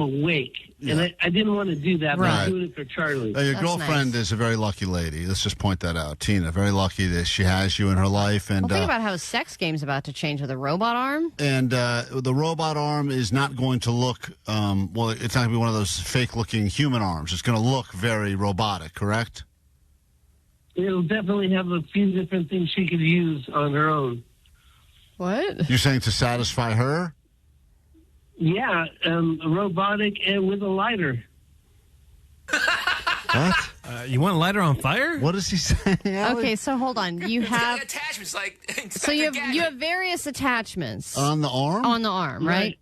awake. Yeah. And I didn't want to do that, but I'm doing it for Charlie. Your girlfriend is a very lucky lady. Let's just point that out. Tina, very lucky that she has you in her life. And think about how sex game's about to change with a robot arm. And the robot arm is not going to look, it's not going to be one of those fake-looking human arms. It's going to look very robotic, correct? It'll definitely have a few different things she could use on her own. What? You're saying to satisfy her? Yeah, robotic and with a lighter. What? You want a lighter on fire? What is he saying? Okay, so hold on. You have attachments like. So you have various attachments on the arm. On the arm, right?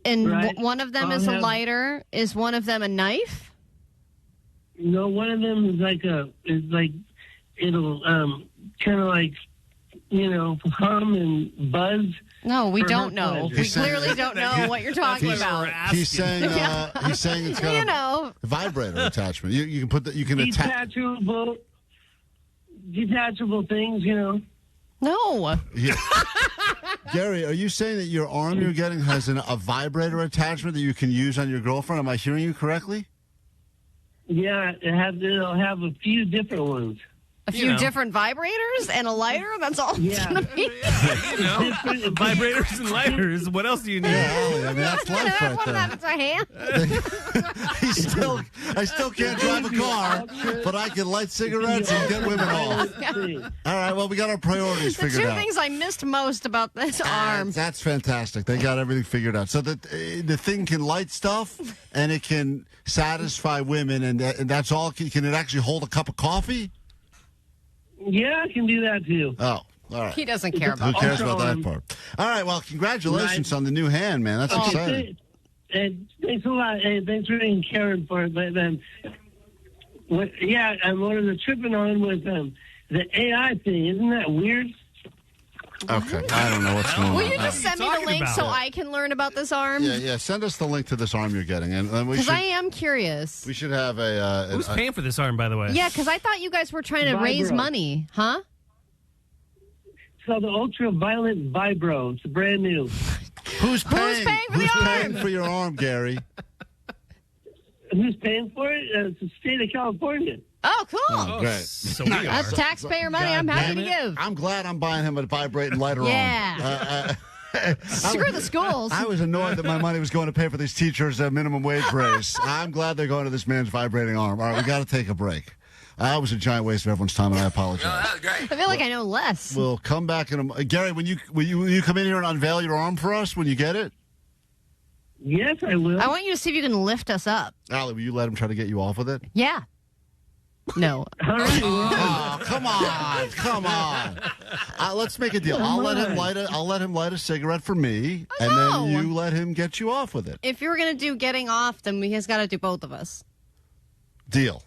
And one of them is a lighter. Is one of them a knife? No, one of them it'll kind of like hum and buzz. No, we don't know. We clearly don't know what you're talking about. He's saying it's got a vibrator attachment. You can put you can attach detachable things. No. Yeah. Gary, are you saying that your arm you're getting has a vibrator attachment that you can use on your girlfriend? Am I hearing you correctly? Yeah, it'll have a few different ones. A few different vibrators and a lighter? That's all it's going to be? Vibrators and lighters. What else do you need? Yeah, I mean, that's life right there. That's a hand. I still can't drive a car, but I can light cigarettes and get women off. All right, well, we got our priorities figured out. The two things I missed most about this arm. That's fantastic. They got everything figured out. So the thing can light stuff, and it can satisfy women, and that's all. Can it actually hold a cup of coffee? Yeah, I can do that too. Oh, all right. He doesn't care about that. Who cares about that part? All right, well, congratulations on the new hand, man. That's exciting. Thanks a lot. Thanks for being caring for it. But and what I was tripping on with the AI thing. Isn't that weird? Okay, I don't know what's going on. Will you just send me the link so I can learn about this arm? Yeah. Send us the link to this arm you're getting, because I am curious. We should have who's paying for this arm, by the way? Yeah, because I thought you guys were trying to raise money, huh? It's called the Ultraviolet Vibro. It's brand new. Who's paying for the arm? Paying for your arm, Gary? Who's paying for it? It's the state of California. Oh, cool. Oh, great. So we are. That's taxpayer money I'm happy to give. I'm glad I'm buying him a vibrating lighter arm. Screw the schools. I was annoyed that my money was going to pay for these teachers' minimum wage raise. I'm glad they're going to this man's vibrating arm. All right, we got to take a break. That was a giant waste of everyone's time, and I apologize. No, that was great. I feel like I know less. We'll come back in Gary, will you come in here and unveil your arm for us when you get it? Yes, I will. I want you to see if you can lift us up. Allie, will you let him try to get you off with it? Yeah. No. Oh, come on. Let's make a deal. I'll let him light a cigarette for me, and then you let him get you off with it. If you're going to do getting off, then he's got to do both of us. Deal.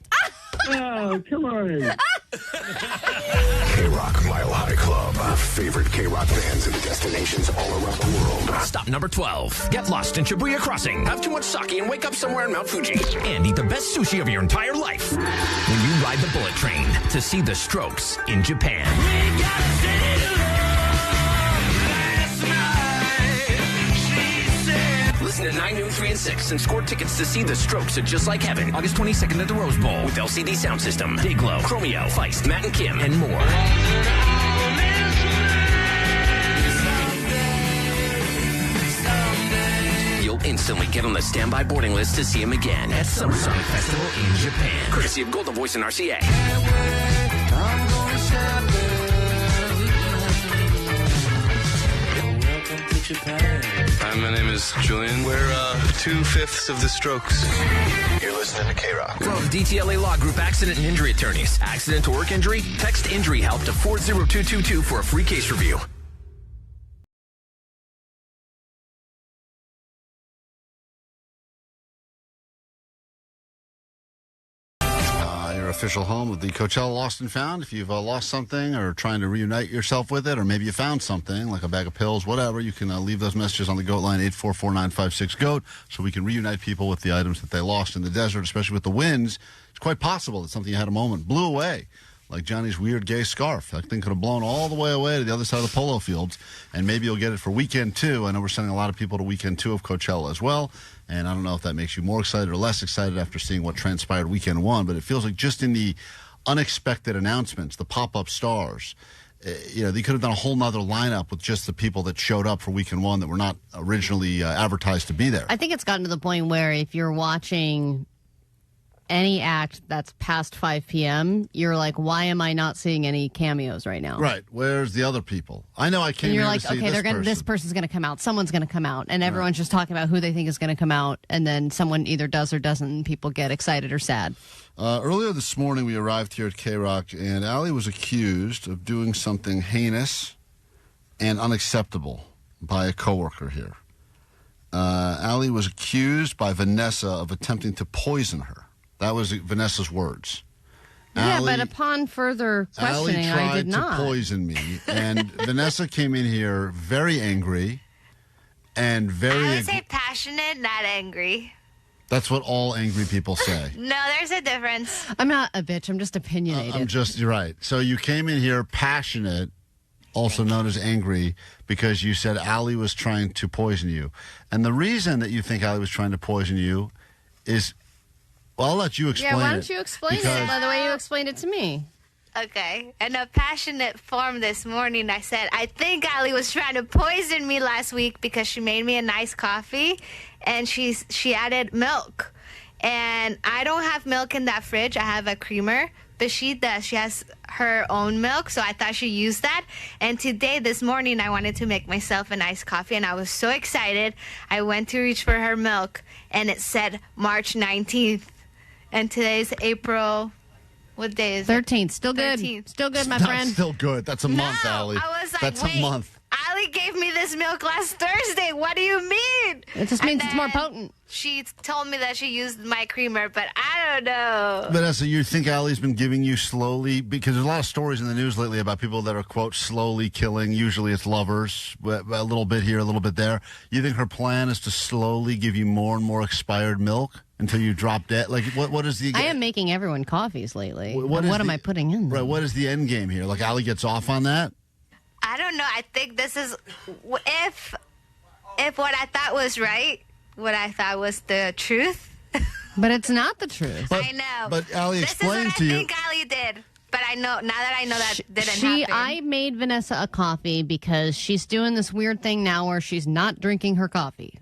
Oh, come on. KROQ Mile High Club. Favorite KROQ fans and destinations all around the world. Stop number 12. Get lost in Shibuya Crossing. Have too much sake and wake up somewhere in Mount Fuji. And eat the best sushi of your entire life. When you ride the bullet train to see the Strokes in Japan. Listen to 9, noon, 3, and 6 and score tickets to see the Strokes at Just Like Heaven, August 22nd at the Rose Bowl with LCD Sound System, Dayglow, Chromeo, Feist, Matt and Kim, and more. You'll instantly get on the standby boarding list to see him again at some Sonic Festival in Japan. Courtesy of Golden Voice and RCA. Hi, my name is Julian. We're 2/5 of the Strokes. You're listening to KROQ. From DTLA Law Group Accident and Injury Attorneys. Accident to work injury? Text injury help to 40222 for a free case review. Your official home of the Coachella Lost and Found. If you've lost something or trying to reunite yourself with it, or maybe you found something like a bag of pills, whatever, you can leave those messages on the GOAT line, 844-956-GOAT, so we can reunite people with the items that they lost in the desert, especially with the winds. It's quite possible that something you had a moment blew away, like Johnny's weird gay scarf. That thing could have blown all the way away to the other side of the polo fields, and maybe you'll get it for Weekend 2. I know we're sending a lot of people to Weekend 2 of Coachella as well, and I don't know if that makes you more excited or less excited after seeing what transpired Weekend 1, but it feels like just in the unexpected announcements, the pop-up stars, they could have done a whole nother lineup with just the people that showed up for Weekend 1 that were not originally advertised to be there. I think it's gotten to the point where if you're watching any act that's past 5 p.m., you're like, why am I not seeing any cameos right now? Right. Where's the other people? I know I came and you're here like, to see okay, this person's going to come out. Someone's going to come out. And everyone's just talking about who they think is going to come out. And then someone either does or doesn't, and people get excited or sad. Earlier this morning, we arrived here at KROQ, and Allie was accused of doing something heinous and unacceptable by a coworker here. Allie was accused by Vanessa of attempting to poison her. That was Vanessa's words. Yeah, but upon further questioning, Allie I did not. tried to poison me, and Vanessa came in here very angry and very... I would say passionate, not angry. That's what all angry people say. No, there's a difference. I'm not a bitch. I'm just opinionated. You're right. So you came in here passionate, also known as angry, because you said Allie was trying to poison you. And the reason that you think Allie was trying to poison you is... Well, I'll let you explain it. Yeah, why don't you explain it by the way you explained it to me? Okay. In a passionate form this morning, I said, I think Allie was trying to poison me last week because she made me a nice coffee and she added milk. And I don't have milk in that fridge. I have a creamer. But she does. She has her own milk, so I thought she used that. And this morning, I wanted to make myself a nice coffee, and I was so excited. I went to reach for her milk, and it said March 19th. And today's April, what day is 13th. Still good. 13th. Still good, my friend. Still good. That's a month, Allie. I was like, That's wait, a month. Allie gave me this milk last Thursday. What do you mean? It just means it's more potent. She told me that she used my creamer, but I don't know. Vanessa, you think Allie's been giving you slowly? Because there's a lot of stories in the news lately about people that are, quote, slowly killing. Usually it's lovers, a little bit here, a little bit there. You think her plan is to slowly give you more and more expired milk until you drop dead? Like, what is the... I am making everyone coffees lately. What am I putting in them? Right, what is the end game here? Like, Allie gets off on that? I don't know. I think this is... If what I thought was right, what I thought was the truth... But it's not the truth. I know. But Allie explained to you... This is what I think Allie did. But I know, now that I know that didn't happen. I made Vanessa a coffee because she's doing this weird thing now where she's not drinking her coffee.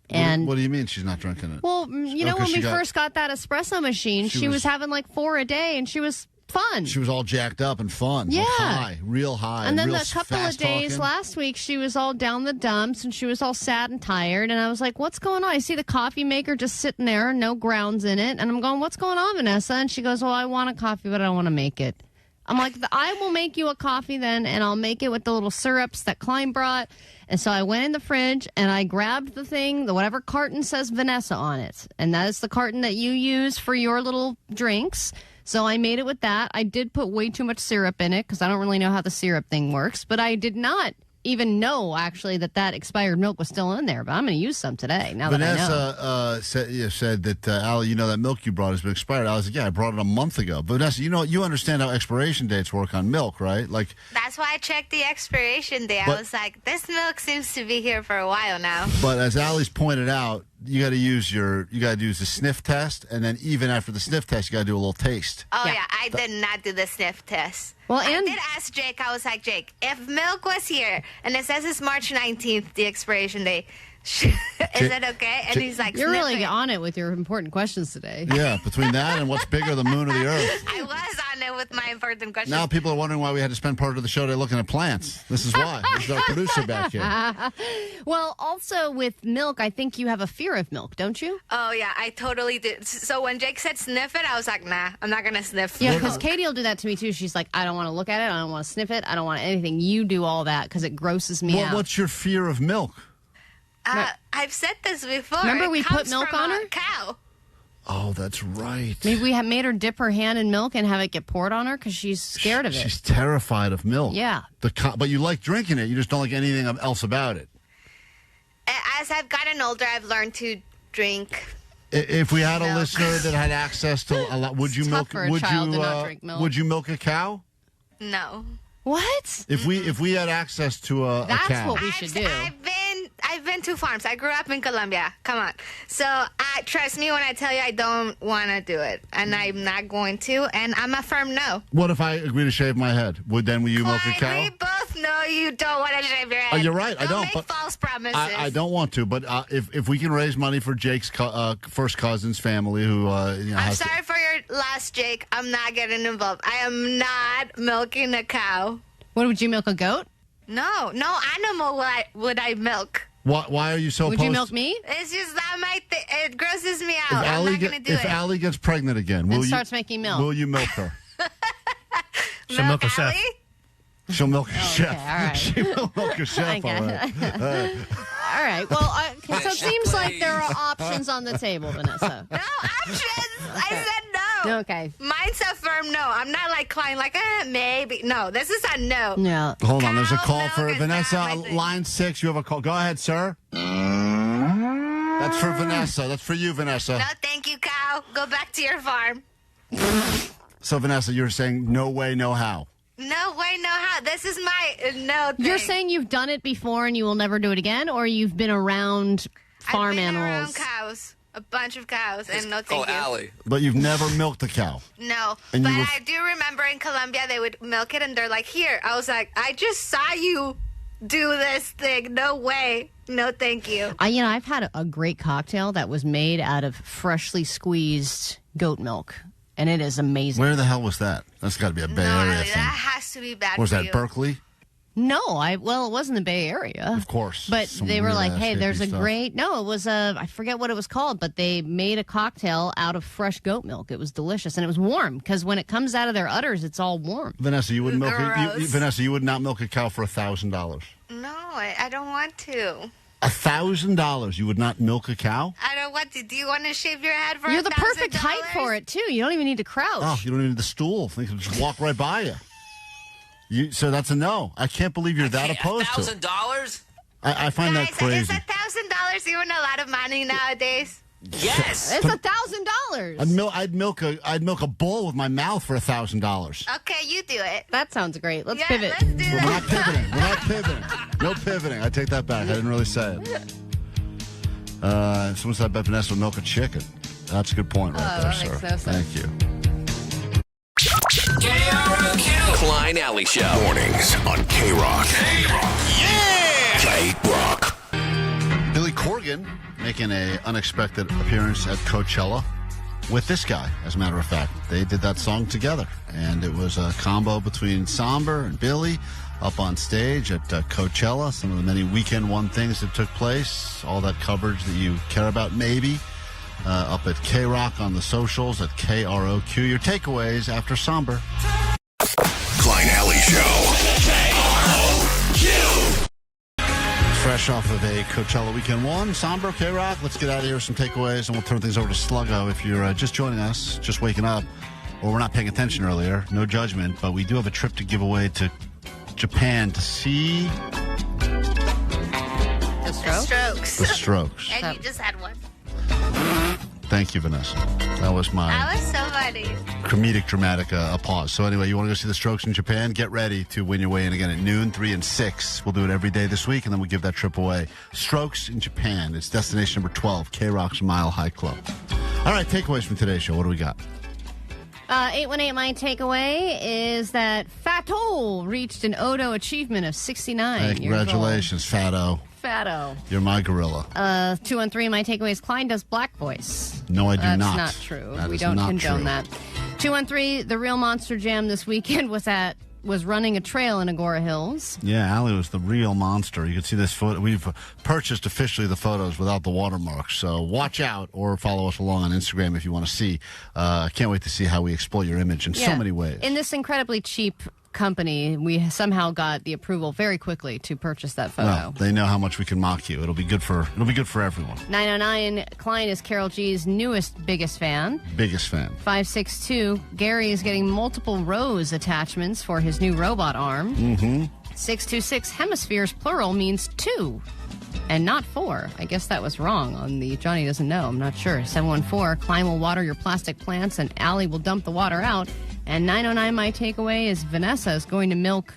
And what do you mean she's not drinking it? Well, when we first got that espresso machine, she was having like 4 a day, and she was fun. She was all jacked up and fun. Yeah. Like high, real high. And then real a couple of days talking. last week, she was all down the dumps, and she was all sad and tired. And I was like, what's going on? I see the coffee maker just sitting there, no grounds in it. And I'm going, what's going on, Vanessa? And she goes, well, I want a coffee, but I don't want to make it. I'm like, I will make you a coffee then, and I'll make it with the little syrups that Klein brought. And so I went in the fridge, and I grabbed the thing, whatever carton says Vanessa on it. And that is the carton that you use for your little drinks. So I made it with that. I did put way too much syrup in it because I don't really know how the syrup thing works. But I did not even know, actually, that expired milk was still in there. But I'm going to use some today, now that I know. Vanessa said that, Allie, that milk you brought has been expired. I was like, yeah, I brought it a month ago. But Vanessa, you understand how expiration dates work on milk, right? Like, that's why I checked the expiration date. I was like, this milk seems to be here for a while now. But as Allie's pointed out, you got to use the sniff test, and then even after the sniff test, you got to do a little taste. Oh yeah, I did not do the sniff test. Well, I did ask Jake. I was like, Jake, if milk was here and it says it's March 19th, the expiration date, is it okay? And he's like, you're really on it with your important questions today. Yeah, between that and what's bigger, the moon or the earth. I was on it with my important questions. Now people are wondering why we had to spend part of the show today looking at plants. This is why. This is our producer back here. Well, also with milk, I think you have a fear of milk, don't you? Oh, yeah, I totally did. So when Jake said sniff it, I was like, nah, I'm not going to sniff Yeah, because Katie will do that to me, too. She's like, I don't want to look at it. I don't want to sniff it. I don't want anything. You do all that because it grosses me out. What's your fear of milk? I've said this before. Remember we put milk on her? Cow. Oh, that's right. Maybe we have made her dip her hand in milk and have it get poured on her because she's scared of it. She's terrified of milk. Yeah. But you like drinking it. You just don't like anything else about it. As I've gotten older, I've learned to drink. If we had a listener that had access to a lot, would you milk? For a child to not drink milk. Would you milk a cow? No. What? If we had access to a cow, that's what we should do. I've been to farms. I grew up in Colombia. Come on. So trust me when I tell you I don't want to do it, and I'm not going to. And I'm a firm no. What if I agree to shave my head? Will you milk a cow? We both know you don't want to shave your head. You're right. I don't. Make but false promises. I don't want to. But if we can raise money for Jake's first cousin's family, who I'm sorry for your loss, Jake. I'm not getting involved. I am not milking a cow. What, would you milk a goat? No animal would I milk. Why are you so Would you milk me? It's just not my thing. It grosses me out. I'm not going to do it. If Allie gets pregnant again, and starts making milk, will you milk her? She'll milk a chef. She'll milk a chef. Okay, all right. She will milk a chef. Okay. All right. Well, so it seems like there are options on the table, Vanessa. No options. I said no. Okay. Mine's a firm no. I'm not like Klein, like maybe. No, this is a no. No. Hold on. There's a call for Vanessa. Line 6. You have a call. Go ahead, sir. That's for Vanessa. That's for you, Vanessa. No, thank you, cow. Go back to your farm. So, Vanessa, you're saying no way, no how. No way, no how. This is my no thing. You're saying you've done it before and you will never do it again, or you've been around farm animals? Around cows. A bunch of cows, and no thank you. Allie. But you've never milked a cow. No, but I do remember in Colombia they would milk it, and they're like, here. I was like, I just saw you do this thing. No way. No thank you. I've had a great cocktail that was made out of freshly squeezed goat milk. And it is amazing. Where the hell was that? That's got to be a Bay Area thing. That has to be bad. Was that Berkeley? No, it wasn't the Bay Area. Of course. But they were like, hey, there's a great, it was I forget what it was called, but they made a cocktail out of fresh goat milk. It was delicious, and it was warm, because when it comes out of their udders, it's all warm. Vanessa, you would Vanessa, you would not milk a cow for $1,000. No, I don't want to. $1,000, you would not milk a cow? I don't want to. Do you want to shave your head for $1,000? You're the perfect height for it, too. You don't even need to crouch. Oh, you don't need the stool. They can just walk right by you. So that's a no. I can't believe you're that opposed to it. $1,000? I find that crazy. Is $1,000 even a lot of money nowadays? Yes. It's $1,000. I'd milk a bull with my mouth for $1,000. Okay, you do it. That sounds great. Let's pivot. Let's do We're not pivoting. We're not pivoting. No pivoting. I take that back. I didn't really say it. Someone said I bet Vanessa would milk a chicken. That's a good point right there, sir. Makes no sense. Thank you. KROQ. Klein Alley Show. Mornings on KROQ. Yeah! KROQ. Billy Corgan making an unexpected appearance at Coachella with this guy, as a matter of fact. They did that song together, and it was a combo between Somber and Billy up on stage at Coachella. Some of the many Weekend One things that took place, all that coverage that you care about, maybe, up at KROQ on the socials, at KROQ. Your takeaways after Somber. Klein Alley Show. KROQ. Fresh off of a Coachella Weekend One, Somber, KROQ. Let's get out of here with some takeaways, and we'll turn things over to Sluggo. If you're just joining us, just waking up, or we're not paying attention earlier. No judgment, but we do have a trip to give away to Japan to see The Strokes. the Strokes. And you just had one. Thank you, Vanessa. That was my That was so funny. comedic, dramatic pause. So anyway, you want to go see the Strokes in Japan? Get ready to win your way in again at noon, 3, and 6. We'll do it every day this week, and then we'll give that trip away. Strokes in Japan. It's destination number 12, KROQ's Mile High Club. All right, takeaways from today's show. What do we got? 818, my takeaway is that Fatou reached an Odo achievement of 69 Hey, years congratulations, Fatou. old. Fatou. You're my gorilla. 213, my takeaway is Klein does black voice. No, I do That's not. not true. That We is don't not condone true. that. 213, the real Monster Jam this weekend was running a trail in Agora Hills. Yeah, Allie was the real monster. You can see this photo. We've purchased officially the photos without the watermarks. So watch out or follow us along on Instagram if you want to see. I can't wait to see how we exploit your image in so many ways. In this incredibly cheap company, we somehow got the approval very quickly to purchase that photo. Well, they know how much we can mock you. It'll be good for everyone. 909, Klein is Karol G's biggest fan. Biggest fan. 562, Gary is getting multiple rose attachments for his new robot arm. Mm-hmm. 626, hemispheres plural means 2 and not 4. I guess that was wrong on the Johnny Doesn't Know. I'm not sure. 714, Klein will water your plastic plants and Allie will dump the water out. And 909, my takeaway is Vanessa is going to milk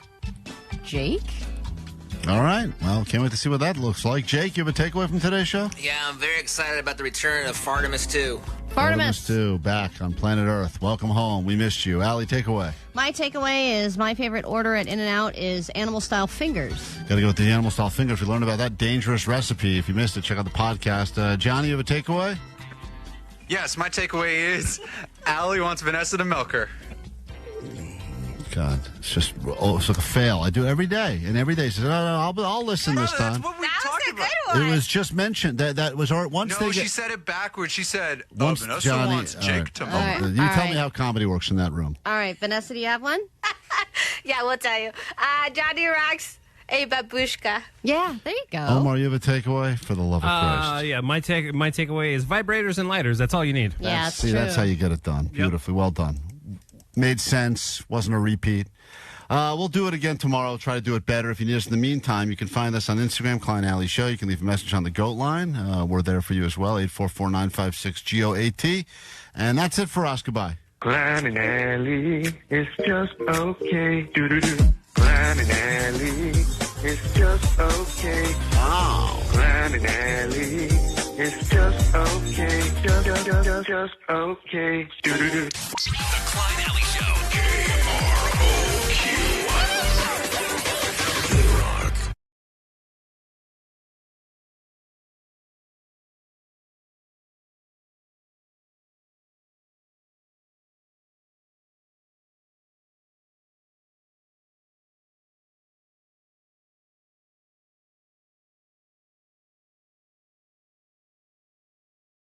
Jake. All right. Well, can't wait to see what that looks like. Jake, you have a takeaway from today's show? Yeah, I'm very excited about the return of Artemis 2. Artemis 2, back on planet Earth. Welcome home. We missed you. Allie, takeaway. My takeaway is my favorite order at In-N-Out is animal-style fingers. Got to go with the animal-style fingers. We learned about that dangerous recipe. If you missed it, check out the podcast. Johnny, you have a takeaway? Yes, my takeaway is Allie wants Vanessa to milk her. God, it's like a fail. I do it every day, and every day she says, no, I'll listen this time. That's what we talked about. It was just mentioned that was once No, they she get, said it backwards. She said, once Vanessa Johnny wants Jake to milk her. You tell me how comedy works in that room. All right, Vanessa, do you have one? Yeah, we'll tell you. Johnny rocks a babushka. Yeah, there you go. Omar, you have a takeaway? For the love of Christ. Yeah, my takeaway is vibrators and lighters. That's all you need. Yeah, that's See, true. that's how you get it done. Beautifully. Well done. Made sense. Wasn't a repeat. We'll do it again tomorrow. Try to do it better. If you need us in the meantime, you can find us on Instagram, Klein Alley Show. You can leave a message on the GOAT line. We're there for you as well, 844-956-GOAT. And that's it for us. Goodbye. Klein and Alley, it's just okay. Do-do-do. Klein and Alley, it's just okay. Oh. Klein and Alley, it's just okay. Just okay. Do-do-do.